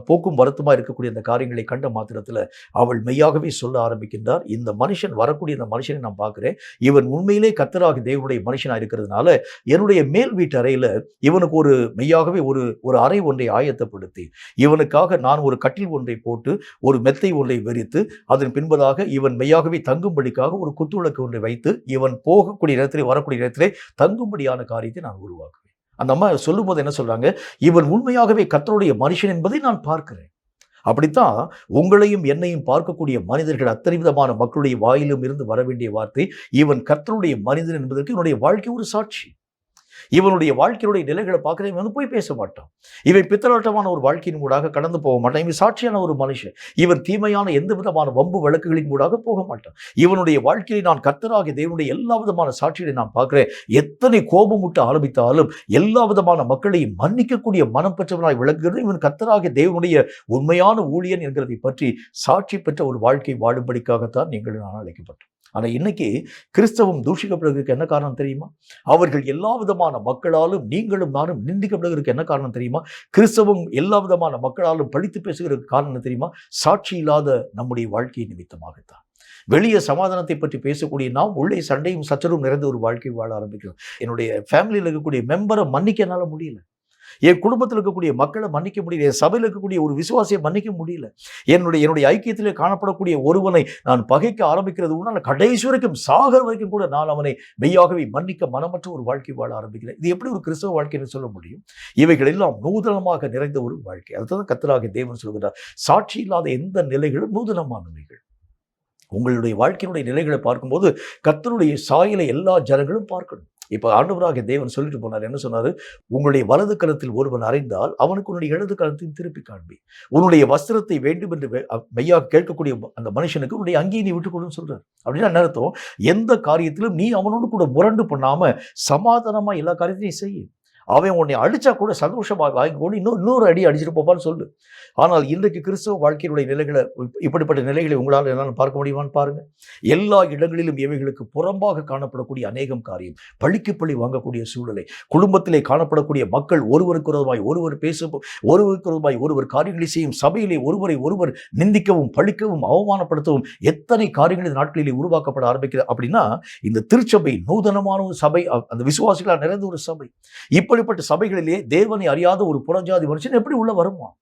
போக்கும் வருத்தமாக இருக்கக்கூடிய அந்த காரியங்களை கண்ட மாத்திரத்தில் அவள் மெய்யாகவே சொல்ல ஆரம்பிக்கின்றார், இந்த மனுஷன் வரக்கூடிய இந்த மனுஷனை நான் பார்க்குறேன், இவன் உண்மையிலே கர்த்தராக தேவனுடைய மனுஷனாக இருக்கிறதுனால என்னுடைய மேல் வீட்டு அறையில் இவனுக்கு மெய்யாகவே ஒரு அறை ஒன்றை ஆயத்தப்படுத்தி இவனுக்காக நான் ஒரு கட்டில் ஒன்றை போட்டு ஒரு மெத்தை ஒன்றை வெறித்து அதன் பின்பதாக இவன் மெய்யாகவே தங்கும்படிக்காக ஒரு குத்துவிளக்கு ஒன்றை வைத்து இவன் போகக்கூடிய இடத்திலே வரக்கூடிய இடத்திலே தங்கும்படியான காரியத்தை நான் உருவாக்குவேன். அந்த அம்மா சொல்லும் போது என்ன சொல்றாங்க, இவன் உண்மையாகவே கர்த்தருடைய மனுஷன் என்பதை நான் பார்க்கிறேன். அப்படித்தான் உங்களையும் என்னையும் பார்க்கக்கூடிய மனிதர்கள் அத்தனை விதமான மக்களுடைய வாயிலும் இருந்து வர வேண்டிய வார்த்தை, இவன் கர்த்தருடைய மனிதன் என்பதற்கு இவனுடைய வாழ்க்கை ஒரு சாட்சி. இவனுடைய வாழ்க்கையுடைய நிலைகளை பார்க்குற இவன் போய் பேச மாட்டான். இவன் பித்தலாட்டமான ஒரு வாழ்க்கையின் மூடாக கடந்து போக மாட்டான். இவன் சாட்சியான ஒரு மனுஷன். இவன் தீமையான எந்த விதமான வம்பு வழக்குகளின் மூடாக போக மாட்டான். இவனுடைய வாழ்க்கையில் நான் கர்த்தராகிய தேவனுடைய எல்லா விதமான சாட்சிகளை நான் பார்க்கிறேன். எத்தனை கோபமுட்டு ஆரம்பித்தாலும் எல்லா விதமான மக்களையும் மன்னிக்கக்கூடிய மனம் பெற்றவனாய் விளங்குகிறது இவன் கர்த்தராகிய தேவனுடைய உண்மையான ஊழியன் என்கிறதை பற்றி சாட்சி பெற்ற ஒரு வாழ்க்கை வாழும்படிக்காகத்தான் நீங்கள் நான் அழைக்கப்பட்டோம். ஆனால் இன்னைக்கு கிறிஸ்தவம் தூஷிக்கப்படுவதற்கு என்ன காரணம் தெரியுமா? அவர்கள் எல்லா விதமான மக்களாலும் நீங்களும் நானும் நிந்திக்கப்படுவதற்கு என்ன காரணம் தெரியுமா? கிறிஸ்தவம் எல்லா விதமான மக்களாலும் பழித்து பேசுகிறதுக்கு காரணம் தெரியுமா? சாட்சி இல்லாத நம்முடைய வாழ்க்கை நிமித்தமாகத்தான். வெளியே சமாதானத்தை பற்றி பேசக்கூடிய நாம் உள்ளே சண்டையும் சச்சரவும் நிறைந்த ஒரு வாழ்க்கை வாழ ஆரம்பிக்கிறோம். என்னுடைய ஃபேமிலியில் இருக்கக்கூடிய மெம்பரை மன்னிக்க என்னால் முடியல, என் குடும்பத்தில் இருக்கக்கூடிய மக்களை மன்னிக்க முடியல, என் சபையில் இருக்கக்கூடிய ஒரு விசுவாசியை மன்னிக்க முடியல, என்னுடைய ஐக்கியத்திலே காணப்படக்கூடிய ஒருவனை நான் பகைக்க ஆரம்பிக்கிறது உடனே கடைசி வரைக்கும் சாகர வரைக்கும் கூட நான் அவனை மெய்யாகவே மன்னிக்க மனமற்ற ஒரு வாழ்க்கை வாழ ஆரம்பிக்கிறேன். இது எப்படி ஒரு கிறிஸ்தவ வாழ்க்கைன்னு சொல்ல முடியும்? இவைகள் எல்லாம் நூதனமாக நிறைந்த ஒரு வாழ்க்கை. அதுதான் கர்த்தராகிய தேவன் சொல்கிறார், சாட்சி இல்லாத எந்த நிலைகளும் நூதனமானவைகள். உங்களுடைய வாழ்க்கையினுடைய நிலைகளை பார்க்கும்போது கர்த்தருடைய சாயலை எல்லா ஜனங்களும் பார்க்கணும். இப்போ ஆண்டவராகிய தேவன் சொல்லிட்டு போனார், என்ன சொன்னார்? உங்களுடைய வலது கரத்தில் ஒருவன் அறிந்தால் அவனுக்கு உன்னுடைய இடது கரத்தையும் திருப்பி காண்பி. உன்னுடைய வஸ்திரத்தை வேண்டும் என்று மெய்யாக கேட்கக்கூடிய அந்த மனுஷனுக்கு உன்னுடைய அங்கேயை நீ விட்டுக் கொடுன்னு சொல்றார். அப்படின்னா என்ன அர்த்தம்? எந்த காரியத்திலும் நீ அவனோடு கூட முரண்டு பண்ணாம சமாதானமா எல்லா காரியத்தையும் செய்யும். அவன் உன்னை அடிச்சா கூட சந்தோஷமாக வாங்கி கொண்டு இன்னொரு அடி அடிச்சுட்டு போப்பான்னு சொல்லு. ஆனால் இன்றைக்கு கிறிஸ்தவ வாழ்க்கையினுடைய நிலைகளை, இப்படிப்பட்ட நிலைகளை உங்களால் என்னால் பார்க்க முடியுமான்னு பாருங்க. எல்லா இடங்களிலும் இவைகளுக்கு புறம்பாக காணப்படக்கூடிய அநேகம் காரியம், பழிக்கு பழி வாங்கக்கூடிய சூழலை, குடும்பத்திலே காணப்படக்கூடிய மக்கள் ஒருவருக்கு விரோதமாய் ஒருவர் காரியங்களை செய்யும், சபையிலே ஒருவர் நிந்திக்கவும் பழிக்கவும் அவமானப்படுத்தவும் எத்தனை காரியங்கள் இந்த நாட்களிலே உருவாக்கப்பட ஆரம்பிக்கிறது. அப்படின்னா இந்த திருச்சபை நூதனமான ஒரு சபை, அந்த விசுவாசிகளால் நிறைந்த ஒரு சபை. இப்படிப்பட்ட சபைகளிலே தேவனை அறியாத ஒரு புறஜாதி மனுஷன் எப்படி உள்ள வருவான்?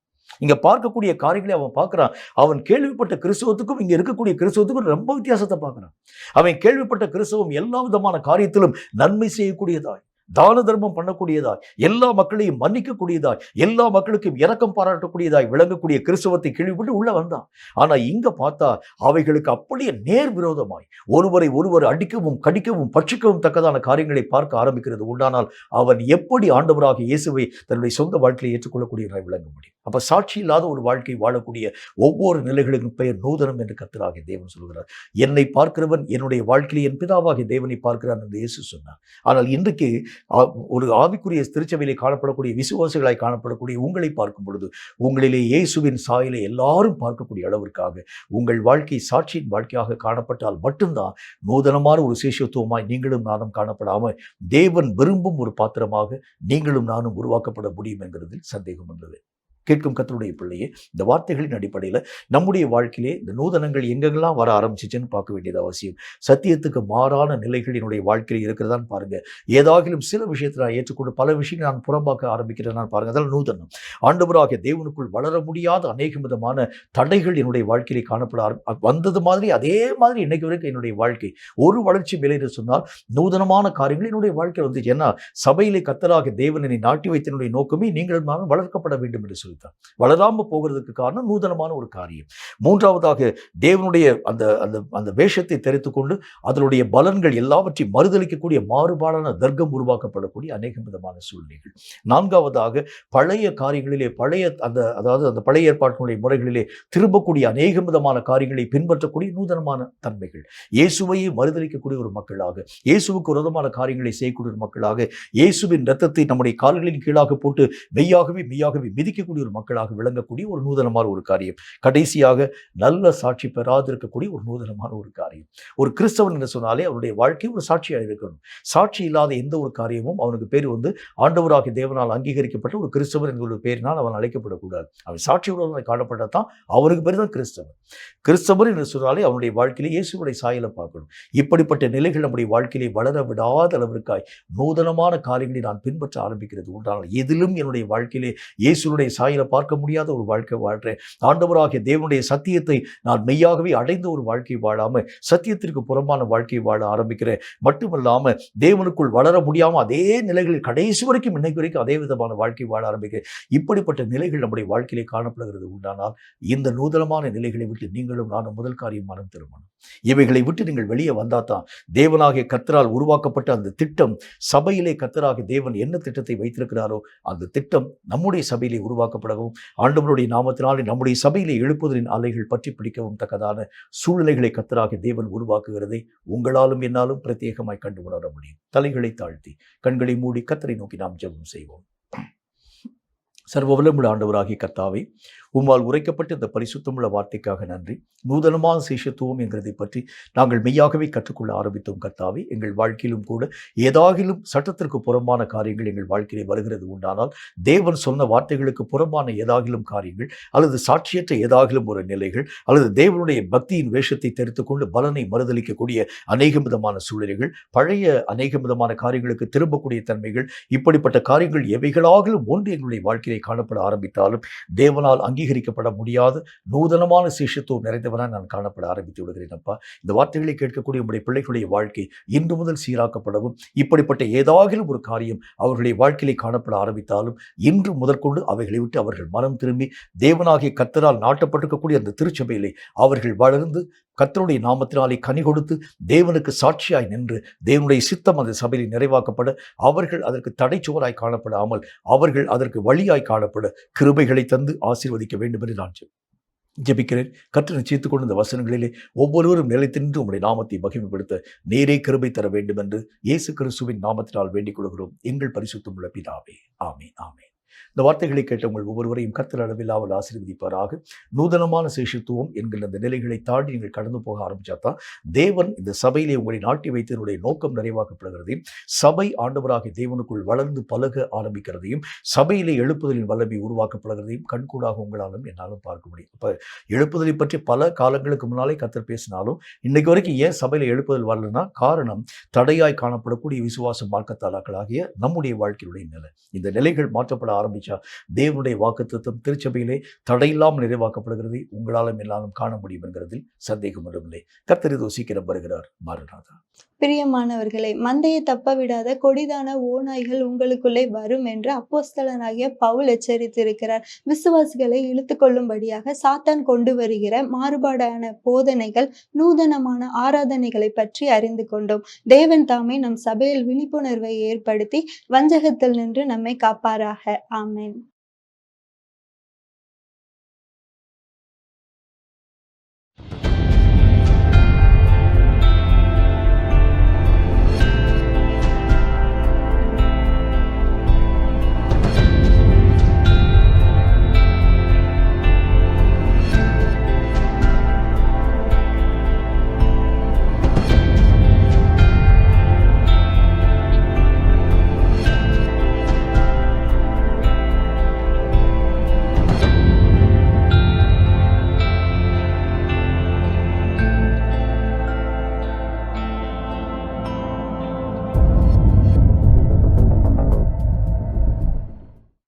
இங்க பார்க்கக்கூடிய காரியங்களை அவன் பார்க்கிறான். அவன் கேள்விப்பட்ட கிறிஸ்தவத்துக்கும் இங்க இருக்கக்கூடிய கிறிஸ்தவத்துக்கும் ரொம்ப வித்தியாசத்தை பார்க்கிறான். அவன் கேள்விப்பட்ட கிறிஸ்தவம் எல்லா விதமான காரியத்திலும் நன்மை செய்யக்கூடியதாய், தான தர்மம் பண்ணக்கூடியதாய், எல்லா மக்களையும் மன்னிக்கக்கூடியதாய், எல்லா மக்களுக்கும் இரக்கம் பாராட்டக்கூடியதாய் விளங்கக்கூடிய கிறிஸ்தவத்தை கேள்விப்பட்டு உள்ள வந்தான். ஆனா இங்க பார்த்தா அவைகளுக்கு அப்படியே நேர் விரோதமாய் ஒருவர் அடிக்கவும் கடிக்கவும் பட்சிக்கவும் தக்கதான காரியங்களை பார்க்க ஆரம்பிக்கிறது உண்டானால் அவன் எப்படி ஆண்டவராக இயேசுவை தன்னுடைய சொந்த வாழ்க்கையை ஏற்றுக்கொள்ளக்கூடியவராய் விளங்க முடியும்? அப்ப சாட்சி இல்லாத ஒரு வாழ்க்கை வாழக்கூடிய ஒவ்வொரு நிலைகளுக்கும் பெயர் நூதனம் என்று கர்த்தராகிய தேவன் சொல்கிறார். என்னை பார்க்கிறவன் என்னுடைய வாழ்க்கையில் என் பிதாவாகிய தேவனை பார்க்கிறான் என்று இயேசு சொன்னார். ஆனால் இன்றைக்கு ஒரு ஆவிக்குரிய திருச்சபையிலே காணப்படக்கூடிய விசுவாசிகளாய் காணப்படக்கூடிய உங்களை பார்க்கும் பொழுது உங்களிலே இயேசுவின் சாயலை எல்லாரும் பார்க்கக்கூடிய அளவிற்காக உங்கள் வாழ்க்கை சாட்சியின் வாழ்க்கையாக காணப்பட்டால் மட்டும்தான் நூதனமான ஒரு சேஷத்துவமாய் நீங்களும் நானும் காணப்படாமல் தேவன் விரும்பும் ஒரு பாத்திரமாக நீங்களும் நானும் உருவாக்கப்பட முடியும் என்கிறதில் சந்தேகம் உள்ளது. கேட்கும் கர்த்தருடைய பிள்ளையே, இந்த வார்த்தைகளின் அடிப்படையில் நம்முடைய வாழ்க்கையிலே இந்த நூதனங்கள் எங்கெங்கெல்லாம் வர ஆரம்பிச்சிச்சுன்னு பார்க்க வேண்டியது அவசியம். சத்தியத்துக்கு மாறான நிலைகள் என்னுடைய வாழ்க்கையில் இருக்கிறதான்னு பாருங்க. ஏதாகிலும் சில விஷயத்தை நான் ஏற்றுக்கொண்டு பல விஷயங்களை நான் புறம்பாக்க ஆரம்பிக்கிறேன் பாருங்க. அதெல்லாம் நூதனம். ஆண்டவராகிய தேவனுக்குள் வளர முடியாத அநேக விதமான தடைகள் என்னுடைய வாழ்க்கையிலே காணப்பட வந்தது மாதிரி அதே மாதிரி இன்னைக்கு வரைக்கும் என்னுடைய வாழ்க்கை ஒரு வளர்ச்சி இல்லை என்று சொன்னால் நூதனமான காரியங்கள் என்னுடைய வாழ்க்கையில் வந்து, ஏன்னா சபையிலே கர்த்தராகிய தேவன் என்னை நாட்டி வைத்தனுடைய நோக்கமே நீங்கள் வளர்க்கப்பட வேண்டும் என்று சொல்லித்தான். வளராம போகிறதுக்கு காரணம் நூதனமான ஒரு காரியம். மூன்றாவதாக தேவனுடைய அந்த அந்த அந்த வேஷத்தை தெரித்துக் கொண்டு அதனுடைய பலன்கள் எல்லாவற்றையும் மறுதளிக்கக்கூடிய மாறுபாடான தர்க்கம் உருவாக்கப்படக்கூடிய அநேக விதமான சூழ்நிலைகள். நான்காவதாக பழைய காரியங்களிலே அதாவது அந்த பழைய ஏற்பாட்டினுடைய முறைகளிலே திரும்பக்கூடிய அநேக விதமான காரியங்களை பின்பற்றக்கூடிய நூதனமான தன்மைகள். இயேசுவையே மறுதளிக்கக்கூடிய ஒரு மக்களாக, இயேசுவுக்கு விரோதமான காரியங்களை செய்யக்கூடிய ஒரு மக்களாக, இயேசுவின் இரத்தத்தை நம்முடைய கால்களின் கீழாக போட்டு மெய்யாகவே மிதிக்கக்கூடிய ஒரு மக்களாக விளங்கக்கூடிய ஒரு நூதனமான ஒரு காரியம். கடைசியாக நல்ல சாட்சி பெறாதிருக்கக்கூடிய ஒரு நூதனமான ஒரு காரியம். ஒரு கிறிஸ்தவன் என்று சொன்னாலே அவருடைய வாழ்க்கை ஒரு சாட்சியாக இருக்கணும். சாட்சி இல்லாத எந்த ஒரு காரியமும் அவனுக்கு பேர் வந்து ஆண்டவராகிய தேவனால் அங்கீகரிக்கப்பட்ட ஒரு கிறிஸ்தவன் என்ற ஒரு பேரினால் அவன் அழைக்கப்படக்கூடாது. அவன் சாட்சியுடன் காணப்பட்டதான் அவனுக்கு பேர் தான் கிறிஸ்தவன். கிறிஸ்தவன் என்று சொன்னாலே அவனுடைய வாழ்க்கையிலே இயேசுடைய சாயலை பார்க்கணும். இப்படிப்பட்ட நிலைகள் நம்முடைய வாழ்க்கையிலே வளர விடாத அளவிற்காய் நூதனமான காரியங்களை நான் பின்பற்ற ஆரம்பிக்கிறது உண்டானால் எதிலும் என்னுடைய வாழ்க்கையிலே இயேசுடைய சாயலை பார்க்க முடியாத ஒரு வாழ்க்கை வாழ்றேன். ஆண்டவராகிய தேவனுடைய சத்தியத்தை நான் மெய்யாகவே அடைந்த ஒரு வாழ்க்கை வாழாம சத்தியத்திற்கு புறம்பான வாழ்க்கை வாழ ஆரம்பிக்கிறேன். மட்டுமல்லாம தேவனுக்குள் வளர முடியாம அதே நிலைகளில் கடைசி வரைக்கும் இன்னைக்கு வரைக்கும் அதே விதமான வாழ்க்கை வாழ ஆரம்பிக்கிறேன். இப்படிப்பட்ட நிலைகள் நம்முடைய வாழ்க்கையிலே காணப்படுகிறது உண்டானால் இந்த நூதனமான நிலைகளை விட்டு நீங்களும் நானும் முதல் காரியம் மனம் திரும்பணும். இவைகளை விட்டு நீங்கள் வெளியே வந்தாதான் தேவனாகிய கர்த்தரால் உருவாக்கப்பட்ட அந்த திட்டம், சபையிலே கர்த்தராகிய தேவன் என்ன திட்டத்தை வைத்திருக்கிறாரோ அந்த திட்டம் நம்முடைய சபையிலே உருவாக்கப்படவும் ஆண்டவருடைய நாமத்தினாலே நம்முடைய சபையிலே எழுப்புதலின் அலைகள் பற்றி பிடிக்கவும் தக்கதான சூழ்நிலைகளை கர்த்தராகிய தேவன் உருவாக்குகிறதை உங்களாலும் என்னாலும் பிரத்யேகமாய் கண்டு உணர முடியும். தலைகளை தாழ்த்தி கண்களை மூடி கர்த்தரை நோக்கி நாம் ஜெபம் செய்வோம். சர்வ வல்லமையுள்ள ஆண்டவராகிய கர்த்தாவே, உம்மால் உரைக்கப்பட்ட இந்த பரிசுத்தமுள்ள வார்த்தைக்காக நன்றி. நூதனமான சிஷ்யத்துவம் என்கிறதை பற்றி நாங்கள் மெய்யாகவே கற்றுக்கொள்ள ஆரம்பித்தோம் கர்த்தாவே. எங்கள் வாழ்க்கையிலும் கூட ஏதாகிலும் சட்டத்திற்கு புறம்பான காரியங்கள் எங்கள் வாழ்க்கையிலே வருகிறது உண்டானால், தேவன் சொன்ன வார்த்தைகளுக்கு புறம்பான ஏதாகிலும் காரியங்கள் அல்லது சாட்சியற்ற ஏதாகிலும் ஒரு நிலைகள் அல்லது தேவனுடைய பக்தியின் வேஷத்தை தெரித்துக்கொண்டு பலனை மறுதளிக்கக்கூடிய அநேக விதமான சூழ்நிலைகள், பழைய அநேக விதமான காரியங்களுக்கு திரும்பக்கூடிய தன்மைகள், இப்படிப்பட்ட காரியங்கள் எவைகளாகிலும் ஒன்று எங்களுடைய வாழ்க்கையை காணப்பட ஆரம்பித்தாலும் தேவனால் அங்கீகரிக்கப்பட முடியாத நூதனமான சிஷ்யத்துவம் நிறைந்தவனாக நான் காணப்பட ஆரம்பித்து விடுகிறேன் அப்பா. இந்த வார்த்தைகளை கேட்கக்கூடிய உங்களுடைய பிள்ளைகளுடைய வாழ்க்கை இன்று முதல் சீராக்கப்படவும், இப்படிப்பட்ட ஏதாகிலும் ஒரு காரியம் அவர்களுடைய வாழ்க்கையை காணப்பட ஆரம்பித்தாலும் இன்று முதற்கொண்டு அவைகளை விட்டு அவர்கள் மனம் திரும்பி தேவனாகிய கர்த்தரால் நாட்டப்பட்டிருக்கக்கூடிய அந்த திருச்சபையிலே அவர்கள் வளர்ந்து கர்த்தருடைய நாமத்தினாலே கனி கொடுத்து தேவனுக்கு சாட்சியாய் நின்று தேவனுடைய சித்தம் அந்த சபையில் நிறைவாக்கப்பட, அவர்கள் அதற்கு தடைச்சுவராய் காணப்படாமல் அவர்கள் அதற்கு வழியாய் காணப்பட கிருபைகளை தந்து ஆசீர்வதிக்க வேண்டும் என்று நான் ஜெபிக்கிறேன். கர்த்தர் நிச்சயித்துக் கொண்டு இந்த வசனங்களிலே ஒவ்வொருவரும் நிலைத்தின்று உம்முடைய நாமத்தை மகிமைப்படுத்த நேரே கிருபை தர வேண்டும் என்று இயேசு கிறிஸ்துவின் நாமத்தினால் வேண்டிக் கொள்கிறோம் எங்கள் பரிசுத்தமுள்ள பிதாவே. ஆமென், ஆமென். இந்த வார்த்தைகளை கேட்ட உங்கள் ஒவ்வொருவரையும் கர்த்தர் அளவில்லாமல் ஆசீர்வதிப்பாராக. நூதனமான சிஷ்யத்துவம் என்கிற அந்த நிலைகளை தாண்டி நீங்கள் கடந்து போக ஆரம்பிச்சாதான் தேவன் இந்த சபையிலே உங்களை நாட்டி வைத்ததனுடைய நோக்கம் நிறைவாக்கப்படுகிறதையும், சபை ஆண்டவராகிய தேவனுக்குள் வளர்ந்து பழக ஆரம்பிக்கிறதையும், சபையிலே எழுப்புதலின் வல்லமை உருவாக்கப்படுகிறதையும் கண்கூடாக உங்களாலும் என்னாலும் பார்க்க முடியும். இப்போ எழுப்புதலை பற்றி பல காலங்களுக்கு முன்னாலே கர்த்தர் பேசினாலும் இன்னைக்கு வரைக்கும் ஏன் சபையில் எழுப்புதல் வரலன்னா காரணம் தடையாய் காணப்படக்கூடிய விசுவாச மார்க்கத்தாளாக்களாகிய நம்முடைய வாழ்க்கையுடைய நிலை. இந்த நிலைகள் மாற்றப்பட ஆரம்பிச்சா தேவனுடைய வாக்குத்தத்தம் திருச்சபையிலே தடையில்லாமல் நிறைவாக்கப்படுகிறதை உங்களாலும் என்னாலும் காண முடியும் என்கிறதில் சந்தேகம் ஒன்றுமில்லை. கர்த்தர் இதோ சீக்கிரம் வருகிறார். மாறுநாதா. பிரியமானவர்களே, மந்தையை தப்ப விடாத கொடிதான ஓநாய்கள் உங்களுக்குள்ளே வரும் என்று அப்போஸ்தலனாகிய பவுல் எச்சரித்திருக்கிறார். விசுவாசிகளை இழுத்து கொள்ளும்படியாக சாத்தான் கொண்டு வருகிற மாறுபாடான போதனைகள், நூதனமான ஆராதனைகளை பற்றி அறிந்து கொண்டோம். தேவன் தாமே நம் சபையில் விழிப்புணர்வை ஏற்படுத்தி வஞ்சகத்தில் நின்று நம்மை காப்பாராக. ஆமென்.